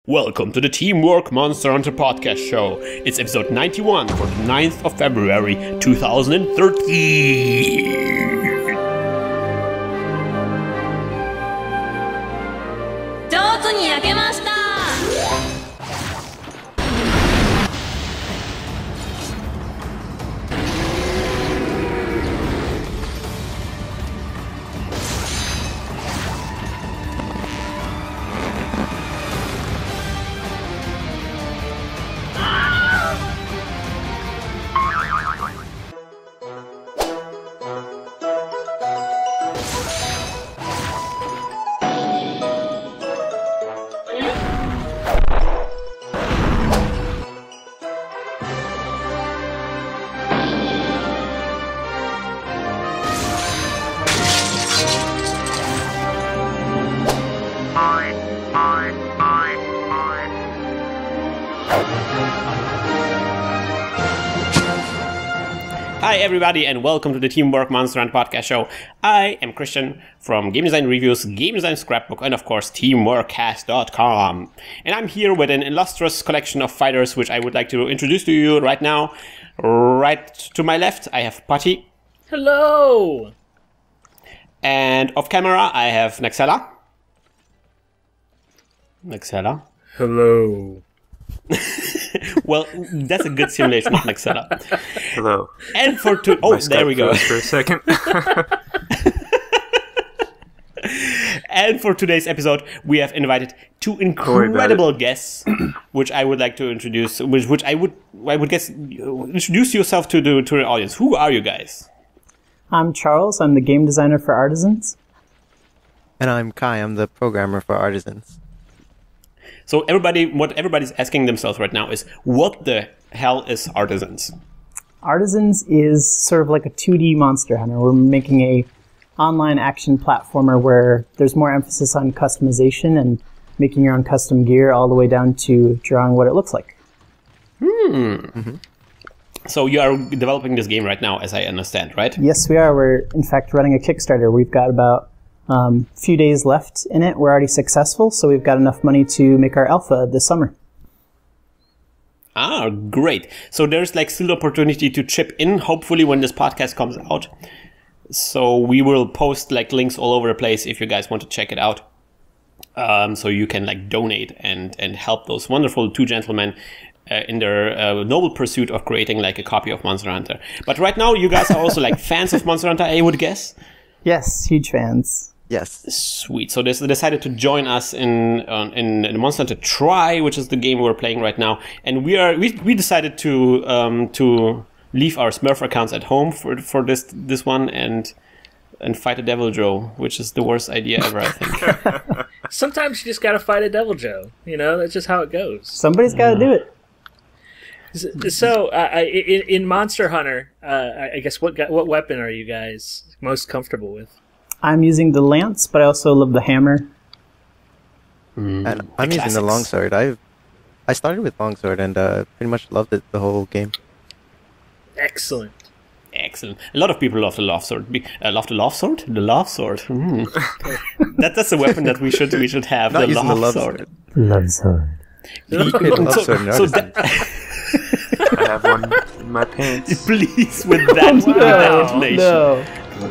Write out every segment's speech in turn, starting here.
Welcome to the Teamwork Monster Hunter Podcast Show. It's episode 91 for the 9th of February 2013. Hi everybody and welcome to the Teamwork Monster Hunter Podcast Show. I am Christian from Game Design Reviews, Game Design Scrapbook, and of course TeamworkCast.com. And I'm here with an illustrious collection of fighters which I would like to introduce to you right now. Right to my left I have Putty. Hello! And off camera I have Naxella. Naxella. Hello. Well, that's a good simulation of Naxella. Hello. And for there we go. For a second. And for today's episode, we have invited two incredible guests, which I would like to introduce. Which I would guess introduce yourself to the audience. Who are you guys? I'm Charles. I'm the game designer for Artisans. And I'm Kai. I'm the programmer for Artisans. So what everybody's asking themselves right now is, what the hell is Artisans? Artisans is sort of like a 2D Monster Hunter. We're making a online action platformer where there's more emphasis on customization and making your own custom gear all the way down to drawing what it looks like. Mm-hmm. So you are developing this game right now, as I understand, right? Yes, we are. We're, in fact, running a Kickstarter. We've got about few days left in it. We're already successful, so we've got enough money to make our alpha this summer. Ah, great. So there's like still opportunity to chip in, hopefully, when this podcast comes out. So we will post like links all over the place if you guys want to check it out. So you can like donate and help those wonderful two gentlemen in their noble pursuit of creating like a copy of Monster Hunter. But right now, you guys are also like fans of Monster Hunter, I would guess. Yes, huge fans. Yes. Sweet. So they decided to join us in Monster Hunter Try, which is the game we're playing right now. And we decided to leave our Smurf accounts at home for this one and fight a Devil Joe, which is the worst idea ever, I think. Sometimes you just gotta fight a Devil Joe. You know, that's just how it goes. Somebody's gotta do it. So, in Monster Hunter, I guess what weapon are you guys most comfortable with? I'm using the lance, but I also love the hammer. And I'm using the longsword. I started with longsword and pretty much loved it the whole game. Excellent. Excellent. A lot of people love the longsword. Love the longsword? The longsword. That's a weapon that we should have. Not the using Longsword. I have one in my pants. Please, with that intonation. No,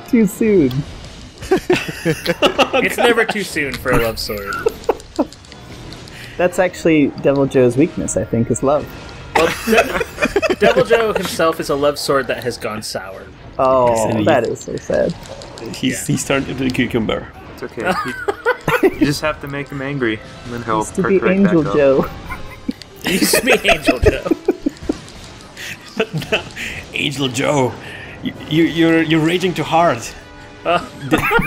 too soon. It's never too soon for a love sword. That's actually Devil Joe's weakness, I think, is love. Well, Devil Joe himself is a love sword that has gone sour. Oh, that is so sad. He's turned into a cucumber. It's okay. You just have to make him angry, and then he'll Used to be perk right Angel back Joe. up. He used to be Angel Joe. But no, Angel Joe, you're raging too hard.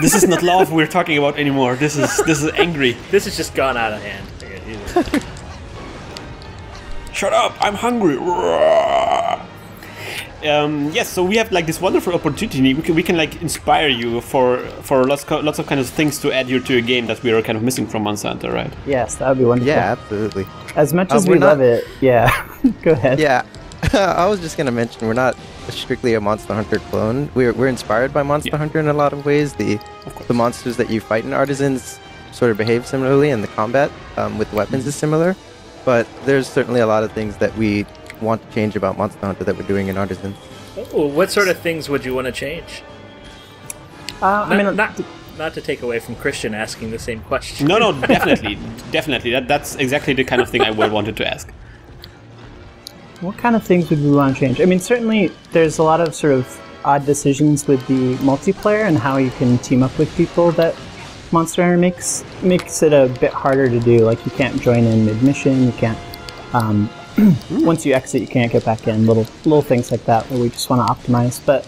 This is not love we're talking about anymore. This is angry. This has just gone out of hand. Shut up! I'm hungry. Yes, so we have like this wonderful opportunity. We can like inspire you for lots of kind of things to add to your game that we are kind of missing from Monster Hunter, right? Yes, that would be wonderful. Yeah, absolutely. As much as we love it, yeah. Go ahead. Yeah, I was just gonna mention we're not strictly a Monster Hunter clone. We're inspired by Monster Hunter in a lot of ways. The monsters that you fight in Artisans sort of behave similarly, and the combat with weapons is similar. But there's certainly a lot of things that we want to change about Monster Hunter that we're doing in Artisans. Oh, what sort of things would you want to change? Not to take away from Christian asking the same question. No, definitely. That's exactly the kind of thing I wanted to ask. What kind of things would we want to change? I mean, certainly there's a lot of sort of odd decisions with the multiplayer and how you can team up with people that Monster Hunter makes it a bit harder to do. Like, you can't join in mid-mission, you can't... once you exit, you can't get back in. Little things like that where we just want to optimize. But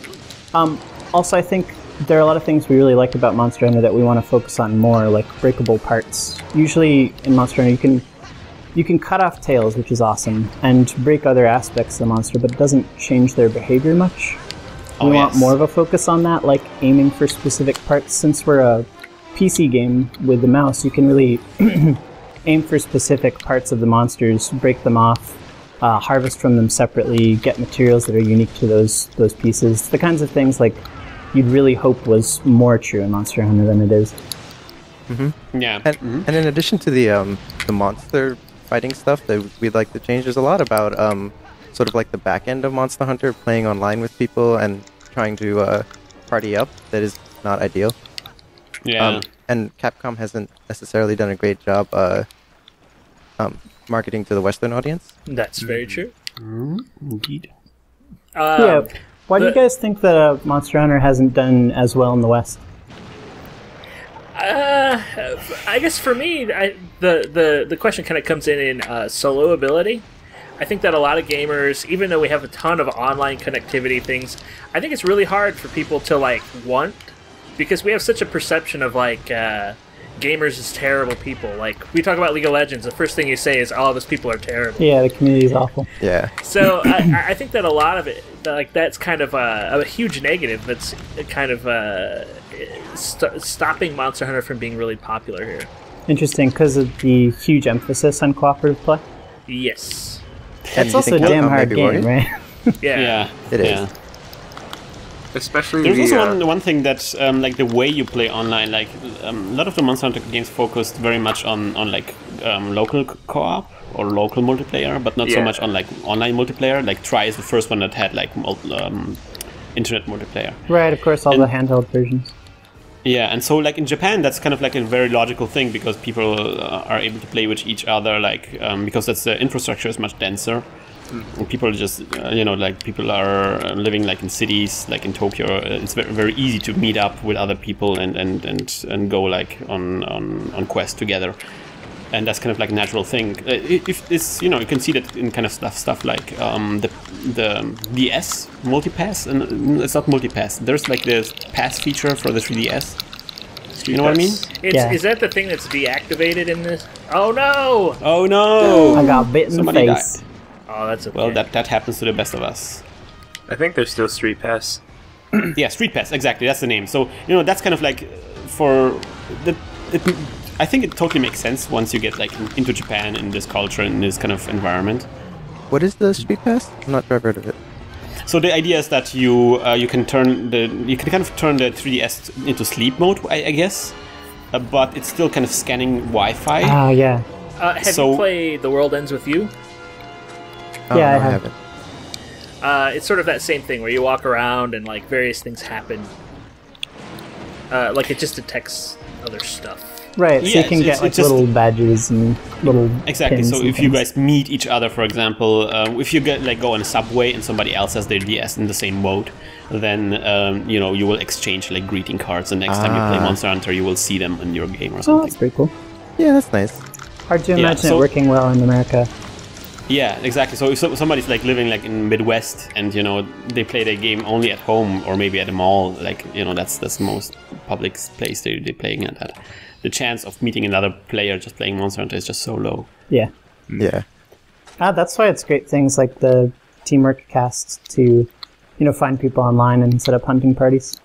also, I think there are a lot of things we really like about Monster Hunter that we want to focus on more, like breakable parts. Usually in Monster Hunter, you can cut off tails, which is awesome, and break other aspects of the monster, but it doesn't change their behavior much. We want more of a focus on that, like aiming for specific parts. Since we're a PC game with the mouse, you can really aim for specific parts of the monsters, break them off, harvest from them separately, get materials that are unique to those pieces. The kinds of things like you'd really hope was more true in Monster Hunter than it is. Mm-hmm. Yeah. And in addition to the monster fighting stuff that we'd like to change, there's a lot about sort of like the back end of Monster Hunter, playing online with people and trying to party up, that is not ideal. Yeah. And Capcom hasn't necessarily done a great job marketing to the Western audience. That's very true. Indeed. Why do you guys think that Monster Hunter hasn't done as well in the West? I guess for me, the question kind of comes in solo ability. I think that a lot of gamers, even though we have a ton of online connectivity things, I think it's really hard for people to want, because we have such a perception of gamers as terrible people. Like, we talk about League of Legends, the first thing you say is, "Oh, those people are terrible." Yeah, the community is awful. Yeah. So I think that a lot of it, that's kind of a huge negative. That's kind of stopping Monster Hunter from being really popular here. Interesting, because of the huge emphasis on cooperative play. Yes. It's also a damn hard game, right? Yeah. It is. Yeah. Especially there's also one thing that like the way you play online, like a lot of the Monster Hunter games focused very much on local co-op or local multiplayer, but not so much on online multiplayer. Like Tri is the first one that had internet multiplayer. Right, of course, all the handheld versions. Yeah, and so in Japan, that's kind of a very logical thing, because people are able to play with each other, because the infrastructure is much denser. And people just, people are living in cities, like in Tokyo. It's very, very easy to meet up with other people and go on quest together. And that's kind of a natural thing. If it's, you can see that in kind of stuff like the DS multipass, and it's not multipass. There's this pass feature for the 3DS. You know what I mean? Is that the thing that's deactivated in this? Oh no! Oh no! I got bit in Somebody the face. died. Oh, that's okay. Well, that happens to the best of us. I think there's still Street Pass. Yeah, Street Pass, exactly. That's the name. So that's kind of for the. I think it totally makes sense once you get into Japan, in this culture, in this kind of environment. What is the Street Pass? I'm not sure I've heard of it. So the idea is that you can turn the 3DS into sleep mode, I guess, but it's still kind of scanning Wi-Fi. Ah, yeah. Have you played The World Ends With You? Oh, Yeah, no, I haven't. It's sort of that same thing where you walk around and various things happen. It just detects other stuff. Right, so you can get little badges and little exactly. pins So and if you things. guys meet each other, for example, if you go on a subway and somebody else has their DS in the same mode, then you will exchange greeting cards, and next time you play Monster Hunter, you will see them in your game or Oh, something. that's pretty cool. Yeah, that's nice. Hard to imagine it working well in America. Yeah, exactly. So if somebody's living in Midwest and they play their game only at home or maybe at a mall, that's the most public place they're playing at. The chance of meeting another player just playing Monster Hunter is just so low. Yeah. Yeah. That's why it's great things like the teamwork casts to, find people online and set up hunting parties.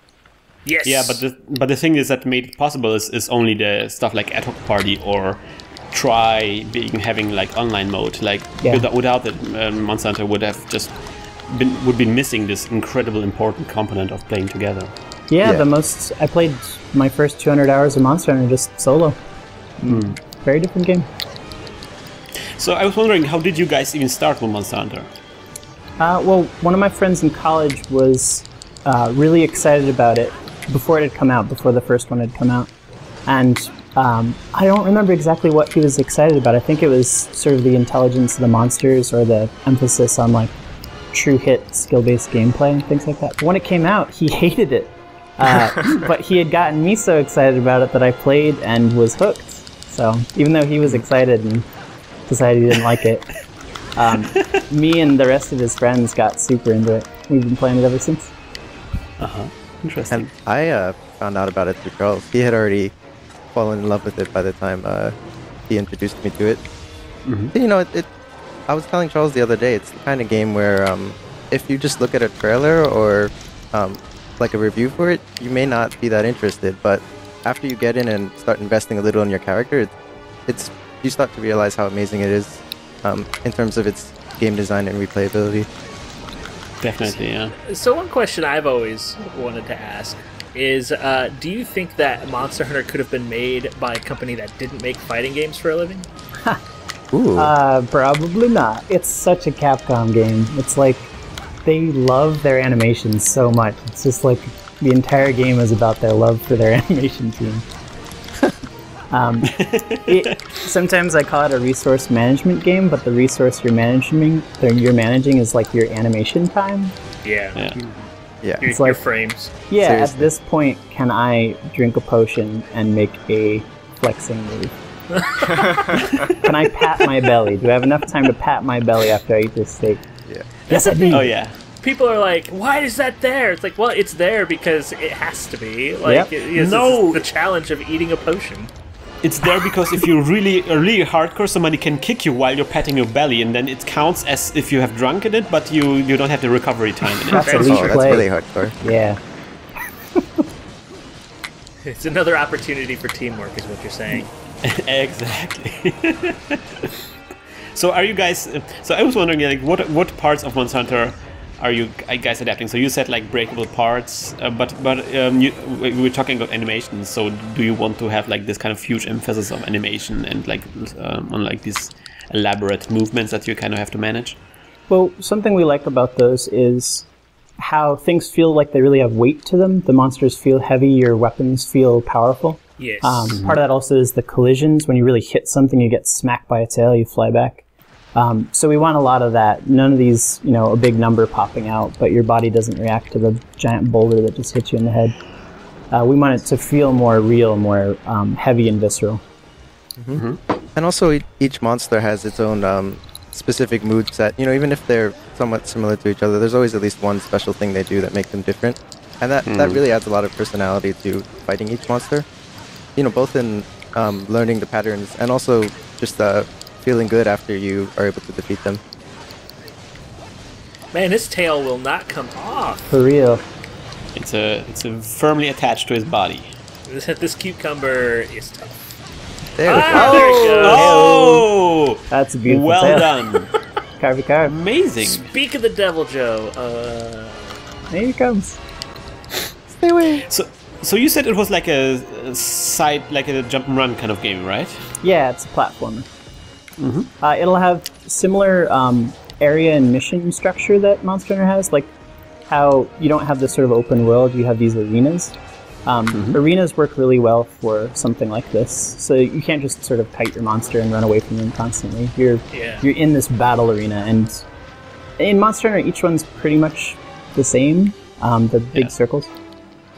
Yes. Yeah, but the thing is that made it possible is only the stuff like ad hoc party or having online mode. Without it, Monster Hunter would have just be missing this incredible important component of playing together. Yeah, I played my first 200 hours of Monster Hunter just solo. Very different game. So I was wondering, how did you guys even start with Monster Hunter? Well, one of my friends in college was really excited about it before it had come out, before the first one had come out. And I don't remember exactly what he was excited about. I think it was sort of the intelligence of the monsters or the emphasis on like true hit skill-based gameplay and things like that. But when it came out, he hated it. But he had gotten me so excited about it that I played and was hooked. So even though he was excited and decided he didn't like it, me and the rest of his friends got super into it. We've been playing it ever since. Interesting. And I found out about it through Charles. He had already fallen in love with it by the time he introduced me to it. You know, I was telling Charles the other day, it's the kind of game where if you just look at a trailer or like a review for it, you may not be that interested, but after you get in and start investing a little in your character, you start to realize how amazing it is in terms of its game design and replayability. Definitely, yeah. So one question I've always wanted to ask is, do you think that Monster Hunter could have been made by a company that didn't make fighting games for a living? Ooh. Probably not. It's such a Capcom game. It's like they love their animations so much. It's just like the entire game is about their love for their animation team. Sometimes I call it a resource management game, but the resource you're managing is like your animation time. Yeah. It's Your like frames. Yeah, Seriously. at this point, can I drink a potion and make a flexing move? Can I pat my belly? Do I have enough time to pat my belly after I eat this steak? Yeah. Yes, I do. Oh yeah. People are like, why is that there? It's like, well, it's there because it has to be. Like, Yep. it's the challenge of eating a potion. It's there because if you're really hardcore, somebody can kick you while you're patting your belly, and then it counts as if you have drunk in it, but you don't have the recovery time in it. That's That's elite Oh, that's play. really hardcore. Yeah. It's another opportunity for teamwork, is what you're saying. Exactly. So are you guys? So I was wondering, like, what parts of Monster Hunter are you guys adapting? So you said like breakable parts, but we were talking about animation. So do you want to have like this kind of huge emphasis of animation and like on like these elaborate movements that you kind of have to manage? Well, something we like about those is how things feel like they really have weight to them. The monsters feel heavy, your weapons feel powerful. Yes. Part of that also is the collisions. When you really hit something, you get smacked by a tail, you fly back. So we want a lot of that. None of these, a big number popping out, but your body doesn't react to the giant boulder that just hits you in the head. We want it to feel more real, more heavy and visceral. And also, each monster has its own specific mood set. Even if they're somewhat similar to each other, there's always at least one special thing they do that makes them different. And that really adds a lot of personality to fighting each monster. Both in learning the patterns and also just feeling good after you are able to defeat them. Man, his tail will not come off. For real. It's firmly attached to his body. This cucumber is tough. There we go. There it goes. Oh, That's a beautiful well tail. done. Carvey carve. Amazing. Speak of the devil, Joe. There he comes. Stay away. So you said it was like a side, like a jump and run kind of game, right? Yeah, it's a platformer. It'll have similar area and mission structure that Monster Hunter has, like how you don't have this sort of open world, you have these arenas. Arenas work really well for something like this, so you can't just sort of kite your monster and run away from them constantly. You're in this battle arena, and in Monster Hunter, each one's pretty much the same, the big circles.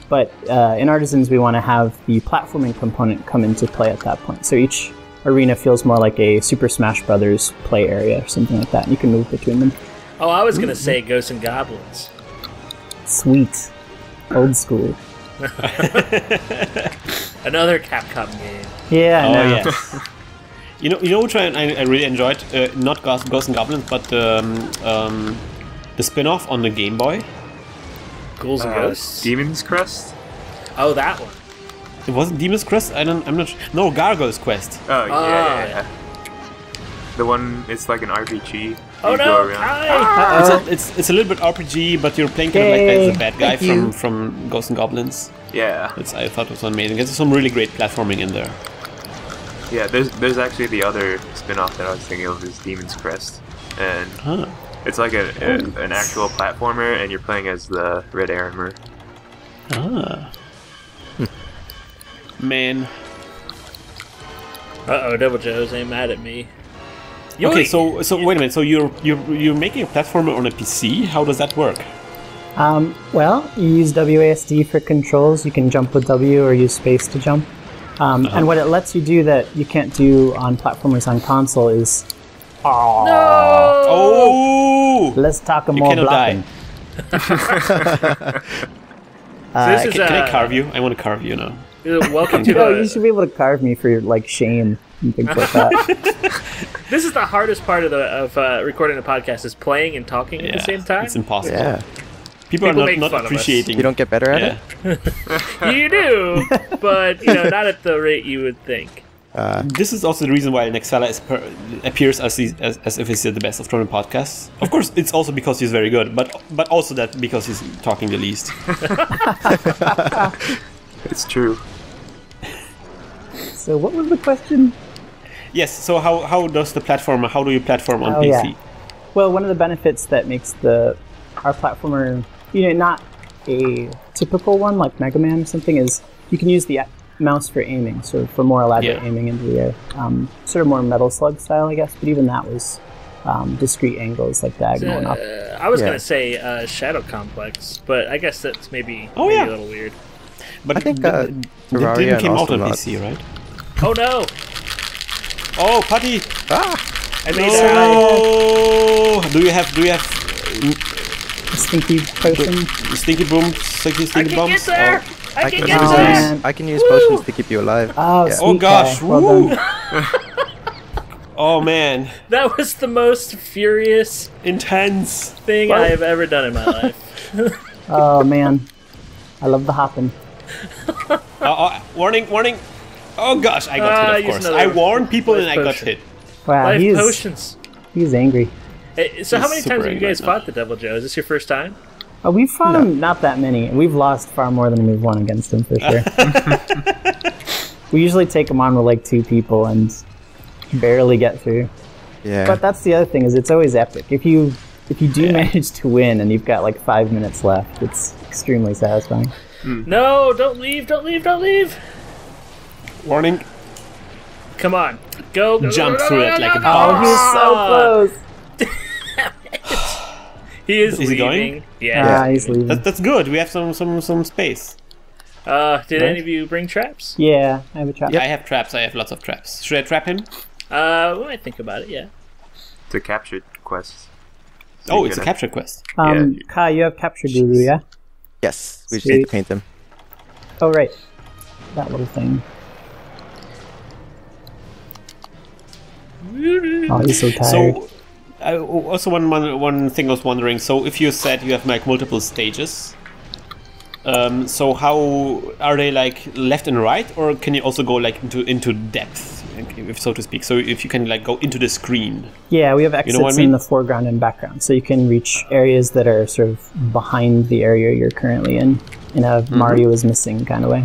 But in Artisans, we want to have the platforming component come into play at that point. So each arena feels more like a Super Smash Brothers play area or something like that. And you can move between them. Oh, I was going to say Ghosts and Goblins. Sweet. Old school. Another Capcom game. Yeah, Oh no. yes. You know which one I really enjoyed? Not Ghosts and Goblins, but the spin-off on the Game Boy. Ghouls and Ghosts? Demon's Crest? Oh, that one. It wasn't Demon's Crest. I'm not. No, Gargoyle's Quest. Oh, yeah. The one, it's like an RPG. Oh You no, go around. Kai! It's a little bit RPG, but you're playing kind of like as a bad guy from Ghosts and Goblins. Yeah. I thought it was amazing. There's some really great platforming in there. Yeah, there's actually the other spin-off that I was thinking of is Demon's Crest, and it's like an actual platformer, and you're playing as the Red Armor. Man. Uh-oh, Devil Joe's ain't mad at me. Okay, so wait a minute. So you're making a platformer on a PC? How does that work? Well, you use WASD for controls. You can jump with W or use space to jump. And what it lets you do that you can't do on platformers on console is... Oh! Let's talk You more cannot blocking. So this is, Can I carve you? I want to carve you now. welcome to No, you the... should be able to carve me for your, like, shame and things like that. This is the hardest part of recording a podcast, is playing and talking at the same time. It's impossible. Yeah. People make are fun not of us. appreciating. You don't get better at it? You do, but not at the rate you would think. This is also the reason why Nexala appears as if he's the best of tournament podcasts. Of course, it's also because he's very good, but also that because he's talking the least. It's true. So what was the question? Yes. So how does the platformer? How do you platform on PC? Yeah. Well, one of the benefits that makes our platformer, not a typical one like Mega Man or something, is you can use the mouse for aiming, so for more elaborate aiming into the air. Sort of more Metal Slug style, I guess, but even that was discrete angles, like diagonal and up. I was going to say Shadow Complex, but I guess that's maybe a little weird. But I think it Terraria didn't and came out on Astronauts. PC, right? Oh no! Oh, Putty! I made No! Do you have Stinky potion. stinky boom, stinky I can bombs? get there! I can get Oh, there! man. I can use potions to keep you alive. Oh, Yeah. sweet Oh gosh! guy. Well Woo! done. Oh man, That was the most furious intense. thing I have ever done in my life. Oh, man. I love the hopping. Warning! Oh gosh, I got hit. Of use course, another I warned people life and I got potion. hit. Wow, Life potions. he's angry. So how He's many super times have you angry guys right now. fought the Devil Joe? Is this your first time? We've fought him not that many. We've lost far more than we've won against him, for sure. We usually take him on with like 2 people and barely get through. Yeah. But that's the other thing, is it's always epic. If you do manage to win and you've got like 5 minutes left, it's extremely satisfying. No, don't leave, don't leave, don't leave! Warning! Come on. Go, go, Jump go, go, through go, it go, like a go, dog. Oh, he was so close. He is Is he leaving. going? Yeah. He's leaving. That's good. We have some space. Did any of you bring traps? Yeah, I have a trap. I have traps. I have lots of traps. Should I trap him? We might think about it, yeah. It's a captured quest. So Oh, you're it's a gonna- capture quest. Yeah. Kai, you have Capture Guru, yeah? Yes. We just Sweet. need to paint them. Oh, right. That little thing. Oh, he's so tired. So, also one thing I was wondering. So, if you said you have like multiple stages, so how are they like left and right, or can you also go like into depth, if so to speak? So, if you can like go into the screen. Yeah, we have exits what I mean? in the foreground and background, so you can reach areas that are sort of behind the area you're currently in a Mario is missing kind of way.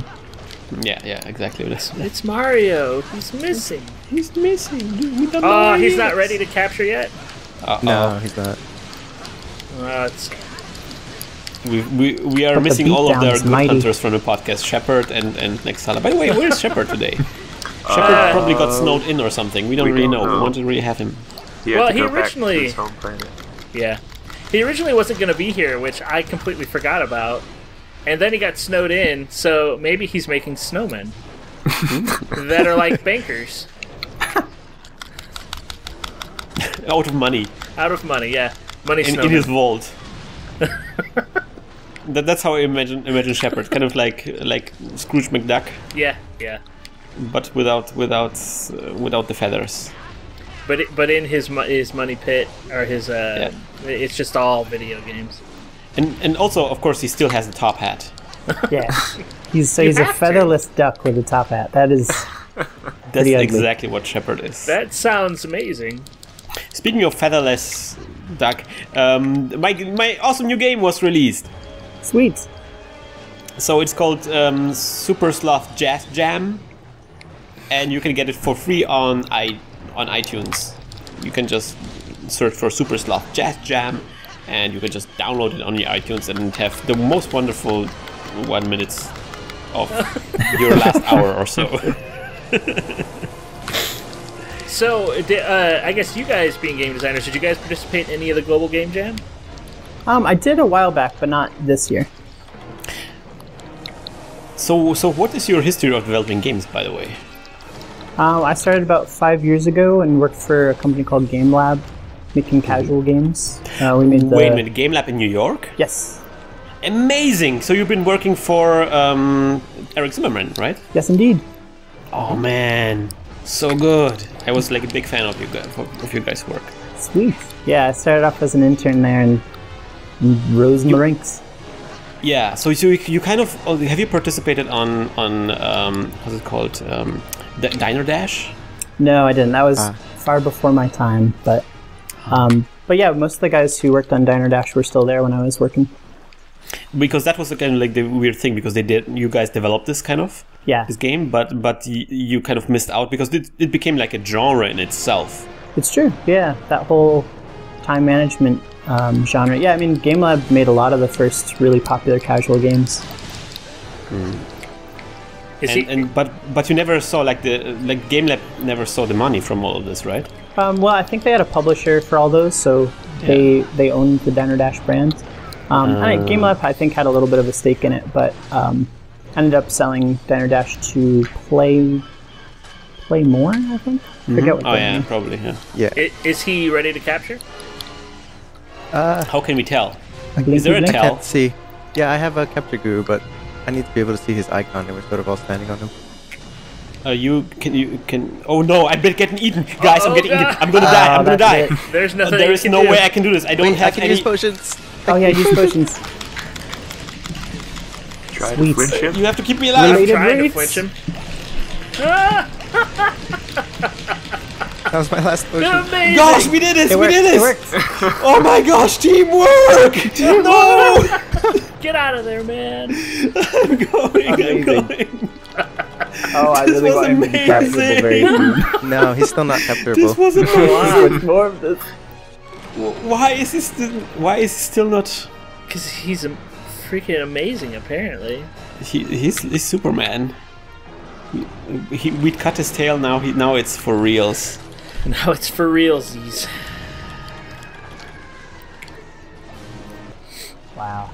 Yeah, exactly. It's Mario. He's missing. He's missing. We don't know Oh, where he he's not is. ready to capture yet? No, he's not. It's... We are But the missing all of beatdown the is good mighty. hunters from the podcast, Shepard and Nexala. By the way, where's Shepard today? Shepard probably got snowed in or something. We don't really know. We want to really have him. He had Well, to he go back to originally- his home planet. Yeah. He originally wasn't going to be here, which I completely forgot about. And then he got snowed in, so maybe he's making snowmen that are like bankers. Out of money. Out of money, yeah. Money In snowmen. his vault. That's how I imagine Shepard. Kind of like Scrooge McDuck, Yeah. but without the feathers. But in his money pit, or his... It's just all video games. And also, of course, he still has the top hat. Yeah. He's a have to. featherless duck with a top hat. That is That's pretty ugly. exactly what Shepard is. That sounds amazing. Speaking of featherless duck, my awesome new game was released. Sweet. So it's called Super Sloth Jazz Jam. and you can get it for free on iTunes. You can just search for Super Sloth Jazz Jam, and you can just download it on your iTunes and have the most wonderful 1 minute of your last hour or so. So, I guess you guys, being game designers, did you guys participate in any of the Global Game Jam? I did a while back, but not this year. So what is your history of developing games, by the way? I started about 5 years ago and worked for a company called Game Lab, making casual games. We made the... Wait a minute, Game Lab in New York? Yes. Amazing! So you've been working for Eric Zimmerman, right? Yes, indeed. Oh man, so good! I was like a big fan of you guys' work. Sweet. Yeah, I started off as an intern there and rose in the ranks. Yeah. So you kind of have you participated on what's it called? Diner Dash? No, I didn't. That was far before my time. But yeah, most of the guys who worked on Diner Dash were still there when I was working. Because that was kind of like the weird thing, because you guys developed this kind of this game, but you kind of missed out because it became like a genre in itself. It's true. Yeah, that whole time management genre. Yeah, I mean, Game Lab made a lot of the first really popular casual games. But you never saw Game Lab never saw the money from all of this, right? Well, I think they had a publisher for all those, so they owned the Diner Dash brand. Game Lab, I think, had a little bit of a stake in it, but ended up selling Diner Dash to Play More, I think. Forget what yeah, probably. Yeah. Is he ready to capture? How can we tell? Is there a tell? I can't see. Yeah, I have a capture guru, but I need to be able to see his icon, and we're sort of all standing on him. You can. Oh no! I'm getting eaten, guys. I'm getting eaten. I'm gonna die. I'm gonna die. There's nothing. There is no way I can do this. I don't have any. Use potions. Oh yeah, use potions. Try to flinch him. You have to keep me alive. I'm trying to flinch him. That was my last potion. Amazing. Gosh, we did this! It We did this! worked. Oh my gosh, teamwork! No! Get out of there, man! I'm going. Oh, I really want him to be capturable very soon. No, he's still not capturable. This wasn't fun. More of this. Why is he still not? Because he's freaking amazing, apparently. He's Superman. We cut his tail now. Now it's for reals. Now it's for realsies. Wow.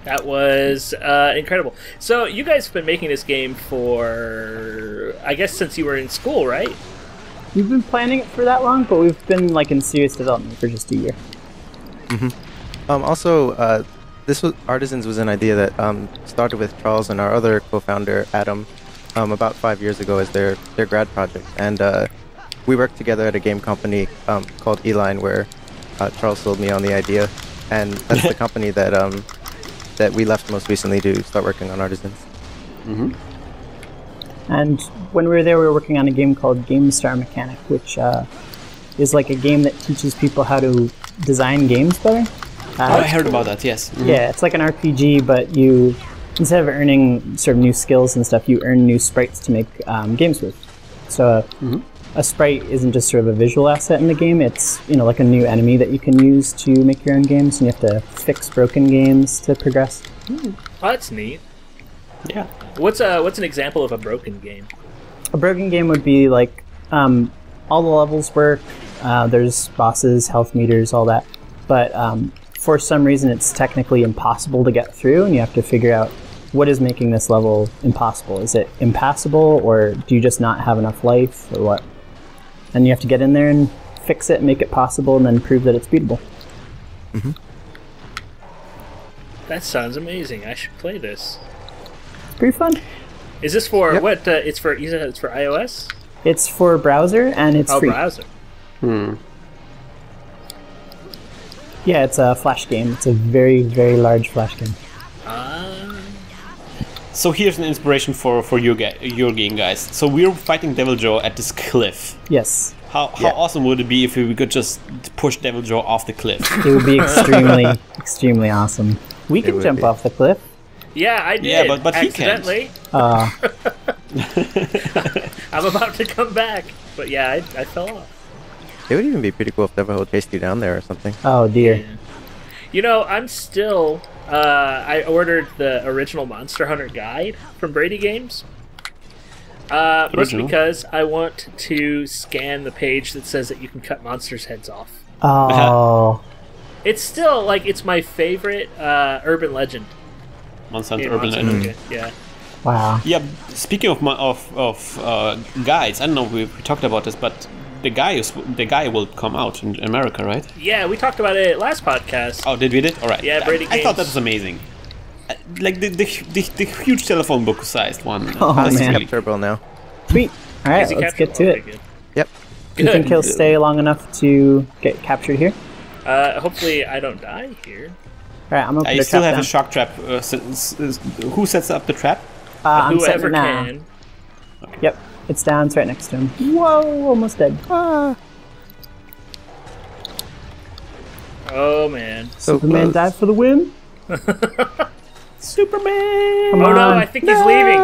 That was incredible. So you guys have been making this game for, I guess, since you were in school, right? We've been planning it for that long, but we've been in serious development for just a year. Also, Artisans was an idea that started with Charles and our other co-founder Adam about 5 years ago as their grad project, and we worked together at a game company called Eline, where Charles sold me on the idea, and that's the company that we left most recently to start working on Artisans. And when we were there, we were working on a game called Game Star Mechanic, which is like a game that teaches people how to design games better. I heard about that, yes. Yeah, it's like an RPG, but you, instead of earning sort of new skills and stuff, you earn new sprites to make games with. So a sprite isn't just sort of a visual asset in the game, it's like a new enemy that you can use to make your own games, and you have to fix broken games to progress. Oh, that's neat. Yeah. What's an example of a broken game? A broken game would be like all the levels work, there's bosses, health meters, all that, but for some reason it's technically impossible to get through, and you have to figure out what is making this level impossible. Is it impassable, or do you just not have enough life, or what? And you have to get in there and fix it, make it possible, and then prove that it's beatable. That sounds amazing. I should play this. It's pretty fun. Is this for Yep. what? You said it's for iOS? It's for browser, and it's free. Browser. Yeah, it's a Flash game. It's a very, very large Flash game. So here's an inspiration for your game, guys. So we're fighting Devil Joe at this cliff. Yes. How awesome would it be if we could just push Devil Joe off the cliff? It would be extremely, extremely awesome. We can jump off the cliff. Yeah, I did. Yeah, but he accidentally. I'm about to come back. But yeah, I fell off. It would even be pretty cool if Devo chased you down there or something. Oh dear. You know, I'm still. I ordered the original Monster Hunter guide from Brady Games. Mostly because I want to scan the page that says that you can cut monsters' heads off. Oh. It's still like it's my favorite urban legend. Monster Hunter in Urban Monster Legend. Hunter. Yeah. Wow. Yeah, speaking of guides, I don't know if we talked about this, but the guy will come out in America, right? Yeah, we talked about it last podcast. Oh, did we? All right. Yeah, Brady I thought that Games. was amazing. Like the huge telephone book sized one. Oh, That's man. really Turbo now. Sweet. All right, Easy let's capture. get to it. Okay, good. Yep. Do you think he'll stay long enough to get captured here? Hopefully, I don't die here. All right, I'm gonna put I a still trap have down. a shock trap. Who sets up the trap? I'm setting Whoever it now. can. Yep, it's down. It's right next to him. Whoa, almost dead. Ah. Oh man. So Superman close. dive for the win. Superman. Come Oh on. no, I think he's leaving.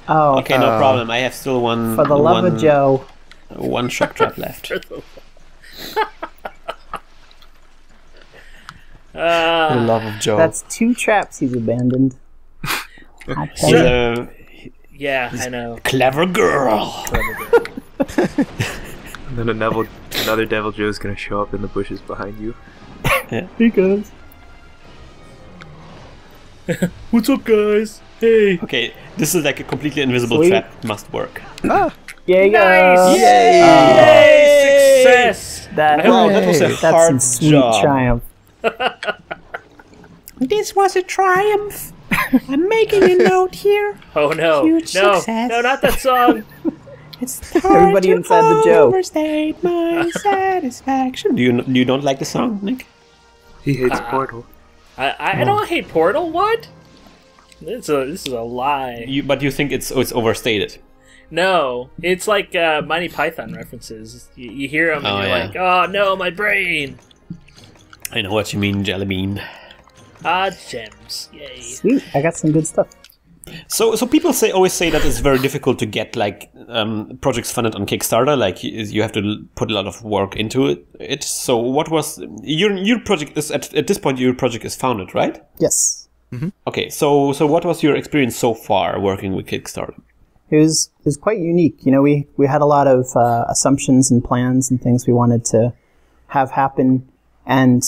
Oh, Okay, no problem. I have still one. for the love of Joe. One shock trap left. For the love of Joe. That's 2 traps he's abandoned. I tell She's you. a Yeah, I know. clever girl. And then another Devil Joe's gonna show up in the bushes behind you. He goes. What's up, guys? Hey. Okay, this is like a completely invisible Sweet. trap. Must work. Yeah, you Nice! go. Yay! Success! That, Wow, that was a that's hard some sweet job. triumph. This was a triumph. I'm making a note here. Oh no. Huge No, success. no, not that song. It's Everybody inside the Joe. overstate my satisfaction. Do you don't like the song, Nick? He hates Portal. I don't hate Portal. What? This is a lie. But you think it's overstated? No, it's like Monty Python references. You hear them and Oh, you're yeah. like, oh no, my brain. I know what you mean, Jelly Bean. Ah, gems. Yay. Sweet, I got some good stuff. So people always say that it's very difficult to get like projects funded on Kickstarter. Like you have to put a lot of work into it. So what was your project? Is at this point your project is founded, right? Yes. Okay. So what was your experience so far working with Kickstarter? It was quite unique. You know, we had a lot of assumptions and plans and things we wanted to have happen, and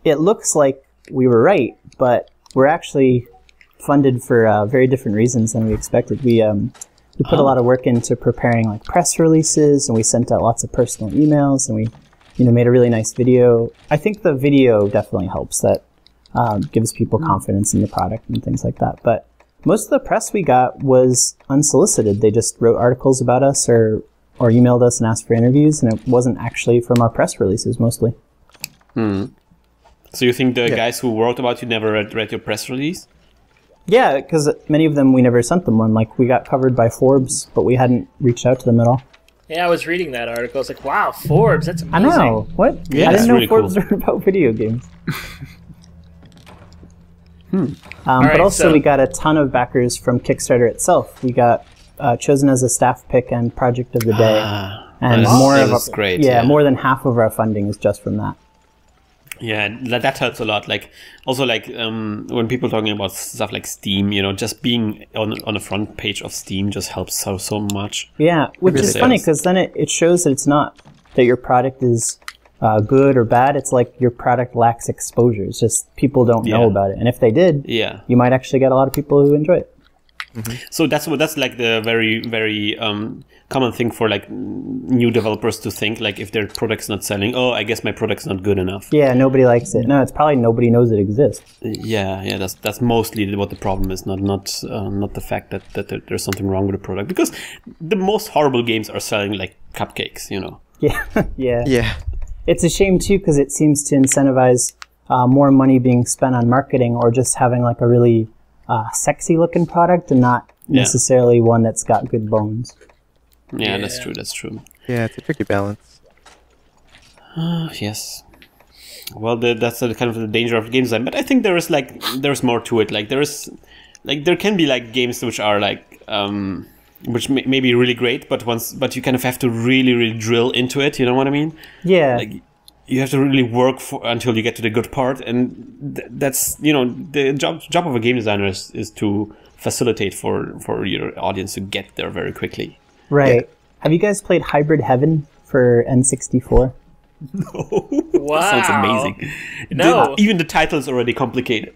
it looks like we were right, but we're actually funded for very different reasons than we expected. We put a lot of work into preparing like press releases, and we sent out lots of personal emails, and we made a really nice video. I think the video definitely helps. That gives people confidence in the product and things like that. But most of the press we got was unsolicited. They just wrote articles about us or emailed us and asked for interviews, and it wasn't actually from our press releases mostly. So you think the guys who wrote about you never read your press release? Yeah, because many of them, we never sent them one. Like, we got covered by Forbes, but we hadn't reached out to them at all. Yeah, I was reading that article. I was like, wow, Forbes, that's I amazing. know. What? Yeah, I that's didn't know really Forbes cool. were about video games. But right, also, so- we got a ton of backers from Kickstarter itself. We got chosen as a staff pick and project of the day. And that's great. Yeah, more than half of our funding is just from that. Yeah, that helps a lot. Like also like when people are talking about stuff like Steam, just being on the front page of Steam just helps so much. Yeah, which Really is funny does. because then it shows that it's not that your product is good or bad. It's like your product lacks exposure. It's just people don't know Yeah. about it. And if they did, Yeah. you might actually get a lot of people who enjoy it. So that's like the very very common thing for like new developers to think, like if their product's not selling, oh, I guess my product's not good enough. Yeah, nobody likes it. No, it's probably nobody knows it exists. Yeah, that's mostly what the problem is, not the fact that there's something wrong with the product, because the most horrible games are selling like cupcakes, Yeah, yeah. Yeah. It's a shame too because it seems to incentivize more money being spent on marketing or just having like a really sexy looking product and not necessarily one that's got good bones. Yeah, that's true. Yeah, it's a tricky balance. Yes. Well, that's the kind of the danger of game design, but I think there's more to it. Like there can be like games which are like which may be really great, but you kind of have to really drill into it. You know what I mean? Yeah. Like, you have to really work until you get to the good part, and that's the job of a game designer is to facilitate for your audience to get there very quickly. Right. Yeah. Have you guys played Hybrid Heaven for N64? No. Wow. That sounds amazing. No. Even the title is already complicated.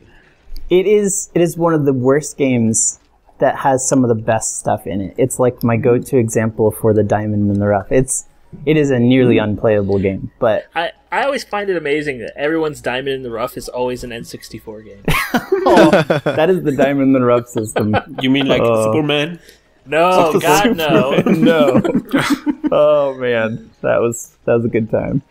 It is one of the worst games that has some of the best stuff in it. It's like my go-to example for the diamond in the rough. It is a nearly unplayable game, but I always find it amazing that everyone's diamond in the rough is always an N64 game. Oh, that is the diamond in the rough system. You mean like Superman? No, God, no. No. Oh man, that was a good time.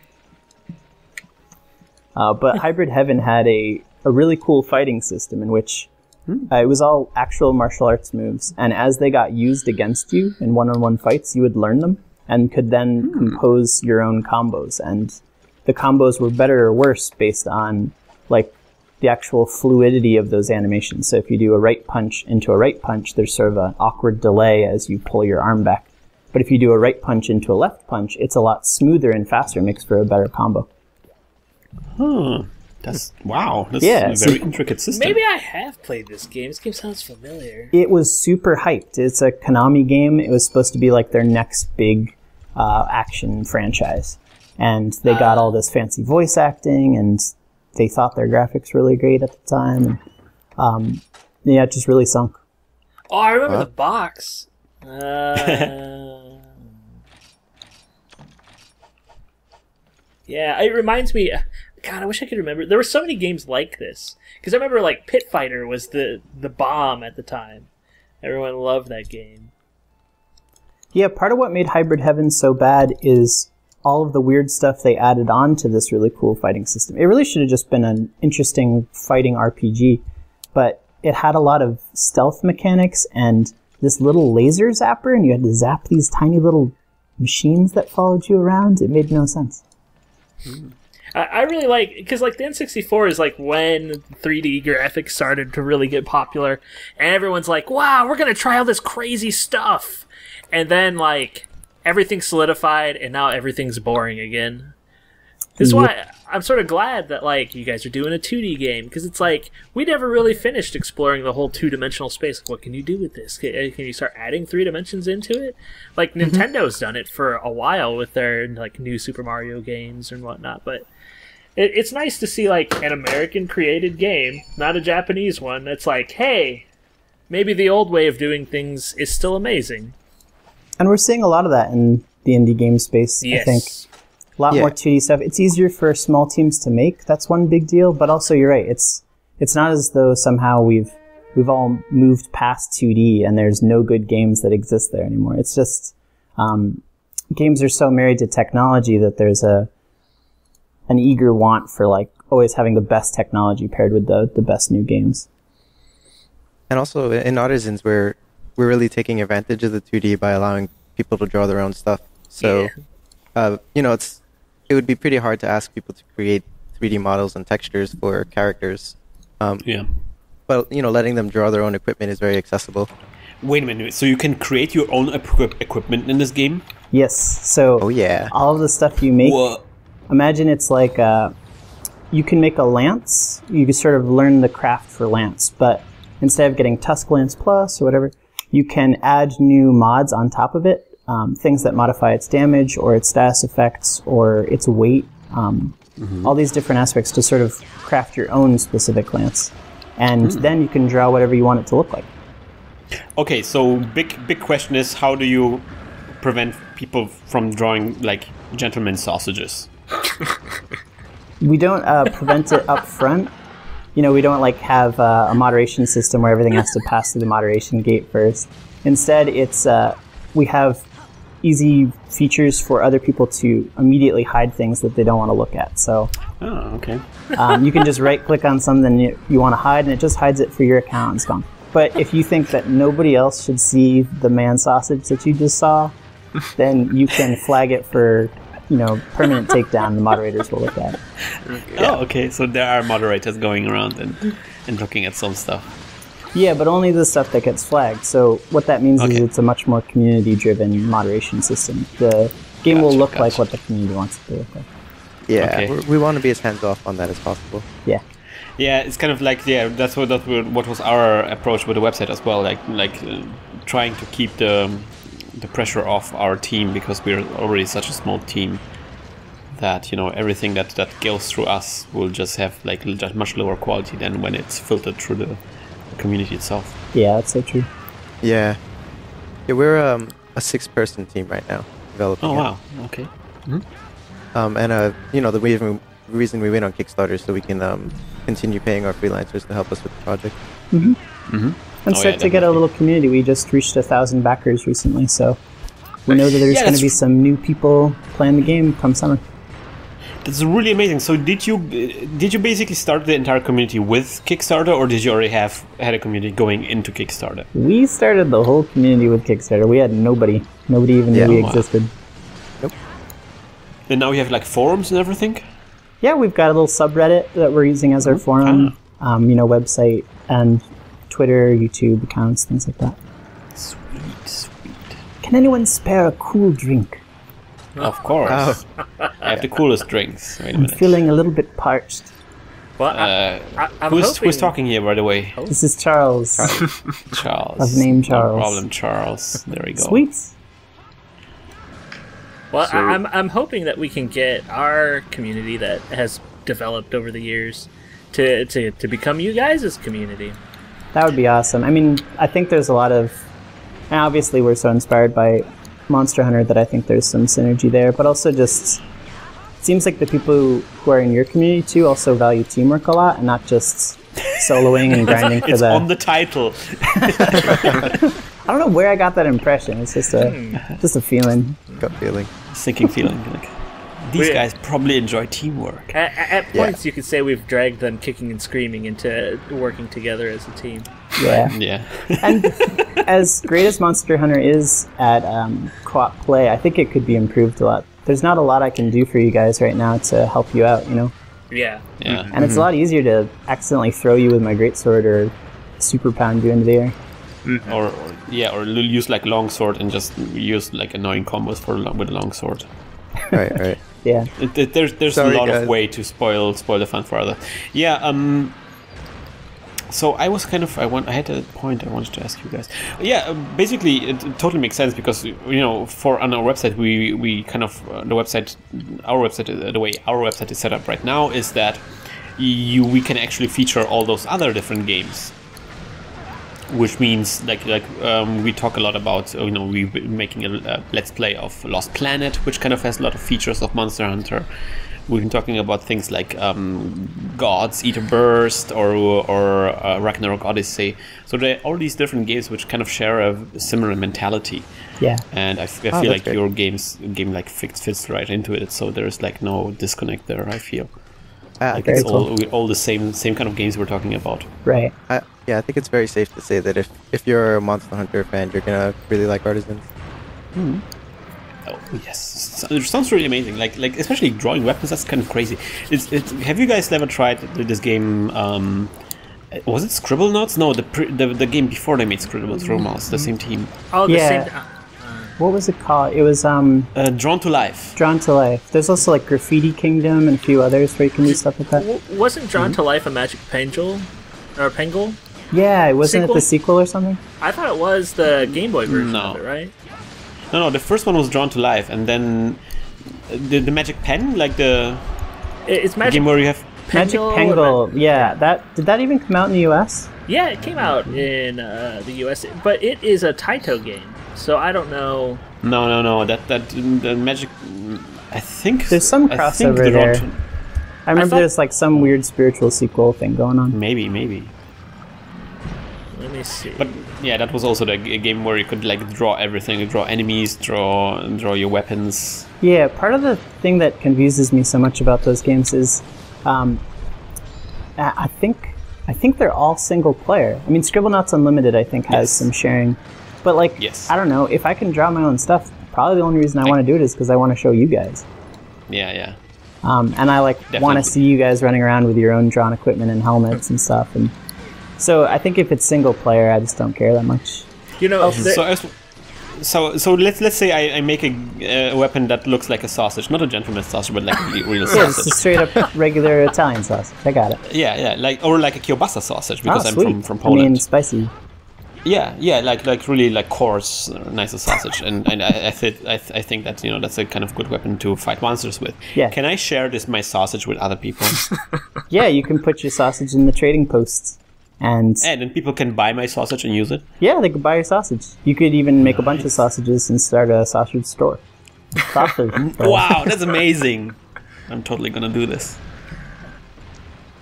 But Hybrid Heaven had a really cool fighting system in which it was all actual martial arts moves, and as they got used against you in one-on-one fights, you would learn them and could then compose your own combos. And the combos were better or worse based on like the actual fluidity of those animations. So if you do a right punch into a right punch, there's sort of an awkward delay as you pull your arm back. But if you do a right punch into a left punch, it's a lot smoother and faster, makes for a better combo. That's a very intricate system. Maybe I have played this game. This game sounds familiar. It was super hyped. It's a Konami game. It was supposed to be like their next big action franchise. And they got all this fancy voice acting, and they thought their graphics really great at the time. And, it just really sunk. Oh, I remember the box. Yeah, it reminds me... God, I wish I could remember. There were so many games like this. Because I remember, like, Pit Fighter was the bomb at the time. Everyone loved that game. Yeah, part of what made Hybrid Heaven so bad is all of the weird stuff they added on to this really cool fighting system. It really should have just been an interesting fighting RPG, but it had a lot of stealth mechanics and this little laser zapper, and you had to zap these tiny little machines that followed you around. It made no sense. I really like, because like the N64 is like when 3D graphics started to really get popular, and everyone's like, wow, we're going to try all this crazy stuff. And then like everything solidified, and now everything's boring again. This is why I'm sort of glad that like you guys are doing a 2D game, because it's like we never really finished exploring the whole two-dimensional space. Like, what can you do with this? Can you start adding 3 dimensions into it? Like Nintendo's done it for a while with their like new Super Mario games and whatnot, but it's nice to see like an American created game, not a Japanese one, that's like, hey, maybe the old way of doing things is still amazing. And we're seeing a lot of that in the indie game space, yes. I think. A lot more 2D stuff. It's easier for small teams to make. That's one big deal. But also, you're right. It's not as though somehow we've all moved past 2D and there's no good games that exist there anymore. It's just games are so married to technology that there's an eager want for like always having the best technology paired with the best new games. And also in Artisans, we're really taking advantage of the 2D by allowing people to draw their own stuff. So, it would be pretty hard to ask people to create 3D models and textures for characters. But, letting them draw their own equipment is very accessible. Wait a minute. So you can create your own equipment in this game? Yes. So all of the stuff you make, imagine it's like you can make a lance. You can sort of learn the craft for lance. But instead of getting Tusk Lance Plus or whatever, you can add new mods on top of it. Things that modify its damage or its status effects or its weight, all these different aspects to sort of craft your own specific lance. And then you can draw whatever you want it to look like. Okay, so big question is, how do you prevent people from drawing like gentlemen sausages? We don't prevent it up front. We don't like have a moderation system where everything has to pass through the moderation gate first. Instead, it's we have easy features for other people to immediately hide things that they don't want to look at. So you can just right-click on something you want to hide, and it just hides it for your account and it's gone. But if you think that nobody else should see the man sausage that you just saw, then you can flag it for permanent takedown. The moderators will look at it. So there are moderators going around and looking at some stuff. Yeah, but only the stuff that gets flagged. So what that means is it's a much more community-driven moderation system. The game will look like what the community wants it to look like. Yeah, we want to be as hands-off on that as possible. Yeah. Yeah, it's kind of like that's what was our approach with the website as well. Like trying to keep the pressure off our team, because we're already such a small team that everything that goes through us will just have like just much lower quality than when it's filtered through the community itself. Yeah, that's so true. Yeah, we're a 6-person team right now developing. Oh wow, okay. Mm-hmm. And the reason we went on Kickstarter is so we can continue paying our freelancers to help us with the project. Mm-hmm. Mm-hmm. And start to get a little community. We just reached 1,000 backers recently, so we know that there's going to be some new people playing the game come summer. That's really amazing. So did you basically start the entire community with Kickstarter, or did you already had a community going into Kickstarter? We started the whole community with Kickstarter. We had nobody even knew we existed. Nope. And now you have like forums and everything? Yeah, we've got a little subreddit that we're using as our forum, website, and Twitter, YouTube accounts, things like that. Sweet. Can anyone spare a cool drink? Of course. I have the coolest drinks. Wait a minute. I'm feeling a little bit parched. Well, who's talking here, by the way? This is Charles. Charles. Of name Charles. No problem, Charles. There we go. Sweet. Well, I'm hoping that we can get our community that has developed over the years to become you guys' community. That would be awesome. I mean, I think there's a lot of... And obviously, we're so inspired by Monster Hunter that I think there's some synergy there, but also just... It seems like the people who are in your community, too, also value teamwork a lot, and not just soloing and grinding for it's on the title. I don't know where I got that impression. It's just a feeling. Gut feeling. Sinking feeling. Like, these guys probably enjoy teamwork. At points, you could say we've dragged them kicking and screaming into working together as a team. Yeah. Yeah. And as great as Monster Hunter is at co-op play, I think it could be improved a lot. There's not a lot I can do for you guys right now to help you out, Yeah. And it's a lot easier to accidentally throw you with my greatsword or super pound you into the air. Or use like longsword and just use like annoying combos with a longsword. Right. Yeah. There's a lot of way to spoil the fun for others. Yeah. So I was kind of I had a point I wanted to ask you guys. Yeah. Basically, it totally makes sense because for on our website we kind of the way our website is set up right now is that we can actually feature all those other different games. Which means, like we talk a lot about, we making a let's play of Lost Planet, which kind of has a lot of features of Monster Hunter. We've been talking about things like Gods, Eater Burst, or Ragnarok Odyssey. So there are all these different games which kind of share a similar mentality. Yeah. And I feel like your game like fits right into it. So there's like no disconnect there. I feel. Like it's all the same kind of games we're talking about. Right. I think it's very safe to say that if you're a Monster Hunter fan, you're gonna really like Artisans. Oh yes, it sounds really amazing. Like especially drawing weapons. That's kind of crazy. Have you guys ever tried this game? Was it Scribble Knots? No, the game before they made Scribble Knots. The same team. Oh, the same. What was it called? It was Drawn to Life. Drawn to Life. There's also like Graffiti Kingdom and a few others where you can do stuff like that. Wasn't Drawn to Life a Magic Pengel? Or Pengel? Yeah, wasn't it the sequel or something? I thought it was the Game Boy version of it, right? No, the first one was Drawn to Life, and then the Magic Pen, like it's Magic game where you have Magic Pengel. Yeah, did that even come out in the US? Yeah, it came out in the US, but it is a Taito game, so I don't know. No, that the Magic. I think there's some crossover there. I remember there's like some weird spiritual sequel thing going on. Maybe. Let me see. But yeah, that was also the game where you could like draw everything, draw enemies, draw your weapons. Yeah, part of the thing that confuses me so much about those games is, I think they're all single player. I mean, Scribblenauts Unlimited I think has some sharing, but like I don't know if I can draw my own stuff. Probably the only reason I want to do it is because I want to show you guys. Yeah. And I want to see you guys running around with your own drawn equipment and helmets and stuff. And So I think if it's single player, I just don't care that much. You know, So let's say I make a weapon that looks like a sausage, not a gentleman's sausage, but like a real Yeah, sausage. it's a straight up regular Italian sausage. I got it. Yeah, or like a kielbasa sausage because I'm sweet. from Poland. I mean, spicy. Yeah, like really like coarse, nicer sausage, and I think that that's a kind of good weapon to fight monsters with. Yeah. Can I share my sausage with other people? Yeah, you can put your sausage in the trading posts. And then people can buy my sausage and use it? Yeah, they could buy your sausage. You could even make a bunch of sausages and start a sausage store. Wow, that's amazing. I'm totally gonna do this.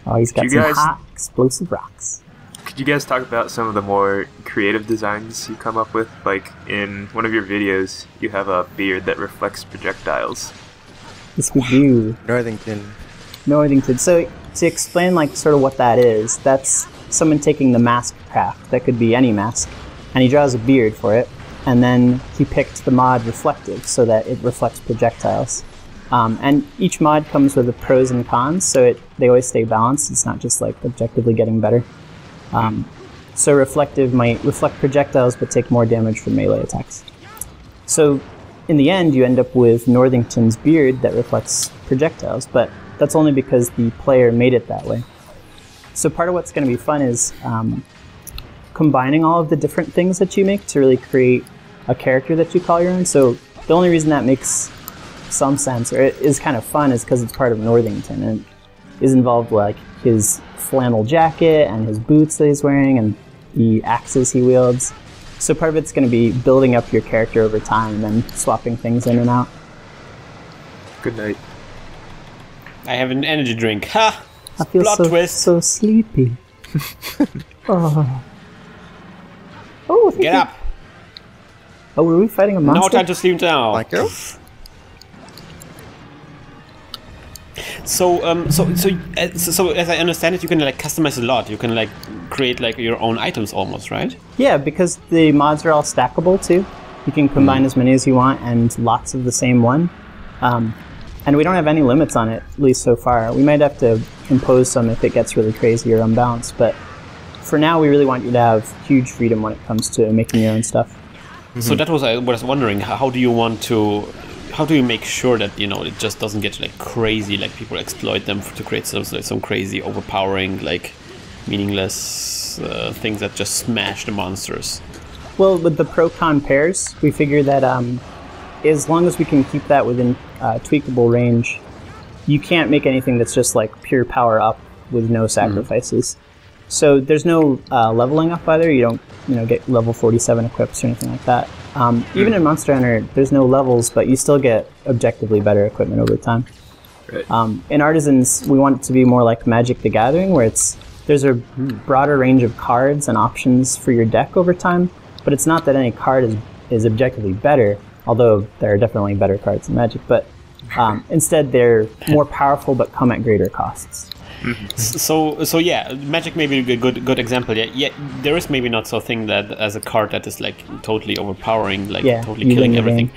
Oh, he's got some hot, explosive rocks. Could you guys talk about some of the more creative designs you come up with? Like, in one of your videos, you have a beard that reflects projectiles. Yes, we do. Northington. So, to explain, like, sort of what that is, that's someone taking the mask craft, that could be any mask, and he draws a beard for it, and then he picked the mod reflective so that it reflects projectiles. And each mod comes with the pros and cons, so they always stay balanced. It's not just like objectively getting better. So reflective might reflect projectiles but take more damage from melee attacks. So in the end, you end up with Northington's beard that reflects projectiles, but that's only because the player made it that way. So part of what's going to be fun is combining all of the different things that you make to really create a character that you call your own. So the only reason that makes some sense, or it is kind of fun, is because it's part of Northington and is involved like his flannel jacket and his boots that he's wearing and the axes he wields. So part of it's going to be building up your character over time and then swapping things in and out. Good night. I have an energy drink. Ha! I feel Plot twist. so sleepy. Oh, Get up. Oh, were we fighting a monster? No time to sleep now. Like you? So as I understand it, you can like customize a lot. You can like create like your own items almost, right? Yeah, because the mods are all stackable too. You can combine as many as you want and lots of the same one. And we don't have any limits on it, at least so far. We might have to impose some if it gets really crazy or unbalanced, but for now we really want you to have huge freedom when it comes to making your own stuff. So that was I was wondering, how do you make sure that it just doesn't get like crazy, like people exploit them to create some crazy overpowering, like meaningless things that just smash the monsters? Well, with the pro-con pairs, we figure that as long as we can keep that within tweakable range, you can't make anything that's just like pure power up with no sacrifices. So there's no leveling up either. You don't get level 47 equips or anything like that. Even in Monster Hunter, there's no levels, but you still get objectively better equipment over time. Right. In Artisans, we want it to be more like Magic the Gathering, where there's a broader range of cards and options for your deck over time, but it's not that any card is objectively better, although there are definitely better cards in Magic, but instead they're more powerful but come at greater costs. So yeah, Magic may be a good example. Yeah, there is maybe not so thing that as a card that is like totally overpowering, like totally killing everything.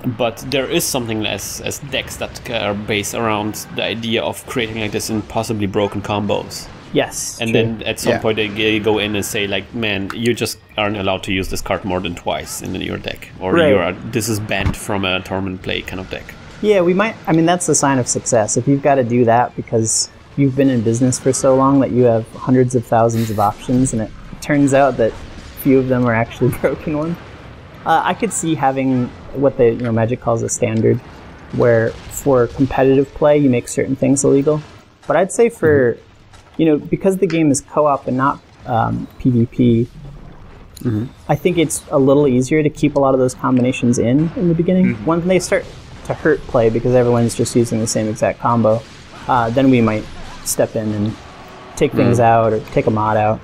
But there is something as decks that are based around the idea of creating like this impossibly broken combos. Yes. And then at some point they go in and say like, man, you just aren't allowed to use this card more than twice in your deck, or this is banned from a tournament play kind of deck. Yeah, we might. I mean, that's a sign of success if you've got to do that because you've been in business for so long that you have hundreds of thousands of options, and it turns out that few of them are actually broken ones. I could see having what Magic calls a standard, where for competitive play you make certain things illegal. But I'd say for because the game is co-op and not PvP, I think it's a little easier to keep a lot of those combinations in the beginning. When they start to hurt play because everyone's just using the same exact combo, then we might step in and take things out or take a mod out.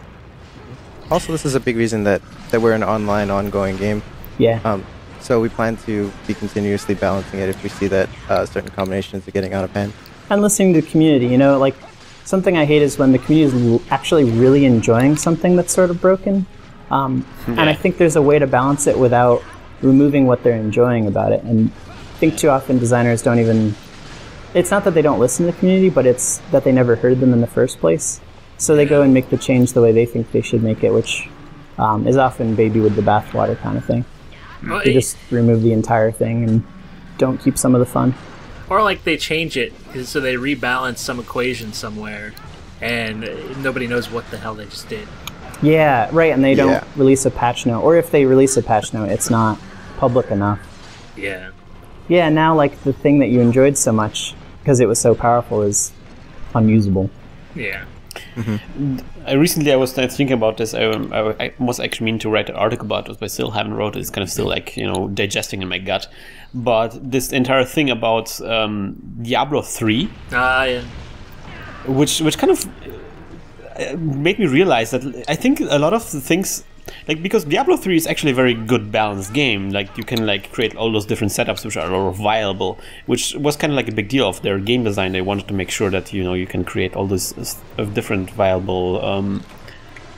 Also, this is a big reason that we're an online, ongoing game. Yeah. So we plan to be continuously balancing it if we see that certain combinations are getting out of hand. And listening to the community, like something I hate is when the community is actually really enjoying something that's sort of broken. And I think there's a way to balance it without removing what they're enjoying about it. And I think too often designers don't even... It's not that they don't listen to the community, but it's that they never heard them in the first place. So they go and make the change the way they think they should make it, which is often baby with the bathwater kind of thing. They just remove the entire thing and don't keep some of the fun. Or like they change it so they rebalance some equation somewhere, and nobody knows what the hell they just did. Yeah, right, and they don't release a patch note. Or if they release a patch note, it's not public enough. Yeah. Yeah, now like the thing that you enjoyed so much because it was so powerful is unusable. Yeah. Recently, I was thinking about this. I was actually meaning to write an article about it, but I still haven't wrote it. It's kind of still like, digesting in my gut. But this entire thing about Diablo 3, Yeah. which kind of made me realize that I think a lot of the things, like, because Diablo 3 is actually a very good balanced game. Like, you can like create all those different setups which are all viable, which was kind of like a big deal of their game design. They wanted to make sure that you can create all these different viable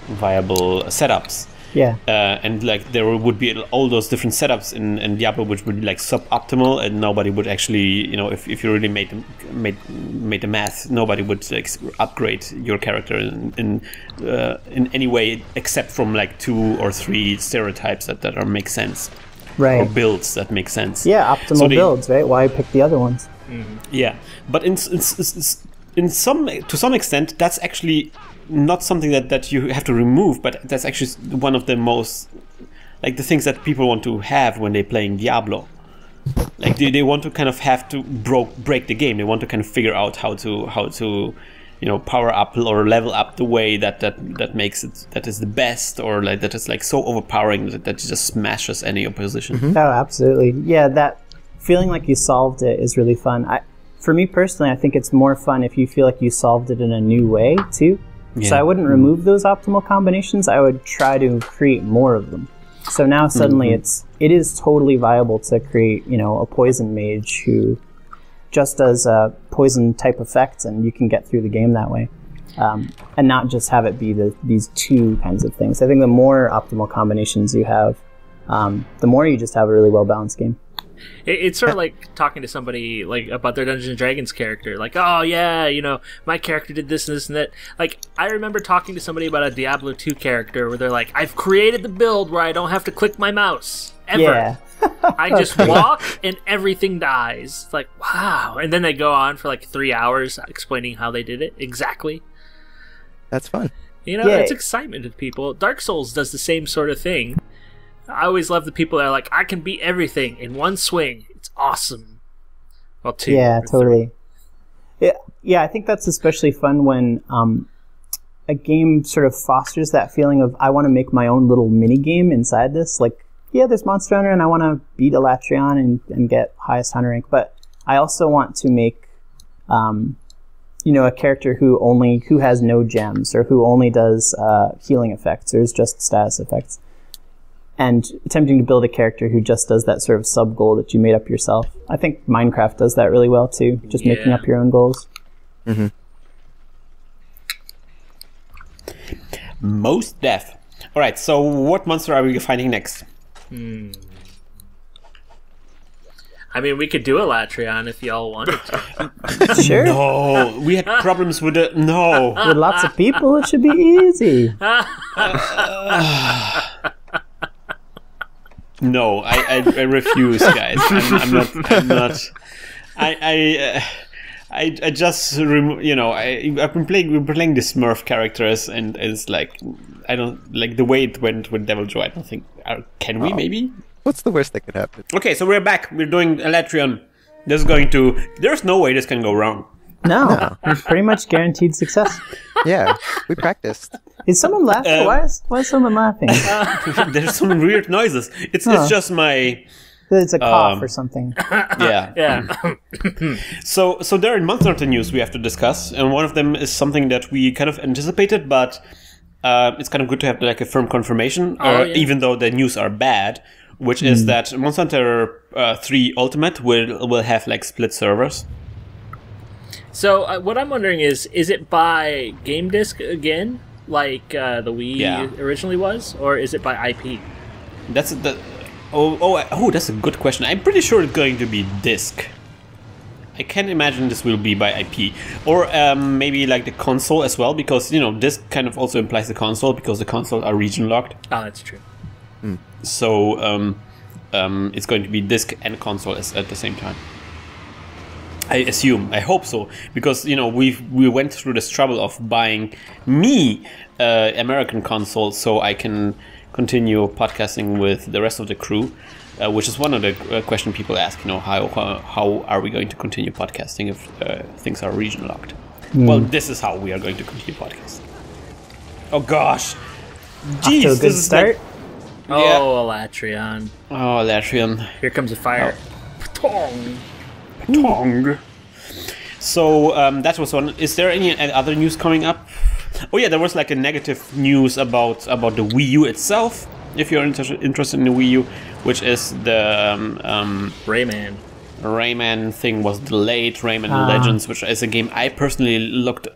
setups. Yeah. And like there would be all those different setups in Diablo which would be like suboptimal, and nobody would actually, if you really made the math, nobody would like upgrade your character in any way except from like 2 or 3 stereotypes that are make sense, Right. or builds that make sense. Yeah, optimal builds, right? Why pick the other ones? Yeah, but to some extent, that's actually not something that you have to remove, but that's actually one of the most, like, the things that people want to have when they're playing Diablo. Like they want to kind of have to break the game. They want to kind of figure out how to power up or level up the way that makes it, that is the best, or like that is like so overpowering that it just smashes any opposition. Oh, absolutely. Yeah, that feeling like you solved it is really fun. For me personally, I think it's more fun if you feel like you solved it in a new way too. Yeah. So I wouldn't remove those optimal combinations. I would try to create more of them. So now suddenly it is totally viable to create, a poison mage who just does poison type effects, and you can get through the game that way, and not just have it be these two kinds of things. I think the more optimal combinations you have, the more you just have a really well balanced game. It's sort of like talking to somebody like about their Dungeons and Dragons character, like, oh yeah, my character did this and this and that. Like, I remember talking to somebody about a Diablo 2 character where they're like, I've created the build where I don't have to click my mouse ever. Yeah. I just walk and everything dies. It's like, wow. And then they go on for like 3 hours explaining how they did it exactly. That's fun. It's excitement to people. Dark Souls does the same sort of thing. I always love the people that are like, I can beat everything in one swing. It's awesome. Well, 2. Yeah, totally. Yeah, I think that's especially fun when a game sort of fosters that feeling of, I want to make my own little mini game inside this. Like, yeah, there's Monster Hunter, and I want to beat Elatrion and get highest hunter rank, but I also want to make, a character who has no gems, or who only does healing effects, or is just status effects. And attempting to build a character who just does that sort of sub goal that you made up yourself. I think Minecraft does that really well too, just making up your own goals. Mm-hmm. Most def. All right, so what monster are we finding next? I mean, we could do Elatrion if y'all wanted to. Sure. No, we had problems with it. No. With lots of people, it should be easy. No, I refuse, guys. I'm not. I just I've been playing the Smurf characters, and it's like, I don't like the way it went with Devil Joy. I don't think can we maybe. What's the worst that could happen? Okay, so we're back. We're doing Elatrion. There's no way this can go wrong. No. It's pretty much guaranteed success. Yeah, we practiced. Is someone laughing? Why is someone laughing? There's some weird noises. It's just my. It's a cough or something. Yeah. Yeah. So there are Monster Hunter news we have to discuss, and one of them is something that we kind of anticipated, but it's kind of good to have like a firm confirmation, even though the news are bad, which is that Monster Hunter 3 Ultimate will have like split servers. So what I'm wondering is it by game disc again, like the Wii originally was, or is it by IP? That's a good question. I'm pretty sure it's going to be disc. I can't imagine this will be by IP, or maybe like the console as well, because this kind of also implies the console, because the consoles are region locked. Oh, that's true. So it's going to be disc and console at the same time. I assume. I hope so, because we went through this trouble of buying me American console, so I can continue podcasting with the rest of the crew, which is one of the questions people ask. How are we going to continue podcasting if things are region locked? Well, this is how we are going to continue podcasting. Oh gosh, jeez, Off to a good this is start. Oh, Elatrion. Oh, Elatrion. Here comes a fire. Patong. Tong. So that was one. Is there any other news coming up? Oh yeah, there was like a negative news about the Wii U itself. If you're interested in the Wii U, which is the Rayman thing was delayed. Rayman Legends, which is a game I personally looked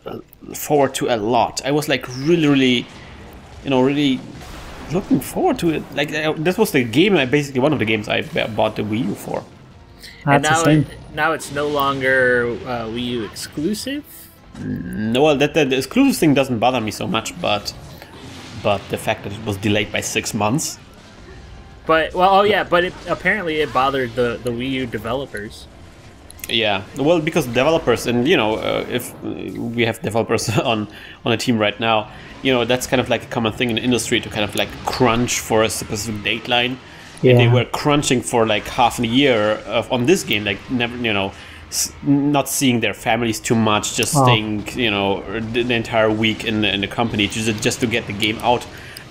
forward to a lot. I was like really looking forward to it. Like this was the game. Basically, one of the games I bought the Wii U for. And now it's no longer Wii U exclusive? No, well, the exclusive thing doesn't bother me so much, but the fact that it was delayed by 6 months. But apparently it bothered the Wii U developers. Yeah, well, because developers, and if we have developers on a team right now, that's kind of like a common thing in the industry to kind of like crunch for a specific deadline. Yeah. And they were crunching for like half a year on this game, like never, not seeing their families too much, just staying, the entire week in the company just to get the game out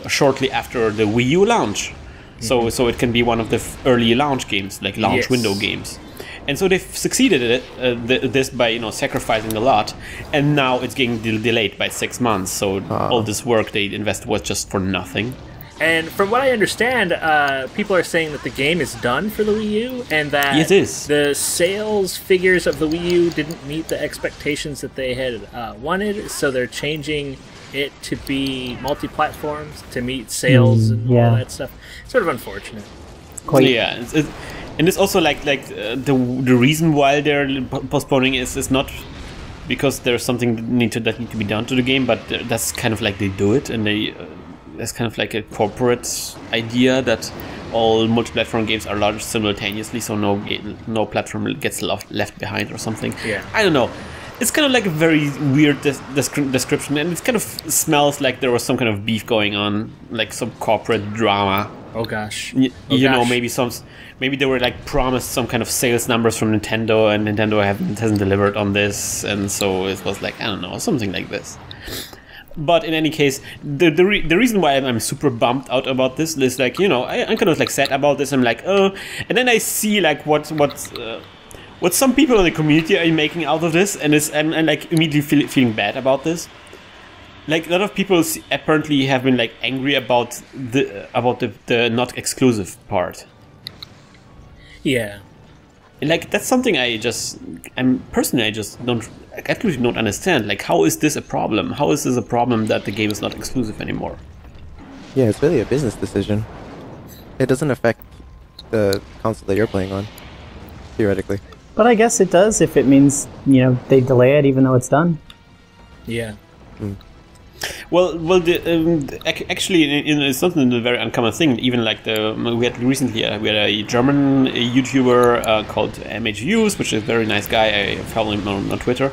shortly after the Wii U launch. Mm-hmm. So it can be one of the early launch games, like launch window games. And so they've succeeded at this by sacrificing a lot, and now it's getting delayed by 6 months. So all this work they invested was just for nothing. And from what I understand, people are saying that the game is done for the Wii U, and that it is. The sales figures of the Wii U didn't meet the expectations that they had wanted, so they're changing it to be multi-platforms to meet sales and all that stuff. Sort of unfortunate. Yeah, and it's also like the reason why they're postponing is not because there's something that need to be done to the game, but that's kind of like they do it, and they. That's kind of like a corporate idea that all multi-platform games are launched simultaneously, so no platform gets left behind or something. Yeah. I don't know. It's kind of like a very weird description, and it kind of smells like there was some kind of beef going on, like some corporate drama. Oh gosh. Maybe they were like promised some kind of sales numbers from Nintendo, and Nintendo hasn't delivered on this, and so it was like, I don't know, something like this. But in any case, the reason why I'm super bummed out about this is like, I'm kind of like sad about this. I'm like, oh, and then I see like what some people in the community are making out of this, and I'm like immediately feeling bad about this. Like a lot of people apparently have been like angry about the not exclusive part. Yeah. And like that's something I personally actually don't understand. Like, how is this a problem? How is this a problem that the game is not exclusive anymore? Yeah, it's really a business decision. It doesn't affect the console that you're playing on, theoretically. But I guess it does if it means they delay it even though it's done. Yeah. Well, actually, it's not a very uncommon thing. Even like we had a German YouTuber called MHUs, which is a very nice guy. I follow him on Twitter,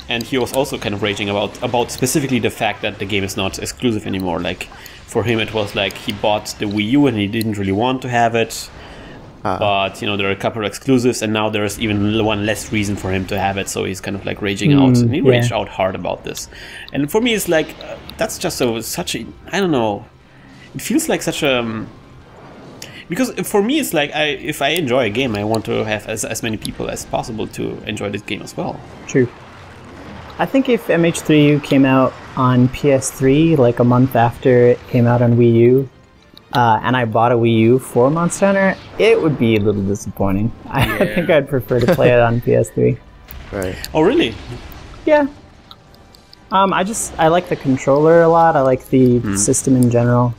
and he was also kind of raging about specifically the fact that the game is not exclusive anymore. Like for him, it was like he bought the Wii U and he didn't really want to have it. But there are a couple of exclusives, and now there's even one less reason for him to have it. So he's kind of like raging out, and he raged out hard about this. And for me, it's like that's just such a, I don't know. It feels like such a because for me, it's like if I enjoy a game, I want to have as many people as possible to enjoy this game as well. True. I think if MH3U came out on PS3 like a month after it came out on Wii U. And I bought a Wii U for Monster Hunter, it would be a little disappointing. I think I'd prefer to play it on PS3. Right. Oh, really? Yeah. I like the controller a lot. I like the system in general.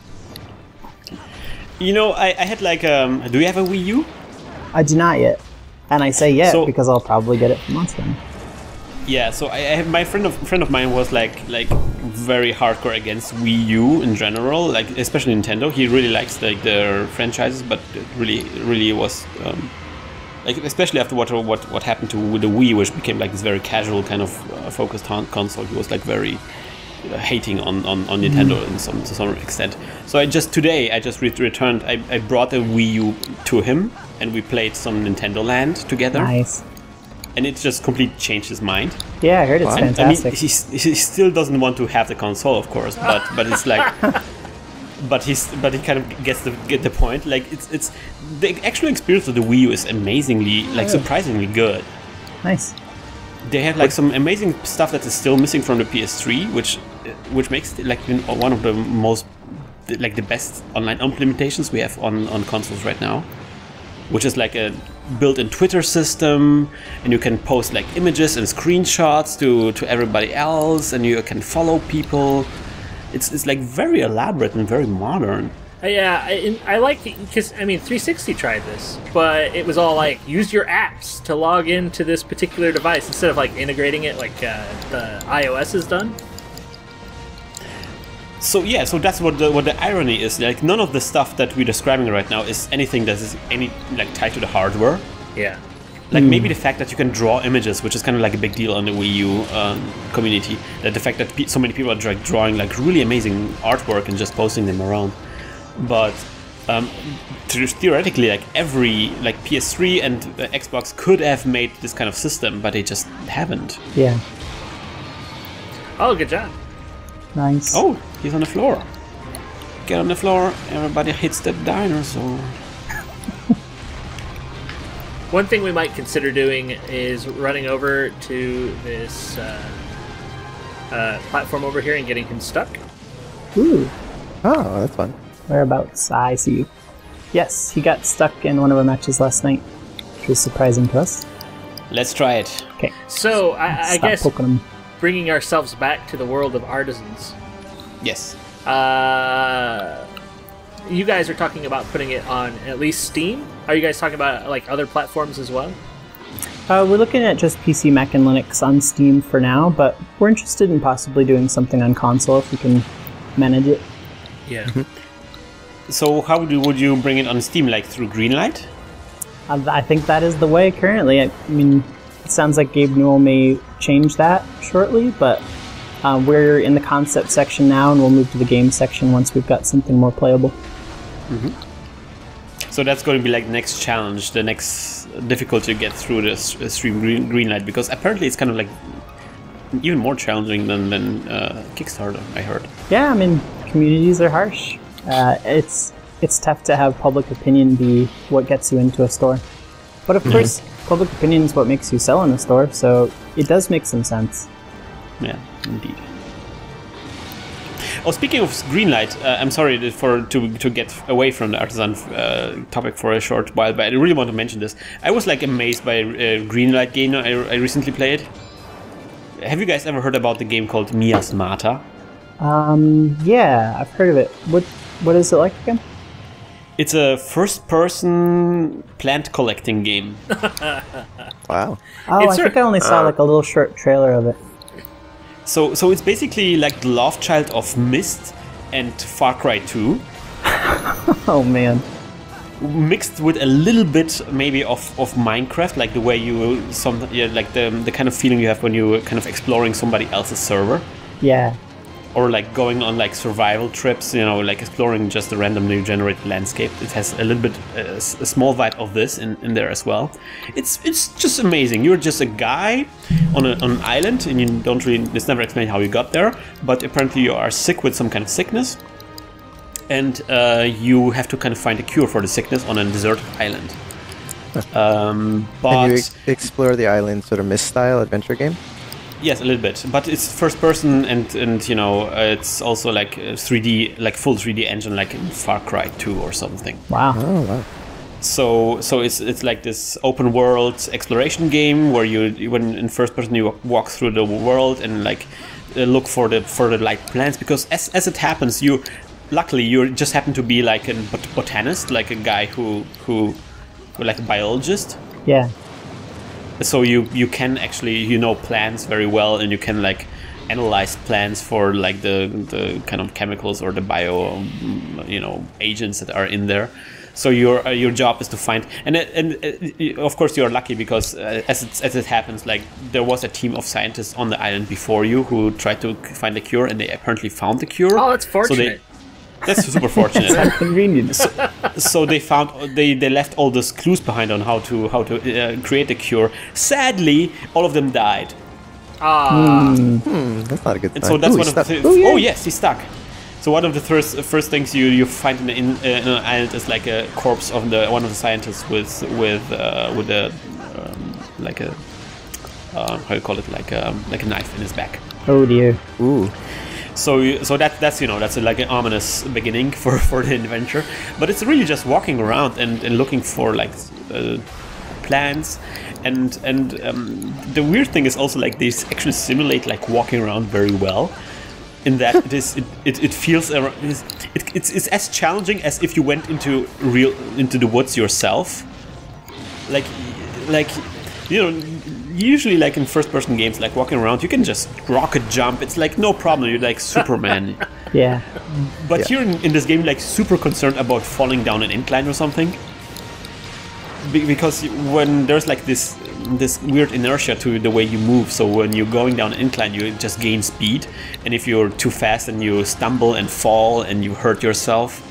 I had like, do you have a Wii U? I do not yet. And I say because I'll probably get it for Monster Hunter. Yeah, so I have my friend of mine was like very hardcore against Wii U in general, like especially Nintendo. He really likes like their franchises, but it really was like especially after what happened to the Wii, which became like this very casual kind of focused console. He was like very hating on Nintendo to some extent. So I just returned. I brought a Wii U to him, and we played some Nintendo Land together. Nice. And it just completely changed his mind. Yeah, I heard it's fantastic. I mean, he still doesn't want to have the console, of course, but it's like, but he kind of get the point. Like it's the actual experience of the Wii U is amazingly, like surprisingly good. Nice. They have like some amazing stuff that is still missing from the PS3, which makes it like one of the most like the best online implementations we have on consoles right now. Which is like a built-in Twitter system, and you can post like images and screenshots to everybody else, and you can follow people. It's like very elaborate and very modern. Yeah, I like it because I mean 360 tried this, but it was all like use your apps to log into this particular device instead of like integrating it like the iOS has done. So yeah, so that's what the irony is. Like none of the stuff that we're describing right now is anything that is tied to the hardware. Yeah. Like maybe the fact that you can draw images, which is kind of like a big deal on the Wii U community. That the fact that so many people are drawing like really amazing artwork and just posting them around. But theoretically, like every like PS3 and Xbox could have made this kind of system, but they just haven't. Yeah. Oh, good job. Nice. Oh, he's on the floor. Get on the floor. Everybody hits the dinosaur. One thing we might consider doing is running over to this platform over here and getting him stuck. Ooh. Oh, that's fun. Whereabouts? I see you. Yes, he got stuck in one of our matches last night, which was surprising to us. Let's try it. Okay. So, I guess poking him. Bringing ourselves back to the world of Artisans. Yes. You guys are talking about putting it on at least Steam. Are you guys talking about like other platforms as well? We're looking at just PC, Mac, and Linux on Steam for now, but we're interested in possibly doing something on console if we can manage it. Yeah. So how would you bring it on Steam, like through Greenlight? I think that is the way currently. I mean, it sounds like Gabe Newell may change that shortly, but we're in the concept section now, and we'll move to the game section once we've got something more playable. Mm-hmm. So that's going to be like the next challenge, the next difficulty to get through the stream Greenlight, because apparently it's kind of like even more challenging than Kickstarter, I heard. Yeah, I mean, communities are harsh. It's tough to have public opinion be what gets you into a store. But of course, public opinion is what makes you sell in a store, so it does make some sense. Yeah, indeed. Oh, speaking of Greenlight, I'm sorry to get away from the Artisan topic for a short while, but I really want to mention this. I was like amazed by a Greenlight game I recently played. Have you guys ever heard about the game called Miasma? Yeah, I've heard of it. What is it like again? It's a first-person plant collecting game. Wow. Oh, I think I only saw like a little short trailer of it. So it's basically like the love child of Myst and Far Cry 2. Oh man. Mixed with a little bit maybe of Minecraft, like the way like the kind of feeling you have when you're kind of exploring somebody else's server. Yeah. Or like going on like survival trips, you know, like exploring just the randomly generated landscape. It has a little bit, a small vibe of this in there as well. It's just amazing. You're just a guy on an island, and you don't really, it's never explained how you got there, but apparently you are sick with some kind of sickness, and you have to kind of find a cure for the sickness on a deserted island. But and you explore the island sort of Myst style adventure game? Yes, a little bit, but it's first person, and you know, it's also like 3D, like full 3D engine, like in Far Cry 2 or something. Wow. Oh, wow. So it's like this open world exploration game where when in first person you walk through the world and like look for the light plants, because as it happens, luckily you just happen to be like a botanist, like a guy who like a biologist. Yeah. So you can actually plants very well, and you can like analyze plants for like the kind of chemicals or the bio agents that are in there. So your job is to find, and of course you're lucky because as it happens, like there was a team of scientists on the island before you who tried to find a cure, and they apparently found the cure. Oh, that's fortunate. That's super fortunate. That's convenient. So they left all those clues behind on how to create the cure. Sadly, all of them died. That's not a good sign. And so that's Ooh, one of the oh yes, he's stuck. So one of the first things you find in an island is like a corpse of one of the scientists with a like a how do you call it, like a knife in his back. Oh dear. Ooh. So that's like an ominous beginning for the adventure, but it's really just walking around and looking for like plants, and the weird thing is also like these actually simulate like walking around very well. In that it feels it's as challenging as if you went into the woods yourself. Like usually like in first person games, like walking around, you can just rocket jump. It's like no problem. You're like Superman. Yeah. But here in this game, like super concerned about falling down an incline or something. Because when there's like this weird inertia to the way you move, so when you're going down an incline, you just gain speed, and if you're too fast, then you stumble and fall and you hurt yourself.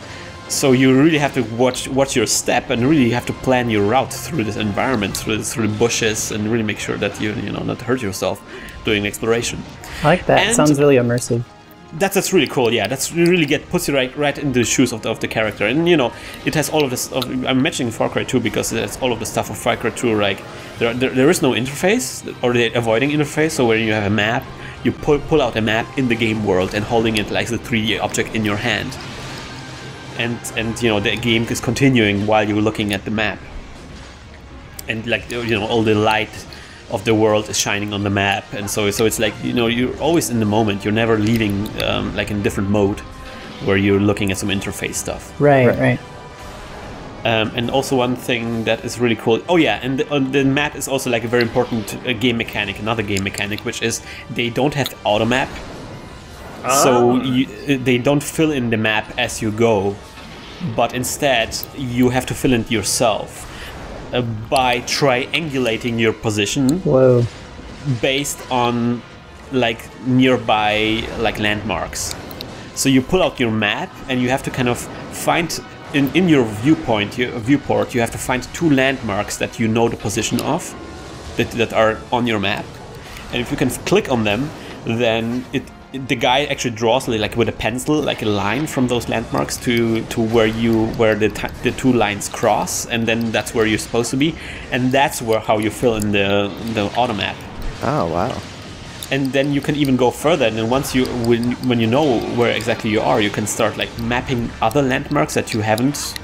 So you really have to watch your step, and really have to plan your route through this environment, through the bushes, and really make sure that you not hurt yourself doing exploration. I like that. It sounds really immersive. That's really cool. Yeah, that's really puts you right into the shoes of the character, and it has all of this. I'm mentioning Far Cry 2 because it has all of the stuff of Far Cry 2. Like there is no interface, or they're avoiding interface. So when you have a map, you pull out a map in the game world and holding it like the 3D object in your hand, and the game is continuing while you're looking at the map, and like all the light of the world is shining on the map, and so it's like you're always in the moment. You're never leaving like in different mode where you're looking at some interface stuff. Right. And also one thing that is really cool. Oh yeah, and the map is also like a very important game mechanic. Another game mechanic, which is they don't have auto map, so they don't fill in the map as you go, but instead you have to fill in yourself. By triangulating your position. Whoa. Based on like nearby like landmarks. So you pull out your map and you have to kind of find in your viewport you have to find 2 landmarks that you know the position of that are on your map, and if you can click on them, then the guy actually draws like with a pencil like a line from those landmarks to where the 2 lines cross, and then that's where you're supposed to be, and that's how you fill in the auto map. Oh wow. And then you can even go further, and then once when you know where exactly you are, you can start like mapping other landmarks that you haven't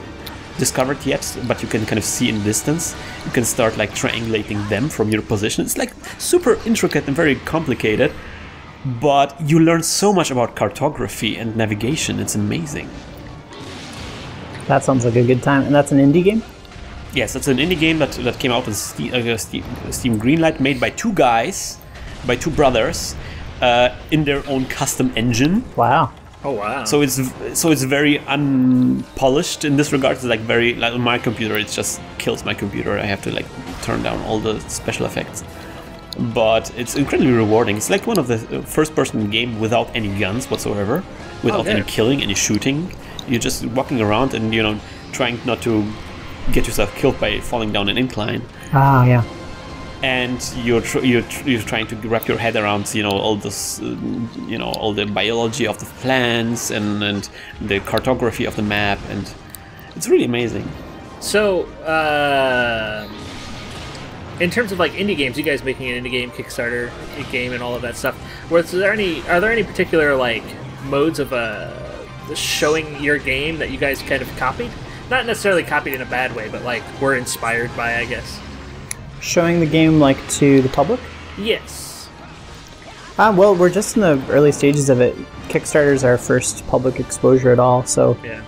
discovered yet, but you can kind of see in distance. You can start like triangulating them from your position. It's like super intricate and very complicated. But you learn so much about cartography and navigation. It's amazing. That sounds like a good time. And that's an indie game? Yes, it's an indie game that came out on Steam Greenlight, made by 2 guys, by 2 brothers, in their own custom engine. Wow. Oh wow. So it's very unpolished in this regard. It's like very like on my computer. It just kills my computer. I have to like turn down all the special effects. But it's incredibly rewarding. It's like one of the first-person game without any guns whatsoever, without any killing, any shooting. You're just walking around and trying not to get yourself killed by falling down an incline. Ah, yeah. And you're trying to wrap your head around all this all the biology of the plants and the cartography of the map, and it's really amazing. So. In terms of like indie games, you guys making an indie game, Kickstarter game, and all of that stuff. Are there any particular like modes of showing your game that you guys kind of copied? Not necessarily copied in a bad way, but like were inspired by, I guess. Showing the game like to the public? Yes. Well, we're just in the early stages of it. Kickstarter is our first public exposure at all, so yeah.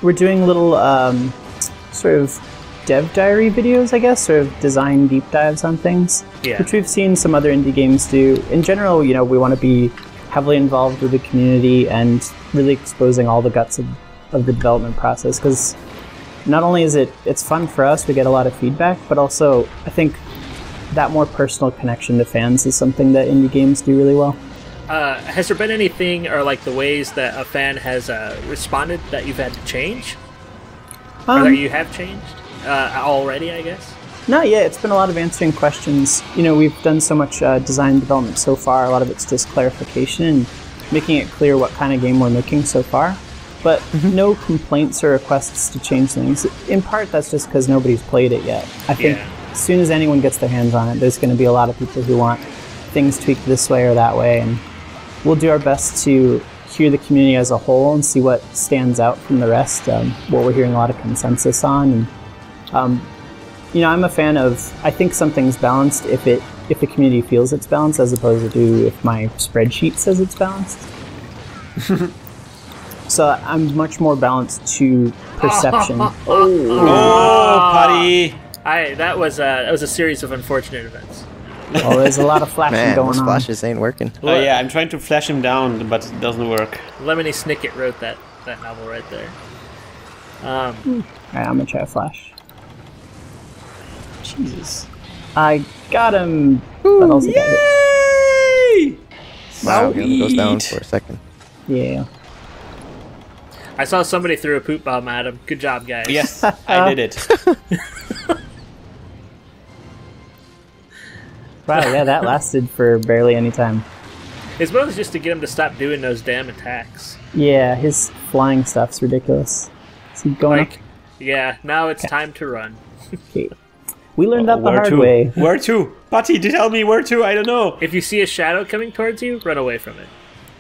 We're doing little sort of dev diary videos, I guess, or design deep dives on things, which we've seen some other indie games do. In general, we want to be heavily involved with the community and really exposing all the guts of the development process, because not only is it's fun for us, we get a lot of feedback, but also I think that more personal connection to fans is something that indie games do really well. Has there been anything, or like the ways that a fan has responded that you've had to change? Or that you have changed already, I guess? Not yet. It's been a lot of answering questions. We've done so much design development so far. A lot of it's just clarification and making it clear what kind of game we're making so far. But no complaints or requests to change things. In part, that's just because nobody's played it yet. I think as soon as anyone gets their hands on it, there's going to be a lot of people who want things tweaked this way or that way. And we'll do our best to hear the community as a whole and see what stands out from the rest, what we're hearing a lot of consensus on. And, I'm a fan of, I think something's balanced if the community feels it's balanced, as opposed to if my spreadsheet says it's balanced. So I'm much more balanced to perception. Putty! That was a series of unfortunate events. Well, there's a lot of flashing going those on. flashes ain't working. Yeah, I'm trying to flash him down, but it doesn't work. Lemony Snicket wrote that novel right there. Alright, I'm gonna try a flash. Jesus. I got him, but also got hit. Yay! Wow, he goes down for a second. Yeah. I saw somebody threw a poop bomb at him. Good job, guys. Yes, I did it. Wow, yeah, that lasted for barely any time. His goal is just to get him to stop doing those damn attacks. Yeah, his flying stuff's ridiculous. Is he going up? Yeah, now it's time to run. Okay. We learned that the Where hard to? way. Where to? Putty, tell me where to. I don't know. If you see a shadow coming towards you, run away from it.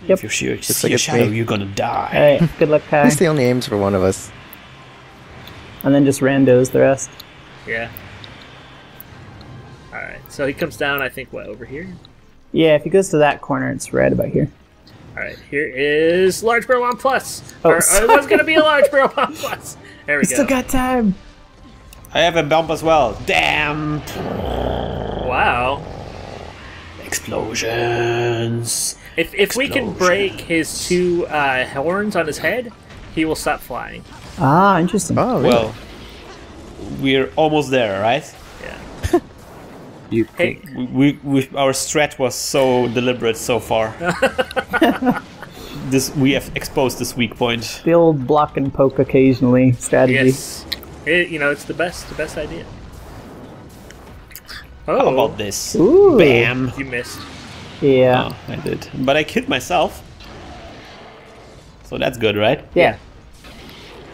Yep. If you see like a it's shadow, me. you're gonna die. Alright, good luck, At Kai. least he only aims for one of us. And then just randos the rest. Yeah. Alright, so he comes down, I think, over here? Yeah, if he goes to that corner, it's right about here. Alright, here is Large Barrel on Plus. Oh, Or it was going to be a Large Barrel on Plus. There we go. Still got time! I have a bump as well. Damn! Wow. Explosions. If we can break his two horns on his head, he will stop flying. Ah, interesting. Oh, really? Well, we're almost there, right? Yeah. You Hey, think? We our strat was so deliberate so far. We have exposed this weak point. The old block and poke occasionally strategy. yes. It's the best idea. How Oh, about this? Ooh. Bam! you missed. Yeah. Oh, I did, but I killed myself. So that's good, right? Yeah.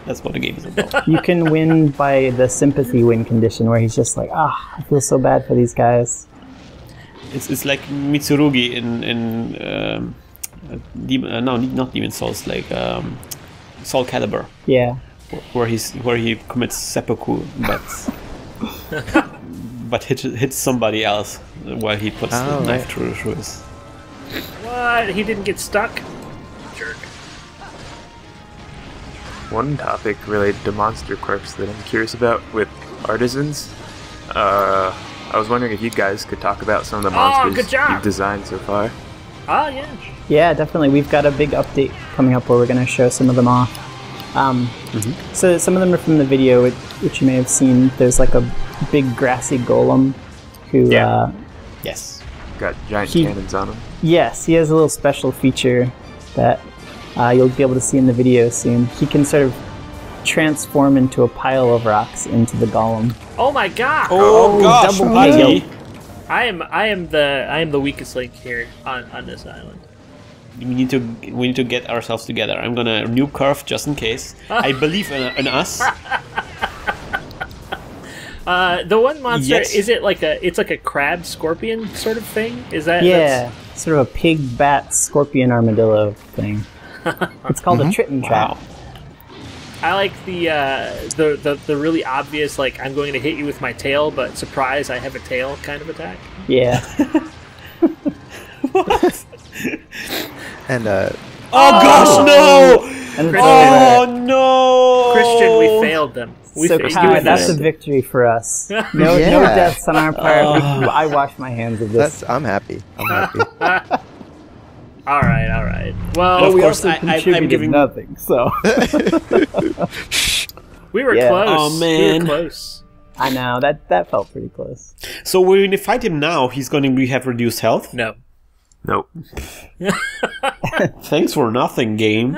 That's what the game is about. You can win by the sympathy win condition, where he's just like, I feel so bad for these guys. It's like Mitsurugi in not Demon Souls, like Soul Calibur, Yeah. where he commits seppuku, but hits somebody else while he puts the Oh, knife right. through his. What? He didn't get stuck? Jerk. One topic related to monster quirks that I'm curious about with Artisans. I was wondering if you guys could talk about some of the monsters good job! you've designed so far. Oh, yeah. Yeah, definitely. We've got a big update coming up where we're going to show some of them off. So some of them are from the video, which you may have seen. There's like a big grassy golem who, Yes. Got giant He- cannons on them. yes, he has a little special feature that you'll be able to see in the video soon. He can sort of transform into a pile of rocks into the golem. Oh my god! Oh gosh, double buddy. kill. I am the weakest link here on this island. We need to get ourselves together. I'm gonna nuke curve just in case. I believe in us. The one monster, Yes. is it like it's like a crab scorpion sort of thing? Is that Yeah, sort of a pig, bat, scorpion, armadillo thing. It's called a Triton trap. Wow. I like the really obvious, like, I'm going to hit you with my tail, but surprise, I have a tail kind of attack. Yeah. And Oh gosh, no! And it's Oh no! Christian, we failed them. We So faced Kai, you in that's a this. victory for us. No deaths on our part. I wash my hands of this. I'm happy. I'm happy. All right. But Well, of we course, also I'm contributed giving. nothing. So we were Yeah. close. Oh, We man. were close. I know that felt pretty close. So when you fight him now, he's going to have reduced health. No. Nope. Thanks for nothing, game.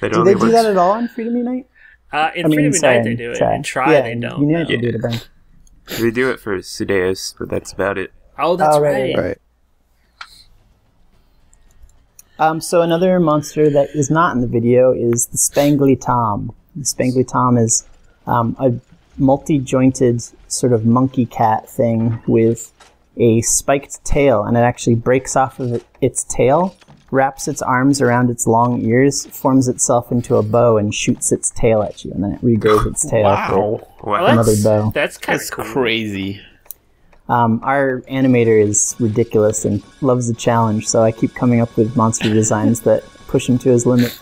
It Do only they do works. that at all in Freedom Unite? In Freedom Unite they do it. In Try yeah, they don't. Unite no. they do it a bunch. We do it for Sudeus, but that's about it. Oh, that's Oh, right, right. Right. So another monster that is not in the video is the Spangly Tom. The Spangly Tom is a multi-jointed sort of monkey cat thing with a spiked tail, and it actually breaks off of its tail, wraps its arms around its long ears, forms itself into a bow, and shoots its tail at you, and then it regrows its tail Wow, Well, Wow. another bow. That's kind that's of cool. crazy. Our animator is ridiculous and loves the challenge, so I keep coming up with monster designs that push him to his limit.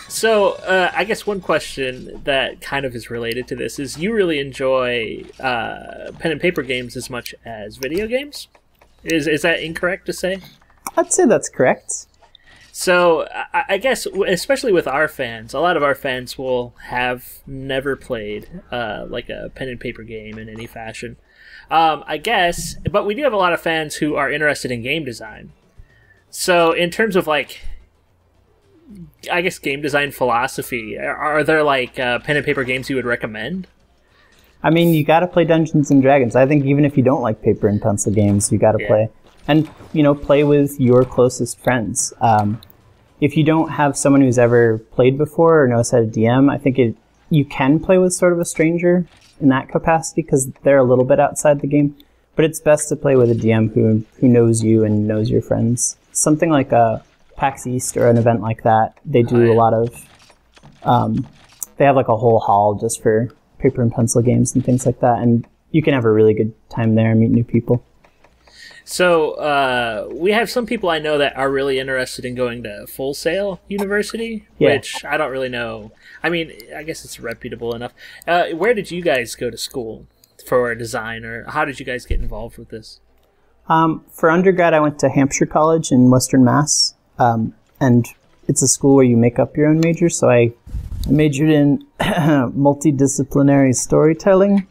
So, I guess one question that kind of is related to this is you really enjoy pen and paper games as much as video games? Is that incorrect to say? I'd say that's correct. So, I guess, especially with our fans, a lot of our fans will have never played like a pen and paper game in any fashion. I guess, but we do have a lot of fans who are interested in game design. So, in terms of like, I guess game design philosophy, are there like pen and paper games you would recommend? I mean, you gotta play Dungeons and Dragons. I think even if you don't like paper and pencil games, you gotta Yeah. play. And, play with your closest friends. If you don't have someone who's ever played before or knows how to DM, I think you can play with sort of a stranger in that capacity because they're a little bit outside the game. But it's best to play with a DM who knows you and knows your friends. Something like a PAX East or an event like that, they do a lot of... they have like a whole hall just for paper and pencil games and things like that. And you can have a really good time there and meet new people. So, we have some people I know that are really interested in going to Full Sail University, Yeah. which I don't really know. I mean, I guess it's reputable enough. Where did you guys go to school for design, or how did you guys get involved with this? For undergrad, I went to Hampshire College in Western Mass, and it's a school where you make up your own major, so I majored in multidisciplinary storytelling,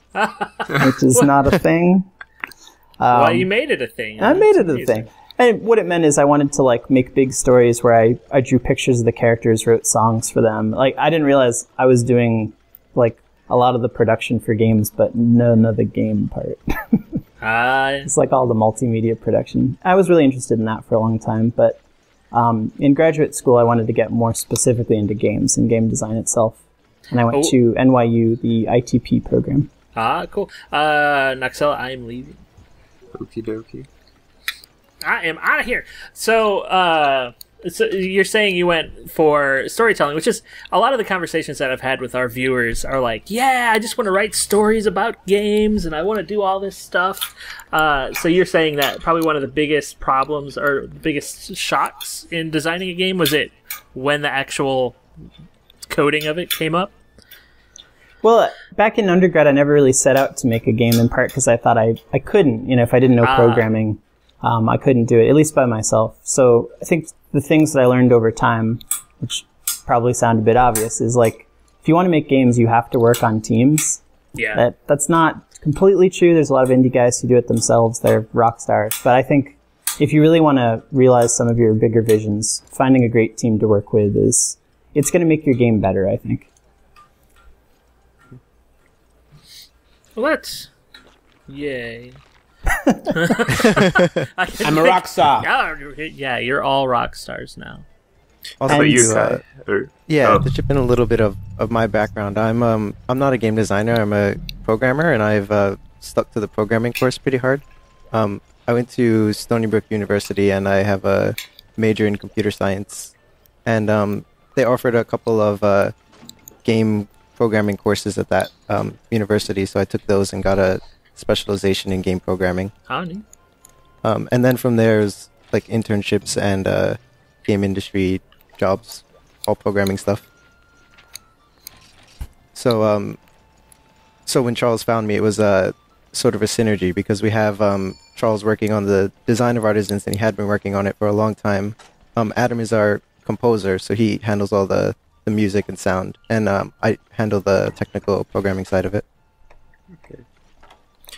which is not a thing. Well, you made it a thing. I made it That's a thing. And what it meant is I wanted to like make big stories where I drew pictures of the characters, wrote songs for them. Like I didn't realize I was doing like a lot of the production for games, but none of the game part. It's like all the multimedia production. I was really interested in that for a long time, but in graduate school I wanted to get more specifically into games and game design itself. And I went to NYU, the ITP program. Cool. Noxella, I am leaving. Okie dokie. I am out of here. So, so you're saying you went for storytelling, which is a lot of the conversations that I've had with our viewers are like, yeah, I just want to write stories about games and I want to do all this stuff. So you're saying that probably one of the biggest problems or the biggest shocks in designing a game was it when the actual coding of it came up? Well, back in undergrad, I never really set out to make a game, in part because I thought I couldn't. If I didn't know programming, I couldn't do it, at least by myself. So I think the things that I learned over time, which probably sound a bit obvious, is like, if you want to make games, you have to work on teams. Yeah. That's not completely true. There's a lot of indie guys who do it themselves. They're rock stars. But I think if you really want to realize some of your bigger visions, finding a great team to work with it's going to make your game better, I think. Well, that's... Yay. I'm a rock star. Yeah, you're all rock stars now. Also, And- You, to, or, yeah, oh, to chip in a little bit of my background, I'm not a game designer. I'm a programmer, and I've stuck to the programming course pretty hard. I went to Stony Brook University, and I have a major in computer science. And they offered a couple of game programming courses at that university, so I took those and got a specialization in game programming. How neat. And then from there is like internships and game industry jobs, all programming stuff. So when Charles found me, it was sort of a synergy because we have Charles working on the design of Artisans, and he had been working on it for a long time. Adam is our composer, so he handles all the music and sound, and I handle the technical programming side of it. Okay.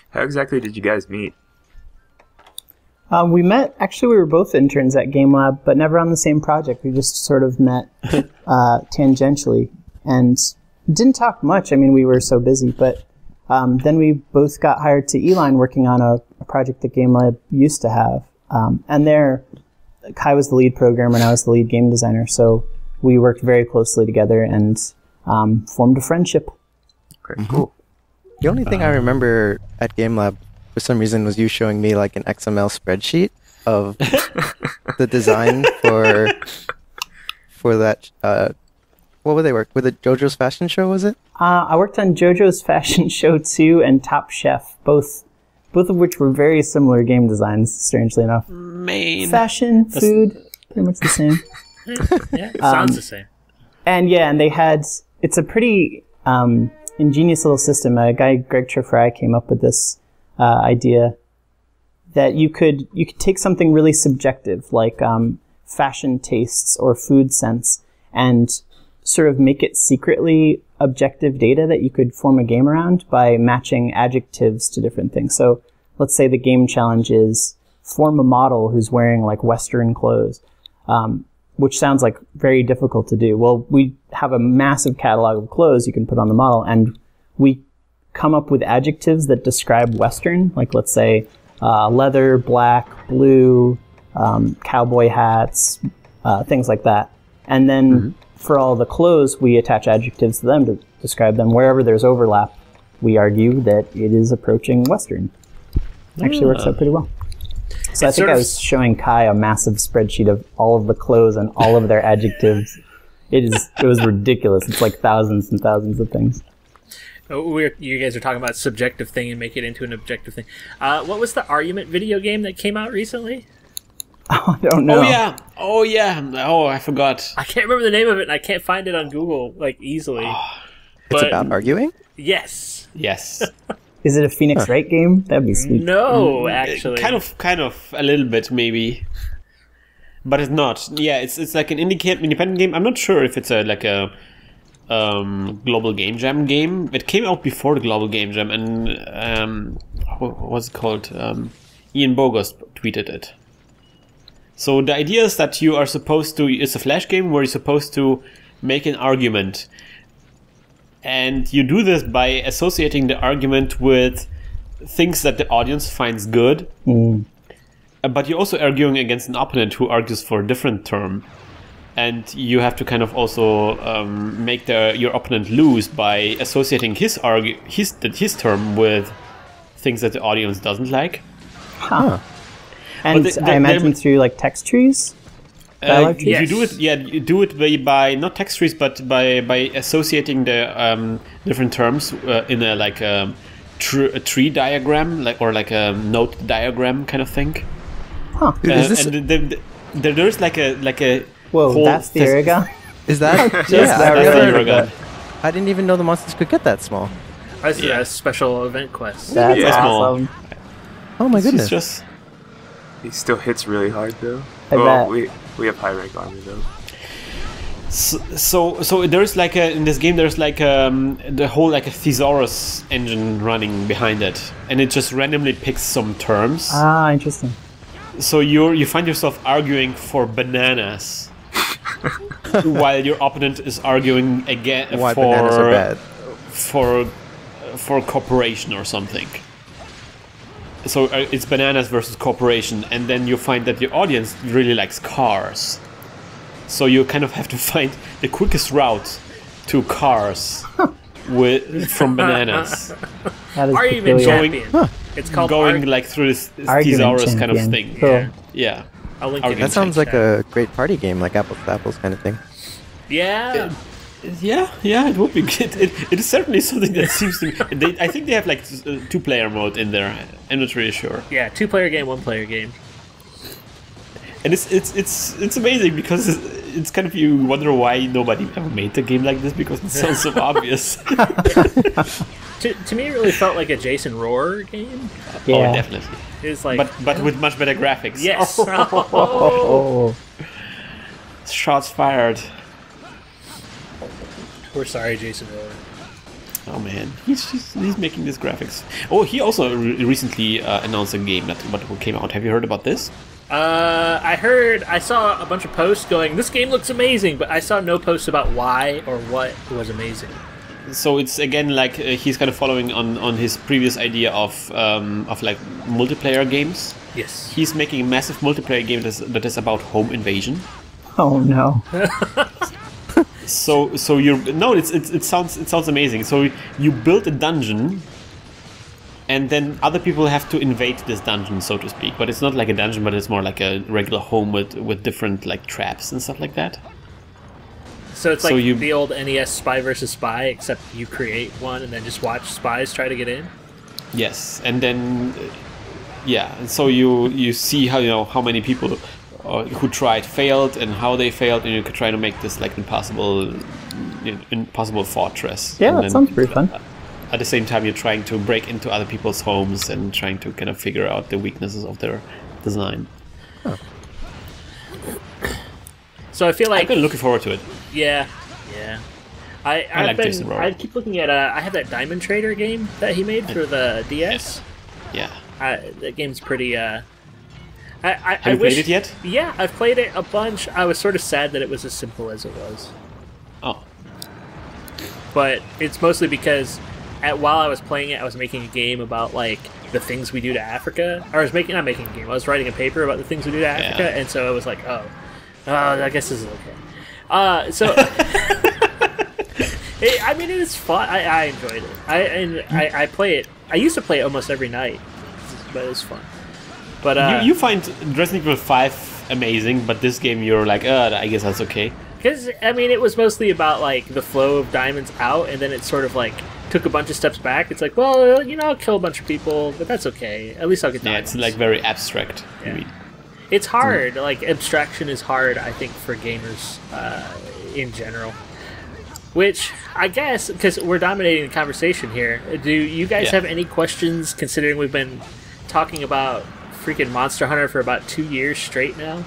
How exactly did you guys meet? We met, actually we were both interns at Game Lab, but never on the same project. We just sort of met tangentially and didn't talk much. I mean, we were so busy, but then we both got hired to Eline working on a project that Game Lab used to have. And there, Kai was the lead programmer and I was the lead game designer, so we worked very closely together and formed a friendship. Okay, cool. The only thing I remember at Game Lab for some reason was you showing me like an XML spreadsheet of the design for that what would they work with? The JoJo's Fashion Show, was it? I worked on JoJo's Fashion Show 2 and Top Chef, both of which were very similar game designs, strangely enough. Fashion, food, pretty much the same. Yeah, sounds the same. And they had, it's a pretty ingenious little system. A guy, Greg Trefry, came up with this idea that you could take something really subjective like fashion tastes or food sense and sort of make it secretly objective data that you could form a game around by matching adjectives to different things. So let's say the game challenge is form a model who's wearing like Western clothes, which sounds like very difficult to do. Well, we have a massive catalog of clothes you can put on the model, and we come up with adjectives that describe Western, like let's say leather, black, blue, cowboy hats, things like that. And then for all the clothes, we attach adjectives to them to describe them. Wherever there's overlap, we argue that it is approaching Western. Actually works out pretty well. So I think I was showing Kai a massive spreadsheet of all of the clothes and all of their adjectives. It was ridiculous. It's like thousands and thousands of things. You guys are talking about subjective thing and make it into an objective thing. What was the argument video game that came out recently? Oh, I don't know. Oh yeah. Oh, I forgot. I can't remember the name of it, and I can't find it on Google like easily. It's about arguing? Yes. Yes. Is it a Phoenix Wright game? That'd be sweet. No, actually. Kind of a little bit maybe. But it's not. Yeah, it's like an independent game. I'm not sure if it's like a Global Game Jam game. It came out before the Global Game Jam, and what was it called? Ian Bogost tweeted it. So the idea is that you are supposed to, it's a flash game where you're supposed to make an argument. And you do this by associating the argument with things that the audience finds good. But you're also arguing against an opponent who argues for a different term. And you have to kind of also make your opponent lose by associating his term with things that the audience doesn't like. Huh. And I imagine through like text trees? Yes. You do it. Yeah, you do it by not text trees, but by associating the different terms in a tree diagram, or like a node diagram kind of thing. Huh? And there's like a. Whoa, that's the Aragon? Is that? That's the Aragon. I didn't even know the monsters could get that small. That's a special event quest. That's awesome. Oh my goodness. Just. He still hits really hard though. I bet. We have high rank armor though. So there's like in this game there's like the whole like a thesaurus engine running behind it, and it just randomly picks some terms. Ah, interesting. So you find yourself arguing for bananas, while your opponent is arguing again why bananas are bad. For cooperation or something. So it's bananas versus cooperation, and then you find that your audience really likes cars. So you kind of have to find the quickest route to cars from bananas. That is Argument peculiar. champion. It's called going like through this Argument thesaurus kind of champion. thing. Cool. Yeah. I'll link Argument it. That sounds like a great party game, like apples to apples kind of thing. Yeah. Yeah, it would be good. It is certainly something that seems to be. I think they have like 2-player mode in there. I'm not really sure. Yeah, 2-player game, 1-player game. And it's amazing because it's kind of, you wonder why nobody ever made a game like this, because it sounds so obvious. To me, it really felt like a Jason Roar game. Yeah. Oh, definitely. It's like, But with much better graphics. yes. Oh. Shots fired. We're sorry, Jason Roar. Oh man, he's making these graphics. Oh, he also recently announced a game that came out. Have you heard about this? I saw a bunch of posts going, this game looks amazing, but I saw no posts about why or what was amazing. So it's again like he's kind of following on his previous idea of like multiplayer games. Yes. He's making a massive multiplayer game that is about home invasion. Oh no. So it sounds amazing. So you build a dungeon, and then other people have to invade this dungeon, so to speak. But it's not like a dungeon, but it's more like a regular home with different like traps and stuff like that. So it's like the old NES Spy versus Spy, except you create one and then just watch spies try to get in. Yes, and then and so you see how many people who tried failed and how they failed, and you could try to make this like impossible fortress. Yeah, and that sounds pretty fun. At the same time, you're trying to break into other people's homes and trying to kind of figure out the weaknesses of their design. Huh. So I feel like I'm kind of looking forward to it. Yeah. I like Jason Roar. I keep looking at I have that Diamond Trader game that he made for the DS. Yeah. That game's pretty. Have you played it yet? Yeah, I've played it a bunch. I was sort of sad that it was as simple as it was. Oh. But it's mostly because while I was playing it, I was making a game about like the things we do to Africa. Or I was not making a game. I was writing a paper about the things we do to Africa, and so I was like, I guess this is okay. So. I mean, it is fun. I enjoyed it. I play it. I used to play it almost every night, but it was fun. But you find Resident Evil 5 amazing, but this game you're like, I guess that's okay. Because I mean, it was mostly about like the flow of diamonds out, and then it sort of like took a bunch of steps back. It's like, well, I'll kill a bunch of people, but that's okay. At least I'll get diamonds. Yeah, it's like very abstract. Yeah. I mean. It's hard. Like abstraction is hard, I think, for gamers in general. Which, I guess, because we're dominating the conversation here, do you guys have any questions, considering we've been talking about freaking Monster Hunter for about 2 years straight now?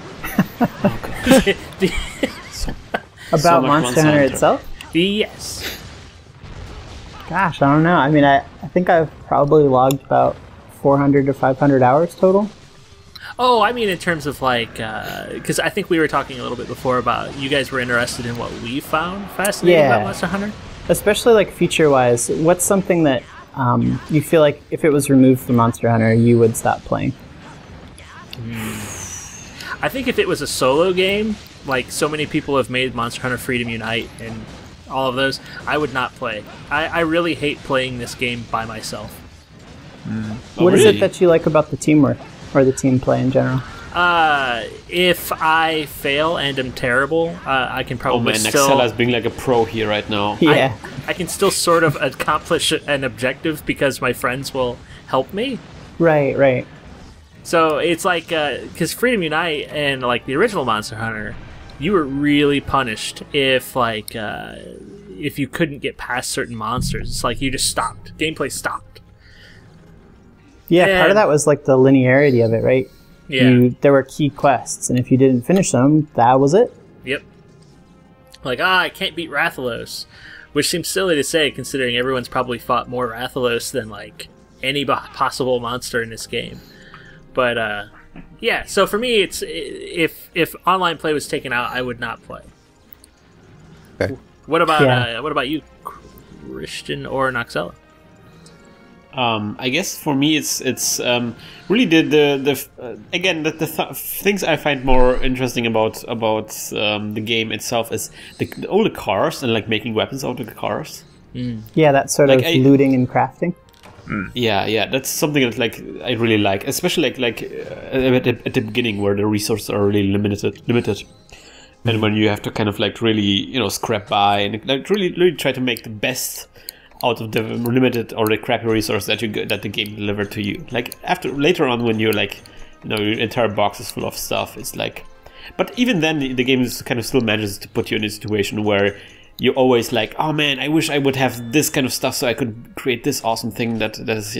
About Monster Hunter itself? Yes. Gosh, I don't know. I mean, I think I've probably logged about 400 to 500 hours total. Oh, I mean in terms of like, because I think we were talking a little bit before about you guys were interested in what we found fascinating about Monster Hunter. Especially like feature-wise, what's something that you feel like if it was removed from Monster Hunter, you would stop playing? I think if it was a solo game, like so many people have made Monster Hunter Freedom Unite and all of those, I would not play. I really hate playing this game by myself. What is it that you like about the teamwork? Or the team play in general? If I fail and am terrible, I can probably still... Nexella's being like a pro here right now. Yeah. I can still sort of accomplish an objective because my friends will help me. Right. So it's like, because Freedom Unite and like the original Monster Hunter, you were really punished if like, if you couldn't get past certain monsters. It's like you just stopped. Gameplay stopped. Yeah, part of that was like the linearity of it, right? Yeah. There were key quests, and if you didn't finish them, that was it. Yep. Like, I can't beat Rathalos, which seems silly to say considering everyone's probably fought more Rathalos than like any possible monster in this game. But yeah, so for me, it's if online play was taken out, I would not play. Okay. What about you, Christian or Noxella? I guess for me it's really the things I find more interesting about the game itself is all the cars and like making weapons out of the cars. Yeah, that sort of looting and crafting. Yeah, that's something that like I really like, especially like at the beginning where the resources are really limited, and when you have to kind of like really scrap by and like really try to make the best out of the limited or the crappy resource that the game delivered to you. Like later on when you're like your entire box is full of stuff, it's like But even then, the game is kind of still manages to put you in a situation where you're always like, oh man, I wish I would have this kind of stuff so I could create this awesome thing that is,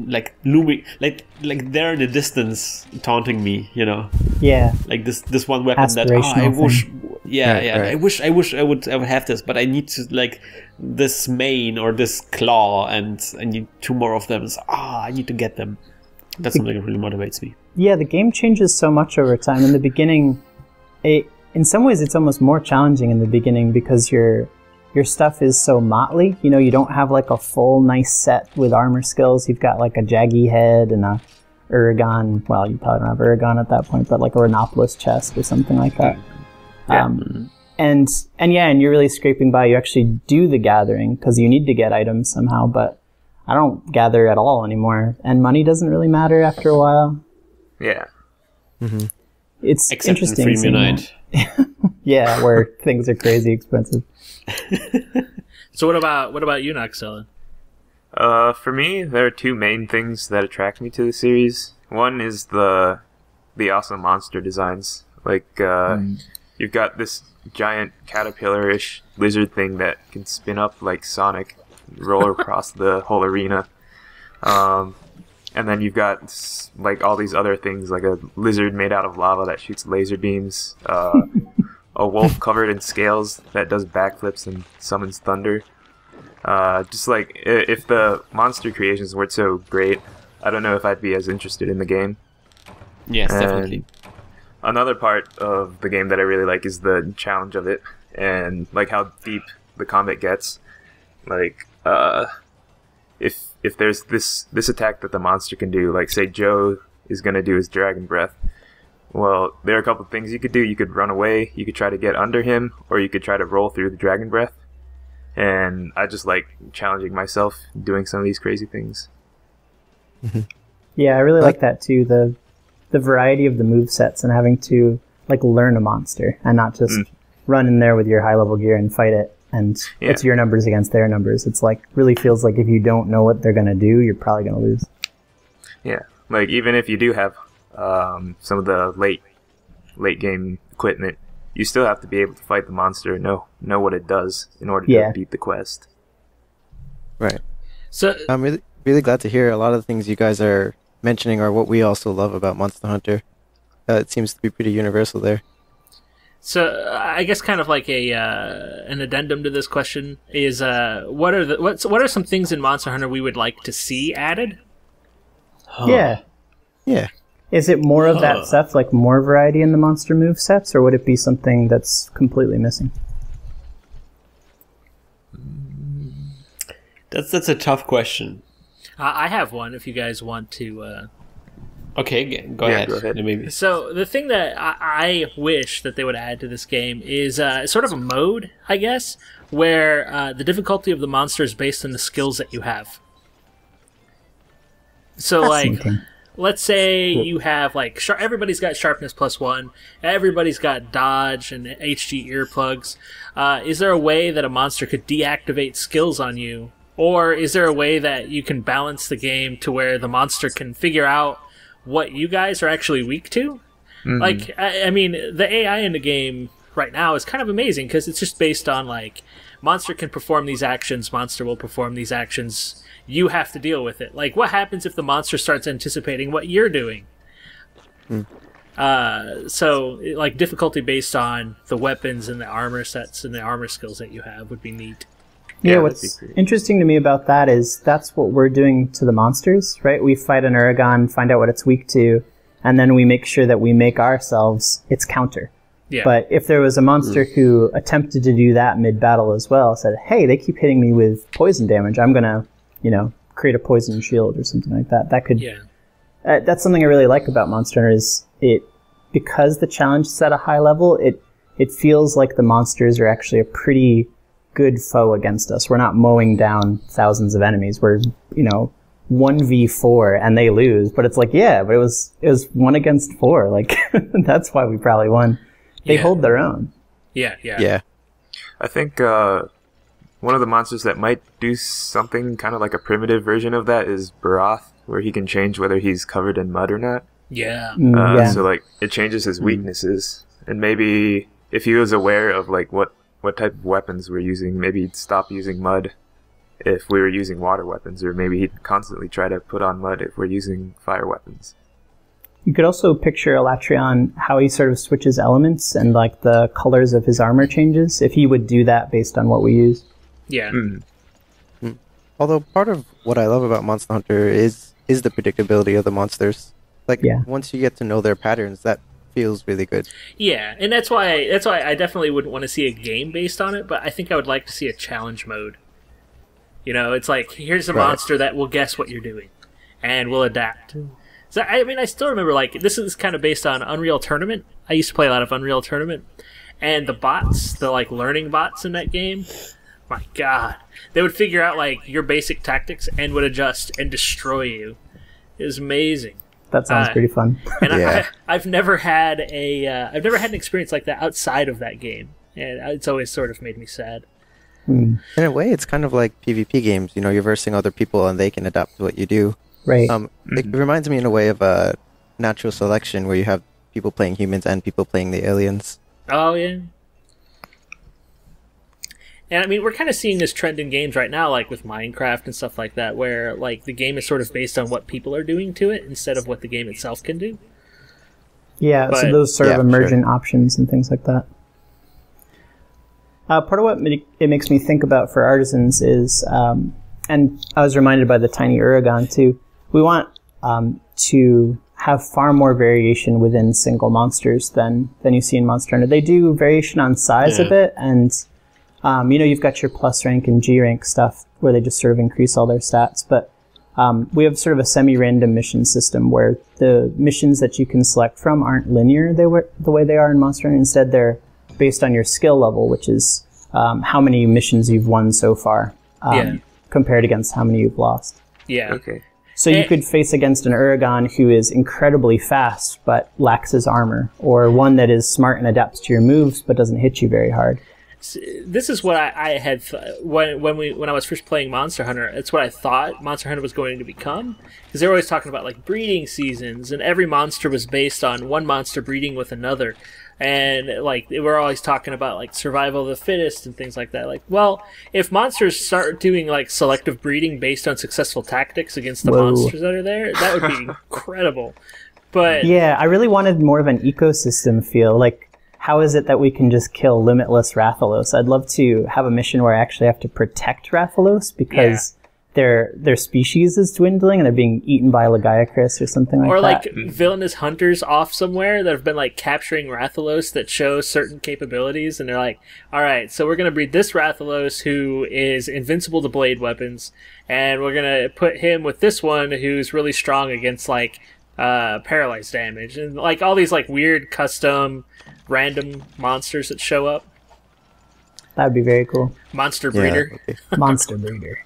like looming, like they're in the distance taunting me, Yeah. Like this one weapon that I wish, right. I wish I would have this, but I need to like this mane or this claw, and I need 2 more of them. So, I need to get them. That's something that really motivates me. Yeah, the game changes so much over time. In the beginning, in some ways, it's almost more challenging in the beginning because your stuff is so motley. You don't have like a full nice set with armor skills. You've got like a jaggy head and a Uragan. Well, you probably don't have Uragan at that point, but like a Rhinopolis chest or something like that. Yeah. And you're really scraping by. You actually do the gathering because you need to get items somehow, but I don't gather at all anymore. And money doesn't really matter after a while. Yeah. Mm-hmm. It's except interesting. In Free Yeah, where things are crazy expensive. So what about you, Noxella? For me, there are 2 main things that attract me to the series. One is the awesome monster designs. Like you've got this giant caterpillar-ish lizard thing that can spin up like Sonic, roll across the whole arena. And then you've got like all these other things, like a lizard made out of lava that shoots laser beams, a wolf covered in scales that does backflips and summons thunder. Just like, if the monster creations weren't so great, I don't know if I'd be as interested in the game. Yes, definitely. Another part of the game that I really like is the challenge of it, and like how deep the combat gets. Like, if there's this attack that the monster can do, like say Joe is going to do his dragon breath, well, there are a couple of things you could do. You could run away, you could try to get under him, or you could try to roll through the dragon breath. And I just like challenging myself, doing some of these crazy things. Yeah, I really like that too, the variety of the movesets and having to like learn a monster and not just run in there with your high level gear and fight it. And it's your numbers against their numbers. It's like, really feels like if you don't know what they're going to do, you're probably going to lose. Yeah, like even if you do have some of the late game equipment, you still have to be able to fight the monster and know what it does in order to beat the quest. Right. So I'm really glad to hear a lot of the things you guys are mentioning are what we also love about Monster Hunter. It seems to be pretty universal there. So I guess kind of like an addendum to this question is what are some things in Monster Hunter we would like to see added? Yeah. Is it more of that stuff, like more variety in the monster move sets, or would it be something that's completely missing? That's a tough question. I have one if you guys want to. Okay, go ahead. Maybe. So the thing that I wish that they would add to this game is sort of a mode, I guess, where the difficulty of the monster is based on the skills that you have. So, like, let's say you have, like, everybody's got sharpness +1, everybody's got dodge and HG earplugs. Is there a way that a monster could deactivate skills on you? Or is there a way that you can balance the game to where the monster can figure out what you guys are actually weak to? Mm-hmm. Like, I mean, the AI in the game right now is kind of amazing because it's just based on, like, monster can perform these actions, monster will perform these actions, you have to deal with it. Like, what happens if the monster starts anticipating what you're doing? So, like, difficulty based on the weapons and the armor sets and the armor skills that you have would be neat. Yeah, what's interesting to me about that is that's what we're doing to the monsters, right? We fight an Uragan, find out what it's weak to, and then we make sure that we make ourselves its counter. Yeah. But if there was a monster who attempted to do that mid-battle as well, said, hey, they keep hitting me with poison damage, I'm going to, create a poison shield or something like that. That could... Yeah. That's something I really like about Monster Hunter is because the challenge is at a high level, it feels like the monsters are actually a pretty good foe against us. We're not mowing down thousands of enemies. We're, 1v4 and they lose, but it's like, yeah, but it was 1 against 4. Like, that's why we probably won. They hold their own. Yeah. I think one of the monsters that might do something kind of like a primitive version of that is Baroth, where he can change whether he's covered in mud or not. Yeah. So, like, it changes his weaknesses. And maybe if he was aware of like what type of weapons we're using, maybe he'd stop using mud if we were using water weapons, or maybe he'd constantly try to put on mud if we're using fire weapons. You could also picture Elatrion, how he sort of switches elements and like the colors of his armor changes, if he would do that based on what we use. Yeah. Although part of what I love about Monster Hunter is the predictability of the monsters. Like, once you get to know their patterns, that feels really good. Yeah, and that's why I definitely wouldn't want to see a game based on it, but I think I would like to see a challenge mode. You know, it's like, here's a monster that will guess what you're doing, and will adapt. So, I mean, I still remember, like, this is kind of based on Unreal Tournament. I used to play a lot of Unreal Tournament, and the bots, the, like, learning bots in that game, my god. They would figure out, like, your basic tactics and would adjust and destroy you. It was amazing. That sounds pretty fun. And I've never had an experience like that outside of that game, and it's always sort of made me sad. In a way, it's kind of like PvP games. You know, you're versing other people, and they can adapt to what you do. Right. It reminds me in a way of a natural selection, where you have people playing humans and people playing the aliens. Oh yeah. And I mean, we're kind of seeing this trend in games right now, like with Minecraft and stuff like that, where like the game is sort of based on what people are doing to it instead of what the game itself can do. Yeah, so those sort of emergent options and things like that. Part of what it makes me think about for Artisans is, and I was reminded by the tiny Uragon too, we want to have far more variation within single monsters than you see in Monster Hunter. They do variation on size a bit, and you know, you've got your plus rank and G rank stuff where they just sort of increase all their stats, but we have sort of a semi-random mission system where the missions that you can select from aren't linear the way they are in Monster Hunter. Instead, they're based on your skill level, which is how many missions you've won so far, compared against how many you've lost. Yeah. Okay. So you could face against an Uragon who is incredibly fast but lacks his armor, or one that is smart and adapts to your moves but doesn't hit you very hard. This is what I had when I was first playing Monster Hunter. It's what I thought Monster Hunter was going to become, because they were always talking about like breeding seasons, and every monster was based on one monster breeding with another, and like they were always talking about like survival of the fittest and things like that. Like, well, if monsters start doing like selective breeding based on successful tactics against the monsters that are there, that would be incredible. But yeah, I really wanted more of an ecosystem feel. Like, how is it that we can just kill limitless Rathalos? I'd love to have a mission where I actually have to protect Rathalos because their species is dwindling and they're being eaten by Lagiacrus or something like that. Or like villainous hunters off somewhere that have been like capturing Rathalos that show certain capabilities, and they're like, all right, so we're going to breed this Rathalos who is invincible to blade weapons, and we're going to put him with this one who's really strong against like paralyzed damage, and like all these like weird custom random monsters that show up. That'd be very cool. Monster breeder. Okay. Monster breeder.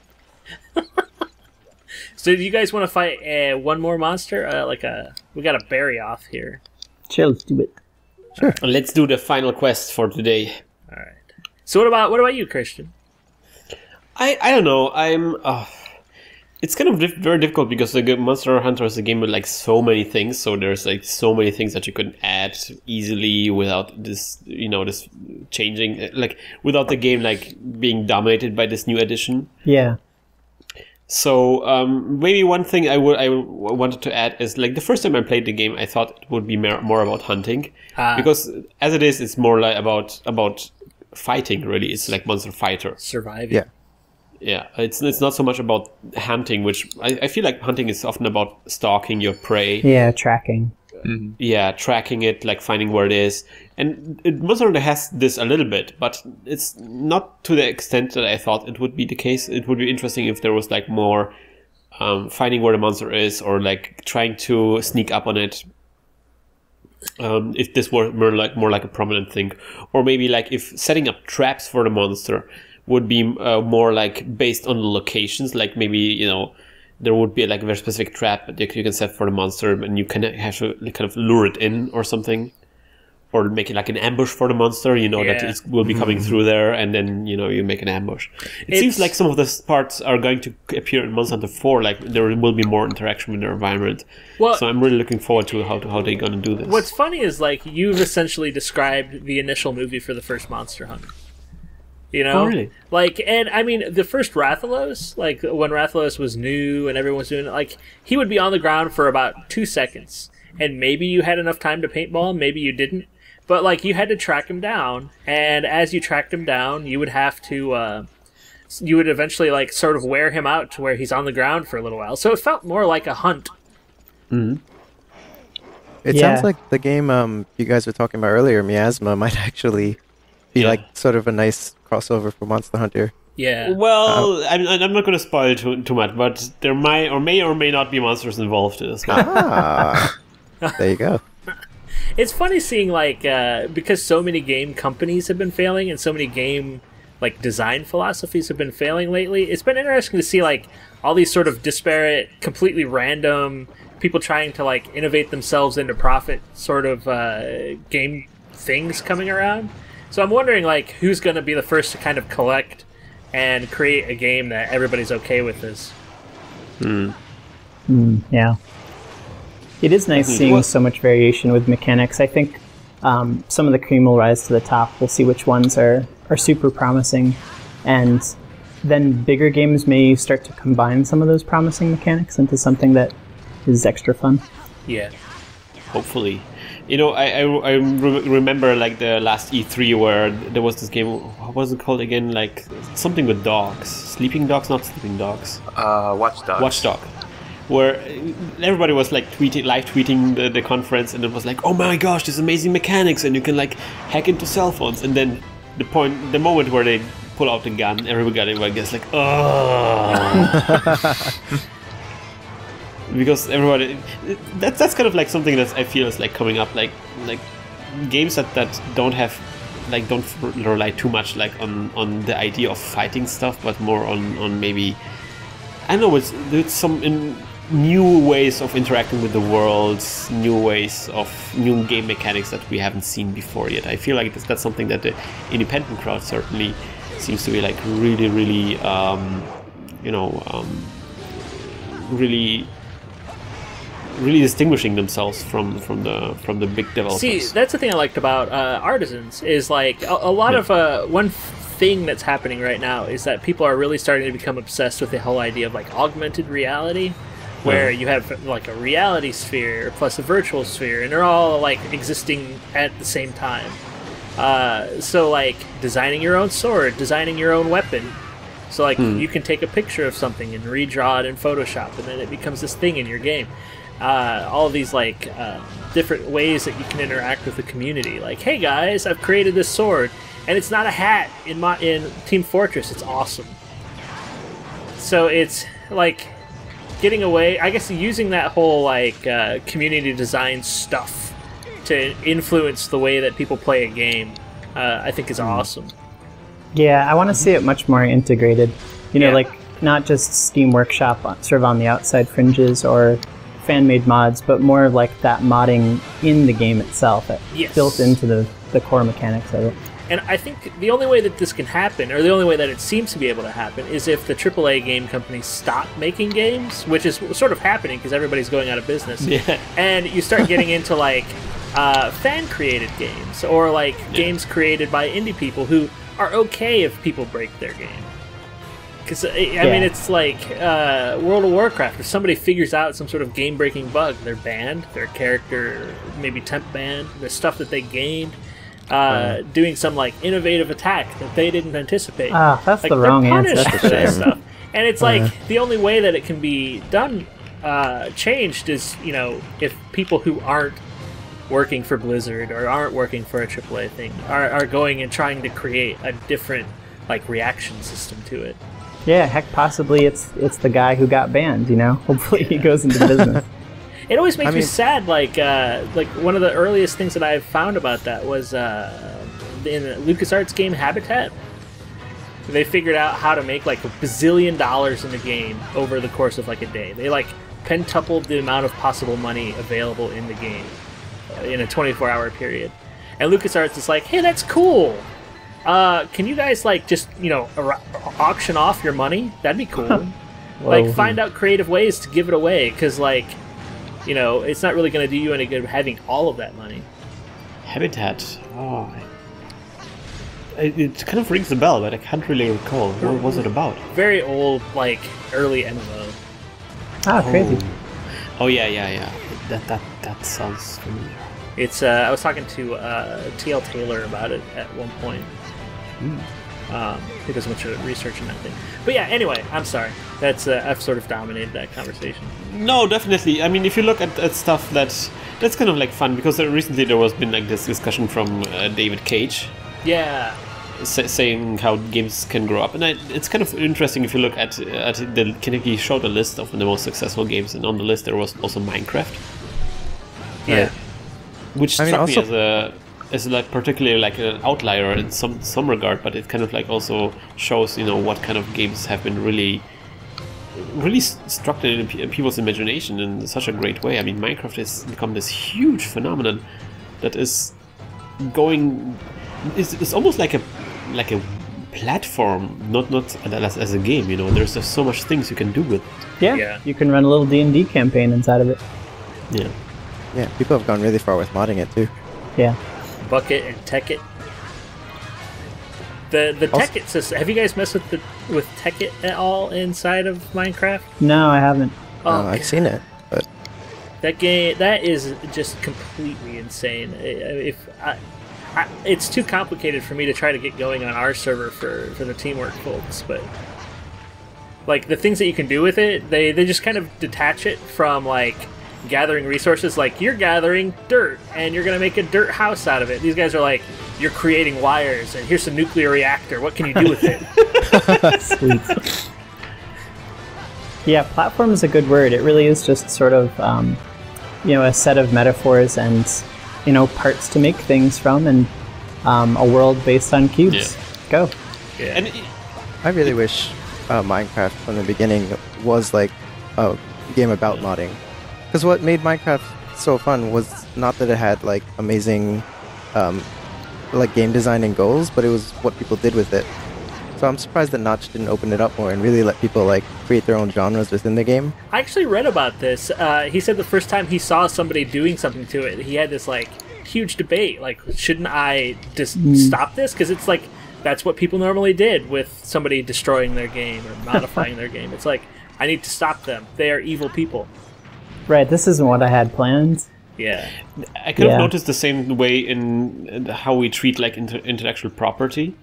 So do you guys want to fight one more monster? We got a berry off here. Sure, let's do it. Sure. Let's do the final quest for today. All right. So what about you, Christian? I don't know. It's kind of very difficult because the Monster Hunter is a game with like so many things. So there's like so many things that you can add easily without this, this changing, like without the game like being dominated by this new addition. Yeah. So maybe one thing I wanted to add is like the first time I played the game, I thought it would be more about hunting because as it is, it's more like about fighting. Really, it's like Monster Fighter, surviving. Yeah. Yeah, it's not so much about hunting, which I feel like hunting is often about stalking your prey. Yeah, tracking. Mm-hmm. Yeah, tracking it, like finding where it is. And Monster Hunter has this a little bit, but it's not to the extent that I thought it would be the case. It would be interesting if there was like more finding where the monster is, or like trying to sneak up on it. If this were more like a prominent thing, or maybe like if setting up traps for the monster would be more like based on the locations, like maybe there would be like a very specific trap that you can set for the monster, and you can have to kind of lure it in or something. or make it like an ambush for the monster, that it will be coming through there, and then, you make an ambush. It seems like some of the parts are going to appear in Monster Hunter 4, like there will be more interaction with the environment. Well, so I'm really looking forward to how they're going to do this. What's funny is, like, you've essentially described the initial movie for the first Monster Hunter. Oh, really? Like, and I mean, the first Rathalos, like, when Rathalos was new and everyone was doing it, like, he would be on the ground for about 2 seconds. And maybe you had enough time to paintball, maybe you didn't. But, like, you had to track him down, and as you tracked him down, you would have to, you would eventually, like, sort of wear him out to where he's on the ground for a little while. So it felt more like a hunt. Mm-hmm. It sounds like the game you guys were talking about earlier, Miasma, might actually be, like, sort of a nice crossover for Monster Hunter. Yeah. Well, I'm not going to spoil too much, but there may or may not be monsters involved in this game. There you go. It's funny seeing, like, because so many game companies have been failing and so many game, like, design philosophies have been failing lately, it's been interesting to see, like, all these sort of disparate, completely random people trying to, like, innovate themselves into profit sort of game things coming around. So I'm wondering, like, who's going to be the first to kind of collect and create a game that everybody's okay with this. Yeah. It is nice seeing so much variation with mechanics. I think some of the cream will rise to the top. We'll see which ones are super promising. And then bigger games may start to combine some of those promising mechanics into something that is extra fun. Yeah. Hopefully. I remember, like, the last E3 where there was this game, what was it called again? Like, something with dogs. Sleeping Dogs? Not Sleeping Dogs. Watch Dogs. Watch Dog. Where everybody was, like, live tweeting the conference, and it was like, oh my gosh, there's amazing mechanics, and you can, like, hack into cell phones. And then the moment where they pull out the gun, everybody gets like, oh. Because everybody, that's kind of like something that I feel is, like, coming up, like games that don't rely too much, like, on the idea of fighting stuff, but more on maybe, I don't know, it's some new ways of interacting with the world, new game mechanics that we haven't seen before yet. I feel like that's something that the independent crowd certainly seems to be, like, really, really, really distinguishing themselves from the big developers. See, that's the thing I liked about Artisans is, like, a lot of one thing that's happening right now is that people are really starting to become obsessed with the whole idea of, like, augmented reality, where you have, like, a reality sphere plus a virtual sphere, and they're all, like, existing at the same time. So, like, designing your own sword, designing your own weapon. So, like, you can take a picture of something and redraw it in Photoshop, and then it becomes this thing in your game. All of these, like, different ways that you can interact with the community. Like, hey guys, I've created this sword, and it's not a hat in Team Fortress. It's awesome. So it's, like, getting away, I guess, using that whole, like, community design stuff to influence the way that people play a game, I think is awesome. Yeah, I want to see it much more integrated. Like, not just Steam Workshop sort of on the outside fringes or fan-made mods, but more like that modding in the game itself, built into the core mechanics of it. And I think the only way that this can happen, or the only way that it seems to be able to happen, is if the AAA game companies stop making games, which is sort of happening because everybody's going out of business. Yeah. And you start getting into, like, fan-created games, or, like, games created by indie people who are okay if people break their game. Because, I mean, it's like World of Warcraft. If somebody figures out some sort of game-breaking bug, they're banned, their character maybe temp banned, the stuff that they gained, doing some, like, innovative attack that they didn't anticipate. That's like, the wrong answer. That's for that stuff. And it's like, the only way that it can be done, changed is, if people who aren't working for Blizzard or aren't working for a AAA thing are going and trying to create a different, like, reaction system to it. Yeah, heck, possibly it's the guy who got banned, Hopefully he goes into business. It always makes me sad, like one of the earliest things that I've found about that was in the LucasArts game Habitat. They figured out how to make, like, $1 bazillion in the game over the course of, like, a day. They, like, pentupled the amount of possible money available in the game in a 24-hour period. and LucasArts is like, hey, that's cool. Can you guys like just auction off your money? That'd be cool. Like find out creative ways to give it away, because like it's not really going to do you any good having all of that money. Habitat. Oh, it kind of rings a bell, but I can't really recall. What was it about? Very old, like early MMO. Ah, crazy. Oh yeah. That sounds familiar. It's I was talking to TL Taylor about it at one point. He does a bunch of research on that thing. But yeah, anyway, I'm sorry. That's I've sort of dominated that conversation. No, definitely. I mean, if you look at stuff that's kind of like fun, because recently there was been like this discussion from David Cage. Yeah. Saying how games can grow up, and it's kind of interesting if you look at the he showed a list of the most successful games, and on the list there was also Minecraft. Yeah. Which struck me as like particularly like an outlier in some regard, but it kind of like also shows what kind of games have been really struck in people's imagination in such a great way. I mean, Minecraft has become this huge phenomenon that is going. It's almost like a platform, not as a game. There's just so much things you can do with it. Yeah. You can run a little D&D campaign inside of it. Yeah, people have gone really far with modding it too. Yeah. Bucket and Tekkit. The Tekkit system. Have you guys messed with Tekkit at all inside of Minecraft? No, I haven't. I've seen it, but that is just completely insane. It's too complicated for me to try to get going on our server for the teamwork folks, but like the things that you can do with it, they just kind of detach it from like gathering resources. Like you're gathering dirt and you're gonna make a dirt house out of it. These guys are like, you're creating wires and here's a nuclear reactor. What can you do with it? Sweet. Yeah, platform is a good word. It really is just sort of a set of metaphors and parts to make things from, and a world based on cubes. Yeah. Go. Yeah. And I really wish Minecraft from the beginning was like a game about modding, because what made Minecraft so fun was not that it had like amazing like game design and goals, but it was what people did with it. So I'm surprised that Notch didn't open it up more and really let people like create their own genres within the game. I actually read about this. He said the first time he saw somebody doing something to it, he had this like huge debate. Like, shouldn't I just stop this? Because it's like that's what people normally did with somebody destroying their game or modifying their game. It's like, I need to stop them. They are evil people. Right. This isn't what I had planned. Yeah. I kind of noticed the same way in how we treat like intellectual property.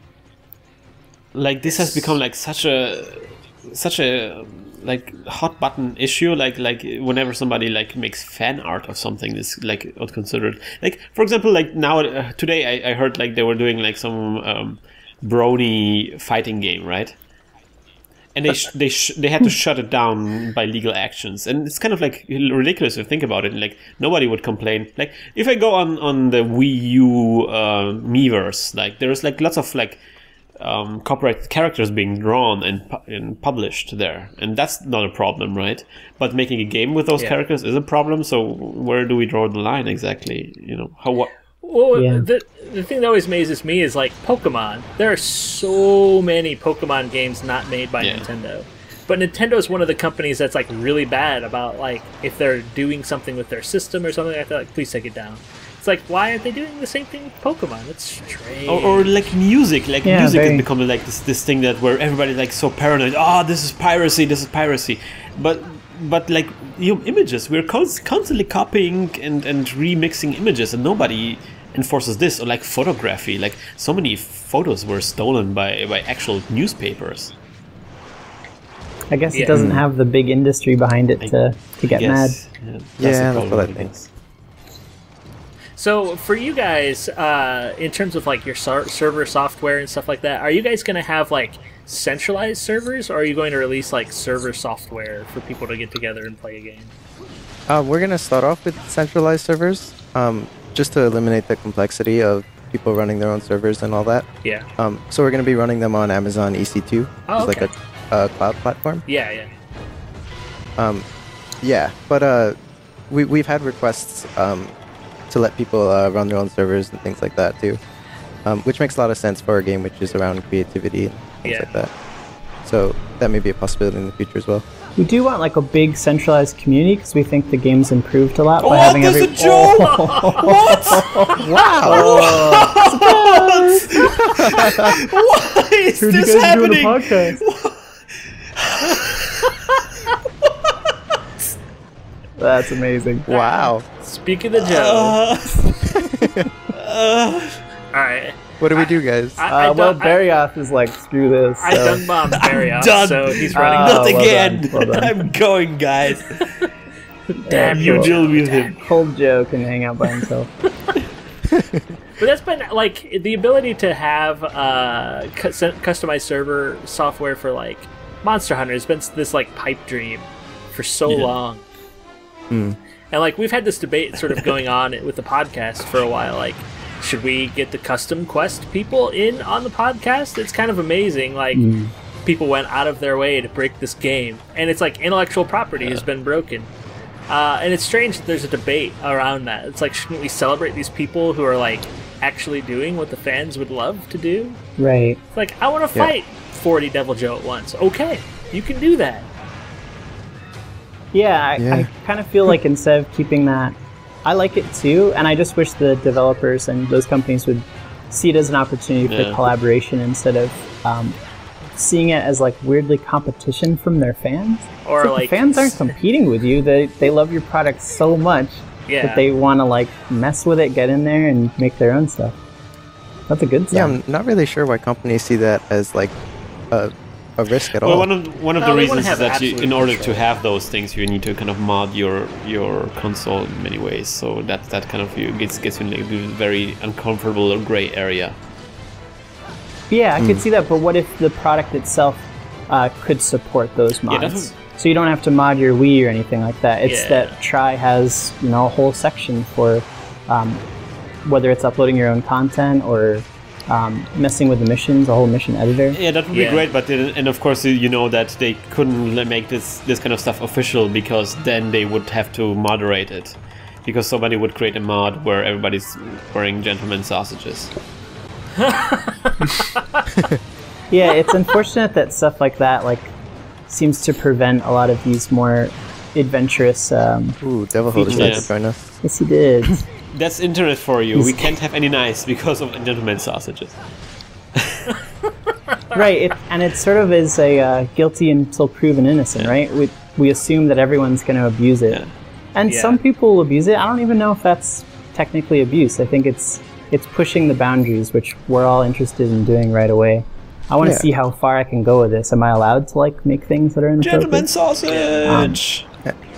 Like this has become like such a like hot button issue. Like whenever somebody like makes fan art of something, is like considered. Like for example, like now today I heard like they were doing like some brony fighting game, right? And they had to shut it down by legal actions, and it's kind of like ridiculous if you think about it. Like nobody would complain. Like if I go on the Wii U Miiverse, like there's like lots of like copyrighted characters being drawn and published there, and that's not a problem, right? But making a game with those characters is a problem. So where do we draw the line exactly? Well, the thing that always amazes me is like Pokemon. There are so many Pokemon games not made by Nintendo. But Nintendo is one of the companies that's like really bad about like if they're doing something with their system or something like that, like please take it down. It's like, why aren't they doing the same thing with Pokemon? It's strange. Or like music. Like music has become like this thing that where everybody's like so paranoid. Oh, this is piracy. But like images, we're constantly copying and remixing images, and nobody enforces this. Or like photography, like so many photos were stolen by actual newspapers. I guess it doesn't have the big industry behind it to get mad. That's what I think. So for you guys, in terms of like your server software and stuff like that, are you guys going to have like centralized servers, or are you going to release like server software for people to get together and play a game? We're going to start off with centralized servers, just to eliminate the complexity of people running their own servers and all that. Yeah. So we're going to be running them on Amazon EC2, which is like a cloud platform. Yeah. But we've had requests to let people run their own servers and things like that too, which makes a lot of sense for a game which is around creativity and things like that. So that may be a possibility in the future as well. We do want like a big centralized community because we think the game's improved a lot by What? having There's every. a joke! What? Wow! Why is Who this do you guys do in the happening? podcast? That's amazing. Wow! Speak of the joke. All right. What do we do, guys? Well, Barrioth is like, screw this. I So. done bombed Barrioth, done. so he's running. Not well again. done, well done. I'm going, guys. Damn You you, deal with him. Cold Joe can hang out by himself. But that's been like the ability to have customized server software for like Monster Hunter has been this like pipe dream for so long. And like we've had this debate sort of going on with the podcast for a while. Like, should we get the custom quest people in on the podcast? It's kind of amazing. Like people went out of their way to break this game, and it's like intellectual property has been broken. And it's strange that there's a debate around that. It's like, shouldn't we celebrate these people who are like actually doing what the fans would love to do? Right. It's like, I want to fight 40 Devil Joe at once. Okay, you can do that. Yeah, I kind of feel like instead of keeping that, I like it too, and I just wish the developers and those companies would see it as an opportunity for collaboration instead of seeing it as like weirdly competition from their fans. Or It's like the fans aren't competing with you; they love your product so much that they want to like mess with it, get in there, and make their own stuff. That's a good sign. Yeah, I'm not really sure why companies see that as like a risk at all. Well, one of the they reasons wanna is have that you, absolute in order control. to have those things, you need to kind of mod your console in many ways. So that kind of gets you in a very uncomfortable or gray area. Yeah, I could see that, but what if the product itself could support those Yeah, mods? So you don't have to mod your Wii or anything like that. It's that Try has a whole section for whether it's uploading your own content or messing with the missions, a whole mission editor. Yeah, that would be great, but and of course you know that they couldn't make this kind of stuff official because then they would have to moderate it, because somebody would create a mod where everybody's wearing gentleman sausages. Yeah, it's unfortunate that stuff like that seems to prevent a lot of these more adventurous. Ooh, Devilhood decided to join us. Yes, he did. That's internet for you. We can't have any nice because of gentleman sausages. Right, and it sort of is a guilty until proven innocent, right? We assume that everyone's going to abuse it. Yeah. And some people will abuse it. I don't even know if that's technically abuse. I think it's pushing the boundaries, which we're all interested in doing right away. I want to see how far I can go with this. Am I allowed to make things that are inappropriate? Gentleman sausage!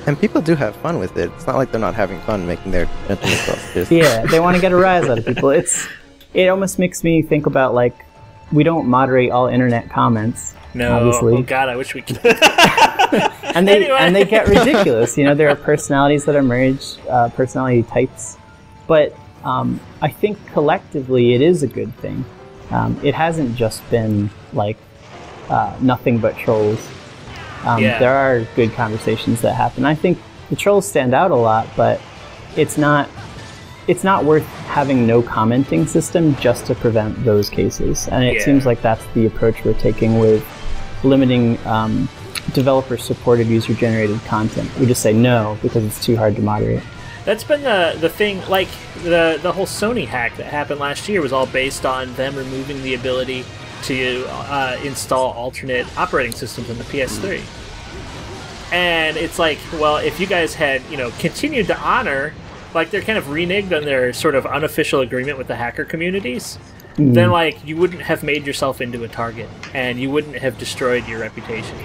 And people do have fun with it. It's not like they're not having fun making their gentleman sausages. Yeah, they want to get a rise out of people. It almost makes me think about we don't moderate all internet comments. No, obviously. oh god, I wish we could. And they get ridiculous. There are personalities that emerge, personality types, but I think collectively it is a good thing. It hasn't just been nothing but trolls. There are good conversations that happen. I think the trolls stand out a lot, but it's not worth having no commenting system just to prevent those cases. And it seems like that's the approach we're taking with limiting developer-supported user-generated content. We just say no because it's too hard to moderate. That's been the thing, the whole Sony hack that happened last year was all based on them removing the ability to install alternate operating systems on the PS3. And it's like, well, if you guys had, continued to honor, they're kind of reneged on their sort of unofficial agreement with the hacker communities, then, you wouldn't have made yourself into a target, and you wouldn't have destroyed your reputation.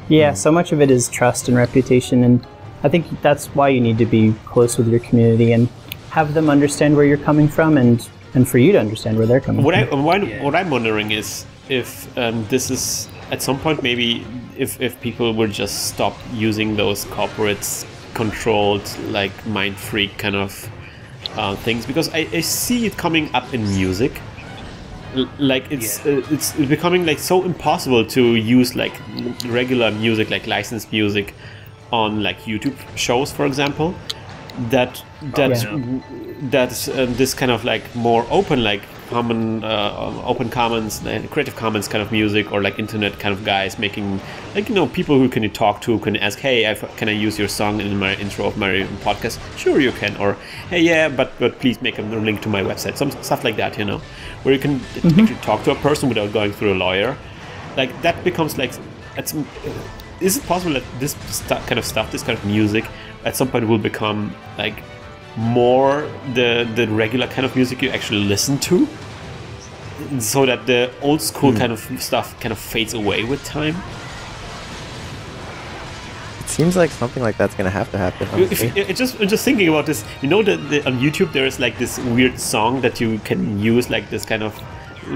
Yeah, so much of it is trust and reputation, and I think that's why you need to be close with your community and have them understand where you're coming from, and for you to understand where they're coming from. What I'm wondering is if this is at some point maybe if people would just stop using those corporates controlled mind freak kind of things, because I see it coming up in music. It's becoming so impossible to use regular music, licensed music on YouTube shows, for example, that that's this kind of like more open, like open commons, Creative Commons kind of music, or like internet kind of guys making, like, you know, people who can talk to can ask, hey, can I use your song in my intro of my podcast? Sure, you can. Or hey, yeah, but please make a link to my website. Some stuff like that, you know, where you can actually talk to a person without going through a lawyer. Like that becomes like, is it possible that this kind of stuff, this kind of music, at some point will become like more the regular kind of music you actually listen to, so that the old school kind of stuff kind of fades away with time? It seems like something like that's gonna have to happen. Just thinking about this, you know, that on YouTube there is like this weird song that you can use, like this kind of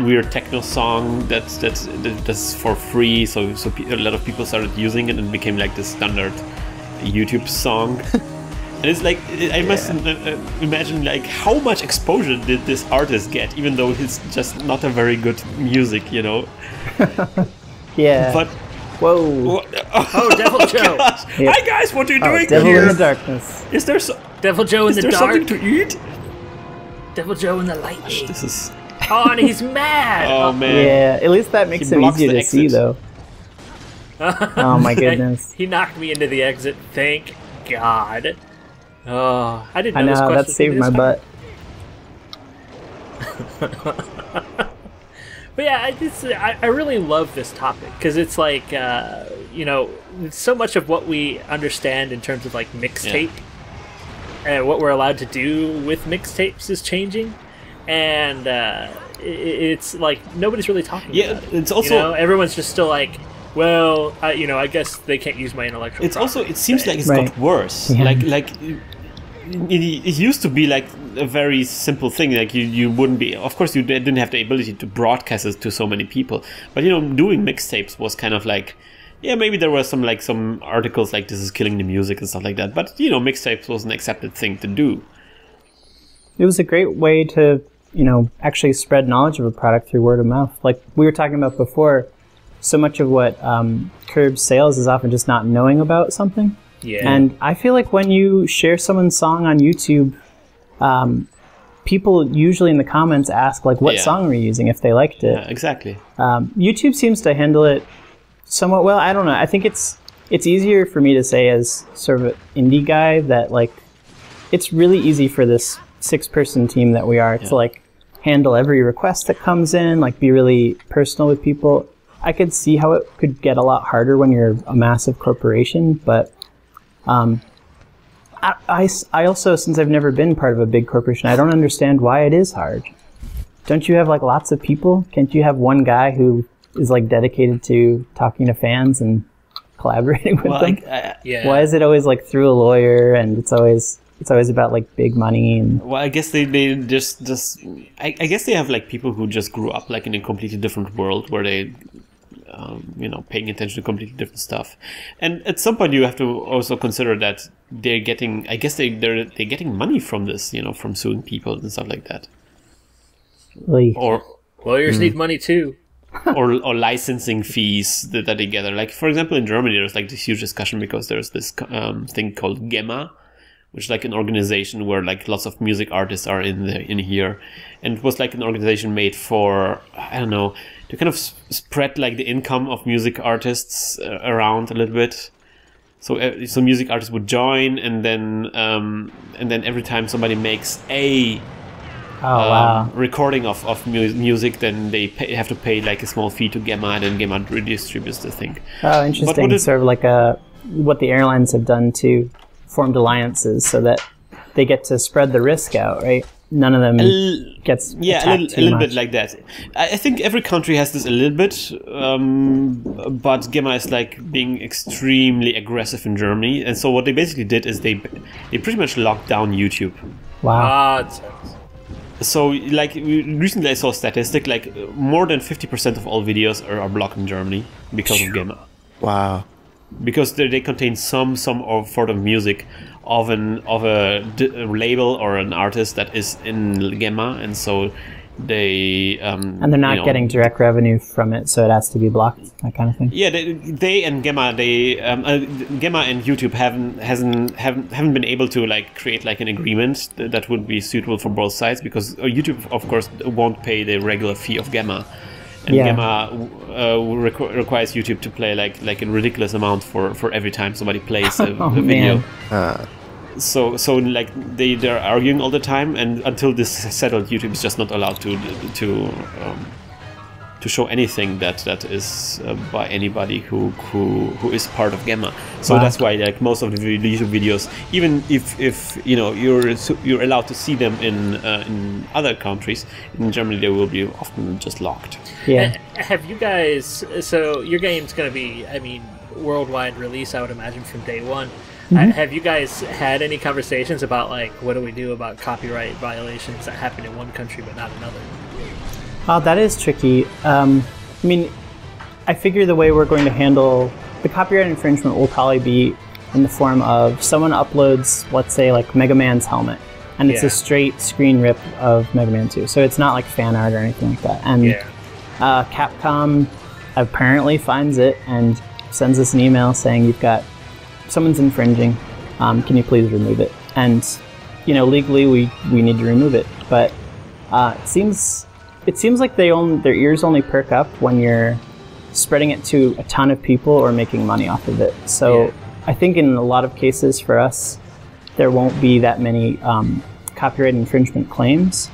weird techno song that's for free. So a lot of people started using it and it became like this standard YouTube song. And it's like, I must imagine like how much exposure did this artist get, even though it's just not a very good music, you know? Yeah. But whoa. Oh, Devil Joe. Yep. Hi guys, what are you doing Devil here? in the darkness. Is there Devil Joe in the dark? something to eat? Devil Joe in the lightning. This is... Oh, and he's mad. Oh man. Yeah, at least that makes him blocks easier the to see, exit. though. Oh my goodness. He knocked me into the exit. Thank God. Oh, I didn't know I this know, question that saved was my gonna butt. be this hard. But yeah, I really love this topic because it's like, you know, so much of what we understand in terms of like mixtape and what we're allowed to do with mixtapes is changing. And it's like nobody's really talking about it. It's also, you know, everyone's just still like, well, you know, I guess they can't use my intellectual it's also, property it seems thing. like it's Right. got worse. Yeah. Like it used to be like a very simple thing. Like you wouldn't be, of course you didn't have the ability to broadcast it to so many people, but you know, doing mixtapes was kind of like, yeah, maybe there were some articles like this is killing the music and stuff like that, but you know, mixtapes was an accepted thing to do. It was a great way to, you know, actually spread knowledge of a product through word of mouth. Like we were talking about before, so much of what curbs sales is often just not knowing about something. Yeah. And I feel like when you share someone's song on YouTube, people usually in the comments ask, like, what song were you using, if they liked it. Yeah, exactly. YouTube seems to handle it somewhat well. I don't know. I think it's easier for me to say as sort of an indie guy that, like, it's really easy for this 6-person team that we are to, like, handle every request that comes in, like, be really personal with people. I could see how it could get a lot harder when you're a massive corporation, but I also, since I've never been part of a big corporation, I don't understand why it is hard. Don't you have like lots of people? Can't you have one guy who is like dedicated to talking to fans and collaborating with them? Why is it always like through a lawyer, and it's always about like big money? And well, I guess they just I guess they have like people who just grew up like in a completely different world where they you know, paying attention to completely different stuff. And at some point you have to also consider that they're getting, I guess they're getting money from this, you know, from suing people and stuff like that. like, Or Lawyers need money too. or licensing fees that they gather. Like, for example, in Germany, there's like this huge discussion because there's this thing called GEMA, which is like an organization where like lots of music artists are in here. And it was like an organization made for, I don't know, to kind of spread like the income of music artists around a little bit. So music artists would join, and then every time somebody makes a recording of music, then they have to pay like a small fee to GEMA, and then GEMA redistributes the thing. Oh, interesting. Sort of like what the airlines have done to formed alliances so that they get to spread the risk out, right? None of them gets attacked a little bit like that. I think every country has this a little bit, but GEMA is like being extremely aggressive in Germany, and so what they basically did is they pretty much locked down YouTube. Wow. So like recently I saw a statistic, like more than 50% of all videos are blocked in Germany because of GEMA. Wow. Because they contain some sort of music of a label or an artist that is in GEMA, and so they and they're not getting direct revenue from it, so it has to be blocked. That kind of thing. Yeah, they and Gamma, Gamma and YouTube haven't been able to like create like an agreement that would be suitable for both sides, because YouTube, of course, won't pay the regular fee of Gamma, and Gamma requires YouTube to play like a ridiculous amount for every time somebody plays a video. So like they're arguing all the time, and until this is settled, YouTube is just not allowed to show anything that is by anybody who is part of Gamma. So that's why like most of the YouTube videos, even if you're allowed to see them in other countries, in Germany they will be often just locked. Yeah. Have you guys? So your game's going to be, I mean, worldwide release, I would imagine, from day one. Have you guys had any conversations about like what do we do about copyright violations that happen in one country but not another? Oh, that is tricky. I mean, I figure the way we're going to handle the copyright infringement will probably be in the form of someone uploads, let's say, like Mega Man's helmet, and it's a straight screen rip of Mega Man 2. So it's not like fan art or anything like that. And Capcom apparently finds it and sends us an email saying someone's infringing. Can you please remove it? And legally we need to remove it. But it seems like their ears only perk up when you're spreading it to a ton of people or making money off of it. So I think in a lot of cases for us, there won't be that many copyright infringement claims.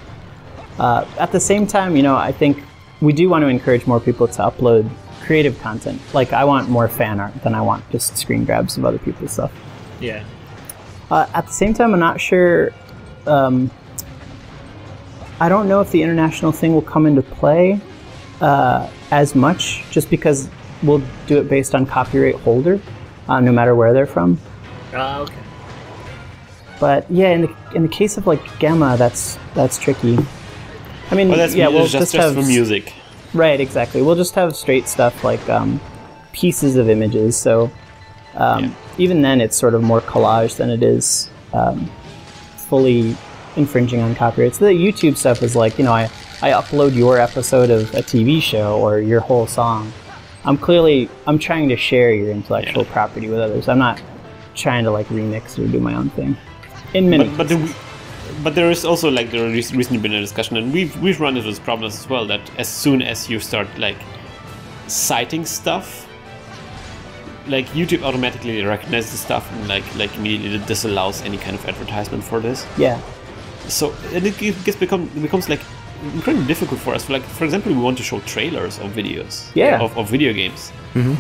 At the same time, I think we do want to encourage more people to upload creative content. Like, I want more fan art than I want just screen grabs of other people's stuff. Yeah. At the same time, I'm not sure. I don't know if the international thing will come into play as much, just because we'll do it based on copyright holder, no matter where they're from. Okay. But yeah, in the case of like Gamma, that's tricky. I mean, we'll just have for music. Right, exactly. We'll just have straight stuff like pieces of images. So even then, it's sort of more collage than it is fully infringing on copyright. So the YouTube stuff is like, I upload your episode of a TV show or your whole song. I'm trying to share your intellectual property with others. I'm not trying to like remix or do my own thing. In many cases. But there is also like there has recently been a discussion, and we've run into this problem as well, that as soon as you start like citing stuff, like YouTube automatically recognizes the stuff and like immediately disallows any kind of advertisement for this. Yeah. So and it becomes like incredibly difficult for us. Like, for example, we want to show trailers of videos of video games.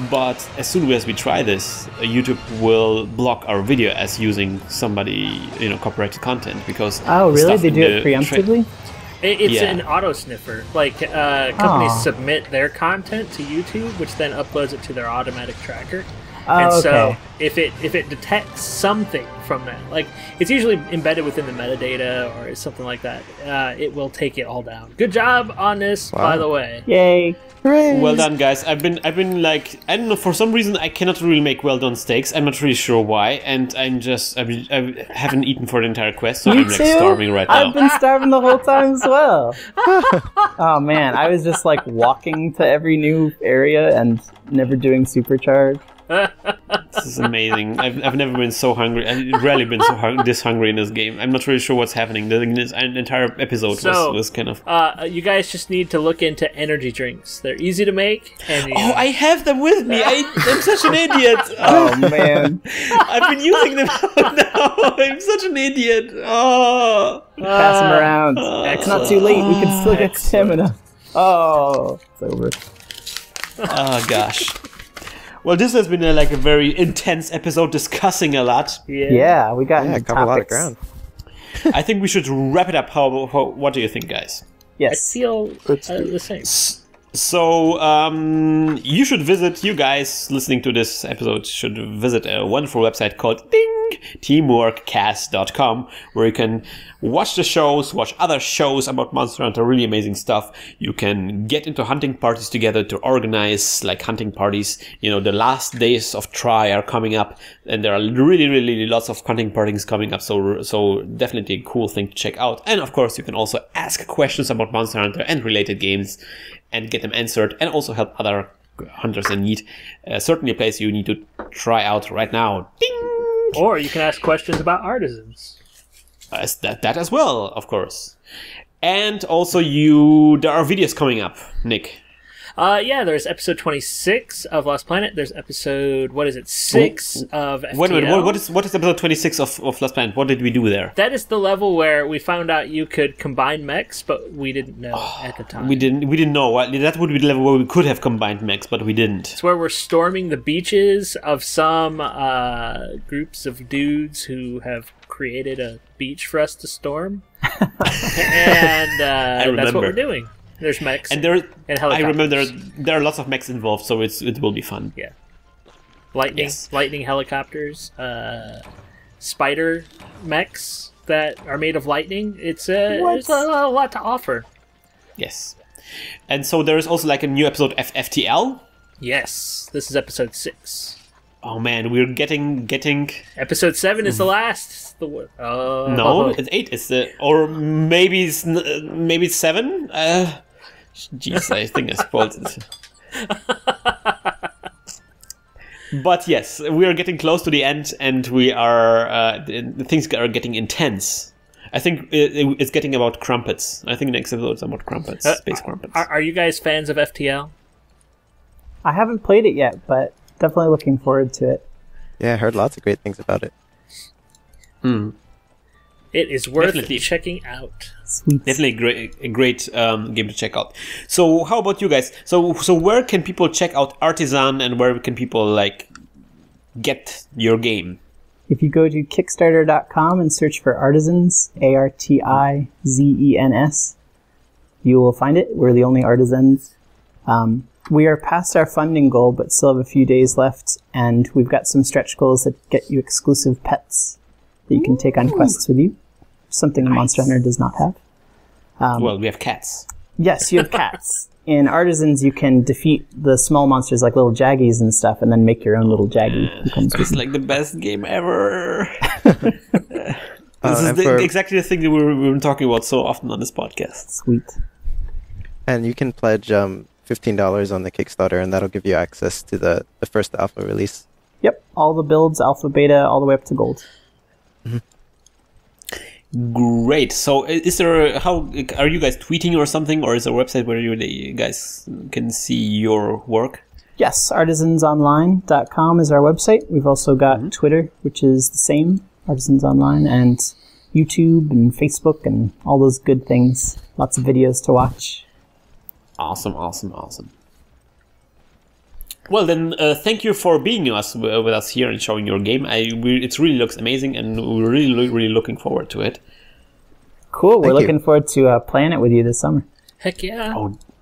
But as soon as we try this, YouTube will block our video as using somebody copyrighted content, because really, they do it preemptively. It's an auto sniffer. Like companies submit their content to YouTube, which then uploads it to their automatic tracker. So if it detects something from that, like it's usually embedded within the metadata or something like that, it will take it all down. Good job on this, by the way. Yay! Hooray. Well done, guys. I've been like, I don't know, for some reason I cannot really make well done steaks. I'm not really sure why, and I haven't eaten for the entire quest, so I'm like starving right now. I've been starving the whole time as well. Oh man, I was just like walking to every new area and never doing supercharge. This is amazing. I've never been so hungry. I've rarely been this hungry in this game. I'm not really sure what's happening. This entire episode was kind of... you guys just need to look into energy drinks. They're easy to make. And I have them with me. I'm such an idiot. Oh, man. I've been using them now. I'm such an idiot. Oh. Pass them around. It's not too late. We can still get stamina. Oh, it's over. Oh, gosh. Well, this has been a very intense episode, discussing a lot. Yeah, we got into covered a lot of ground. I think we should wrap it up. What do you think, guys? Yes. I feel the same. So, you guys listening to this episode should visit a wonderful website called Ding, teamworkcast.com, where you can watch the shows, watch other shows about Monster Hunter, really amazing stuff. You can get into hunting parties together to organize like hunting parties. You know, the last days of Try are coming up, and there are really lots of hunting parties coming up. So definitely a cool thing to check out. And of course, you can also ask questions about Monster Hunter and related games and get them answered, and also help other hunters in need. Certainly a place you need to try out right now. Ding! Or you can ask questions about Artisans. That as well, of course. And also there are videos coming up, Nick. Yeah, there's episode 26 of Lost Planet. There's episode, 6 of FTL. Wait a minute, what is episode 26 of Lost Planet? What did we do there? That is the level where we found out you could combine mechs, but we didn't know at the time. We didn't know. That would be the level where we could have combined mechs, but we didn't. It's where we're storming the beaches of some groups of dudes who have created a beach for us to storm. And that's what we're doing. There's mechs and helicopters. I remember there are lots of mechs involved, so it will be fun. Yeah. Lightning helicopters, spider mechs that are made of lightning. It's a lot to offer. Yes. And so there is also like a new episode of FTL. Yes. This is episode 6. Oh man, we're getting Episode 7 is the last. No, it's 8. Or maybe it's 7. Jeez, I think I spoiled it. But yes, we are getting close to the end, and we are the things are getting intense. I think it's getting about crumpets. I think the next episode is about crumpets, space crumpets. Are you guys fans of FTL? I haven't played it yet, but definitely looking forward to it. Yeah, I heard lots of great things about it. It is worth checking out. Sweet. Definitely a great game to check out. So how about you guys? So where can people check out Artisan, and where can people like get your game? If you go to Kickstarter.com and search for Artisans, Artizens, you will find it. We're the only Artisans. We are past our funding goal, but still have a few days left, and we've got some stretch goals that get you exclusive pets that you can take on quests with you. Something Monster Hunter does not have. Well, we have cats. Yes, you have cats. In Artisans, you can defeat the small monsters like little jaggies and stuff, and then make your own little jaggy. It's like the best game ever. This is exactly the thing that we've been talking about so often on this podcast. Sweet. And you can pledge $15 on the Kickstarter, and that'll give you access to the first alpha release. Yep, all the builds, alpha, beta, all the way up to gold. Great. So, how are you guys tweeting or something, or is there a website where you guys can see your work? Yes, artisansonline.com is our website. We've also got Twitter, which is the same, Artisans Online, and YouTube and Facebook and all those good things. Lots of videos to watch. Awesome. Well, then, thank you for being with us here and showing your game. It really looks amazing, and we're really looking forward to it. Cool. We're looking forward to playing it with you this summer. Heck yeah.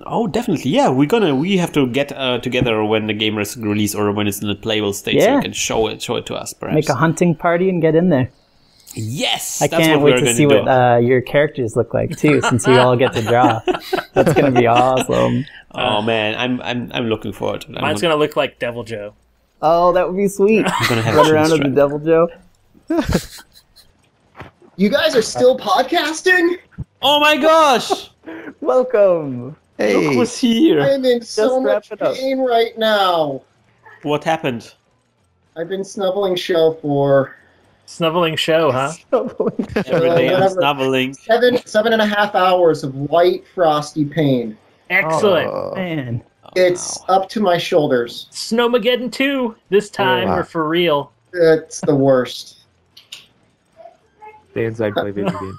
Oh, definitely. Yeah, we have to get together when the game is released or when it's in the playable state, so you can show it to us, perhaps. Make a hunting party and get in there. Yes, I can't wait to see what your characters look like too, since we all get to draw. That's gonna be awesome. Oh man, I'm looking forward to it. Mine's gonna look like Devil Joe. Oh, that would be sweet. I'm gonna have run around as the Devil Joe. You guys are still podcasting? Oh my gosh! Welcome. Hey, Look who's here. I'm in so much pain right now. What happened? I've been snubbling Show for Snubbling Show, huh? Every day I'm snubbling. 7.5 hours of white frosty pain. Excellent. Oh. Man. It's up to my shoulders. Snowmageddon 2. This time we're for real. It's the worst. Stay inside, play video games.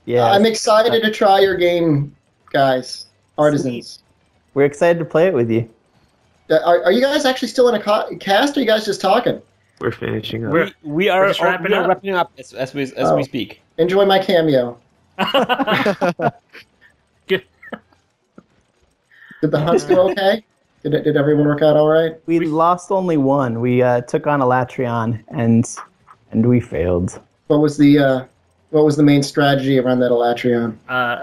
Yeah. I'm excited to try your game, guys. Artisans. We're excited to play it with you. Are you guys actually still in a cast, or are you guys just talking? We're finishing up. We are just wrapping up. as we speak. Enjoy my cameo. Good. Did the hunts go okay? Did everyone work out all right? We lost only one. We took on a Latreon, and And we failed. What was the main strategy around that Elatrion?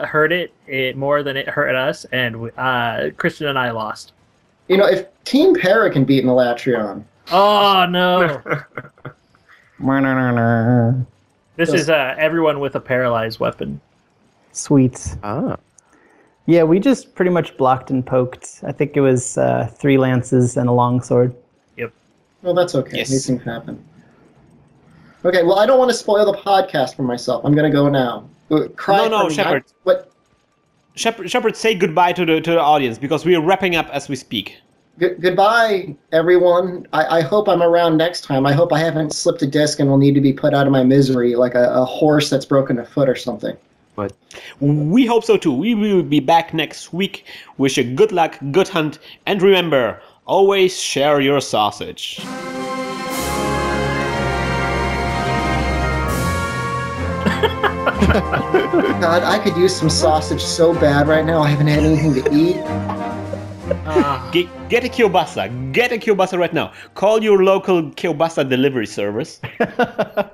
Hurt it more than it hurt us, and Christian and I lost. You know, if Team Para can beat an Elatrion. Oh, no. This is everyone with a paralyzed weapon. Sweet. Ah. Yeah, we just pretty much blocked and poked. I think it was 3 lances and a longsword. Yep. Well, that's okay. Yes. These things happen. Okay, well, I don't want to spoil the podcast for myself. I'm going to go now. No, Shepard. What? Shepard, say goodbye to the audience because we are wrapping up as we speak. Goodbye, everyone. I hope I'm around next time. I hope I haven't slipped a disc and will need to be put out of my misery like a horse that's broken a foot or something. But We hope so too. We will be back next week. Wish you good luck, good hunt, and remember, always share your sausage. God, I could use some sausage so bad right now. I haven't had anything to eat. Get a kielbasa. Get a kielbasa right now. Call your local kielbasa delivery service.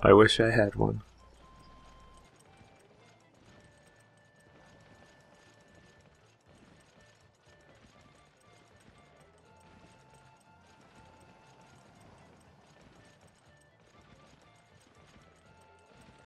I wish I had one.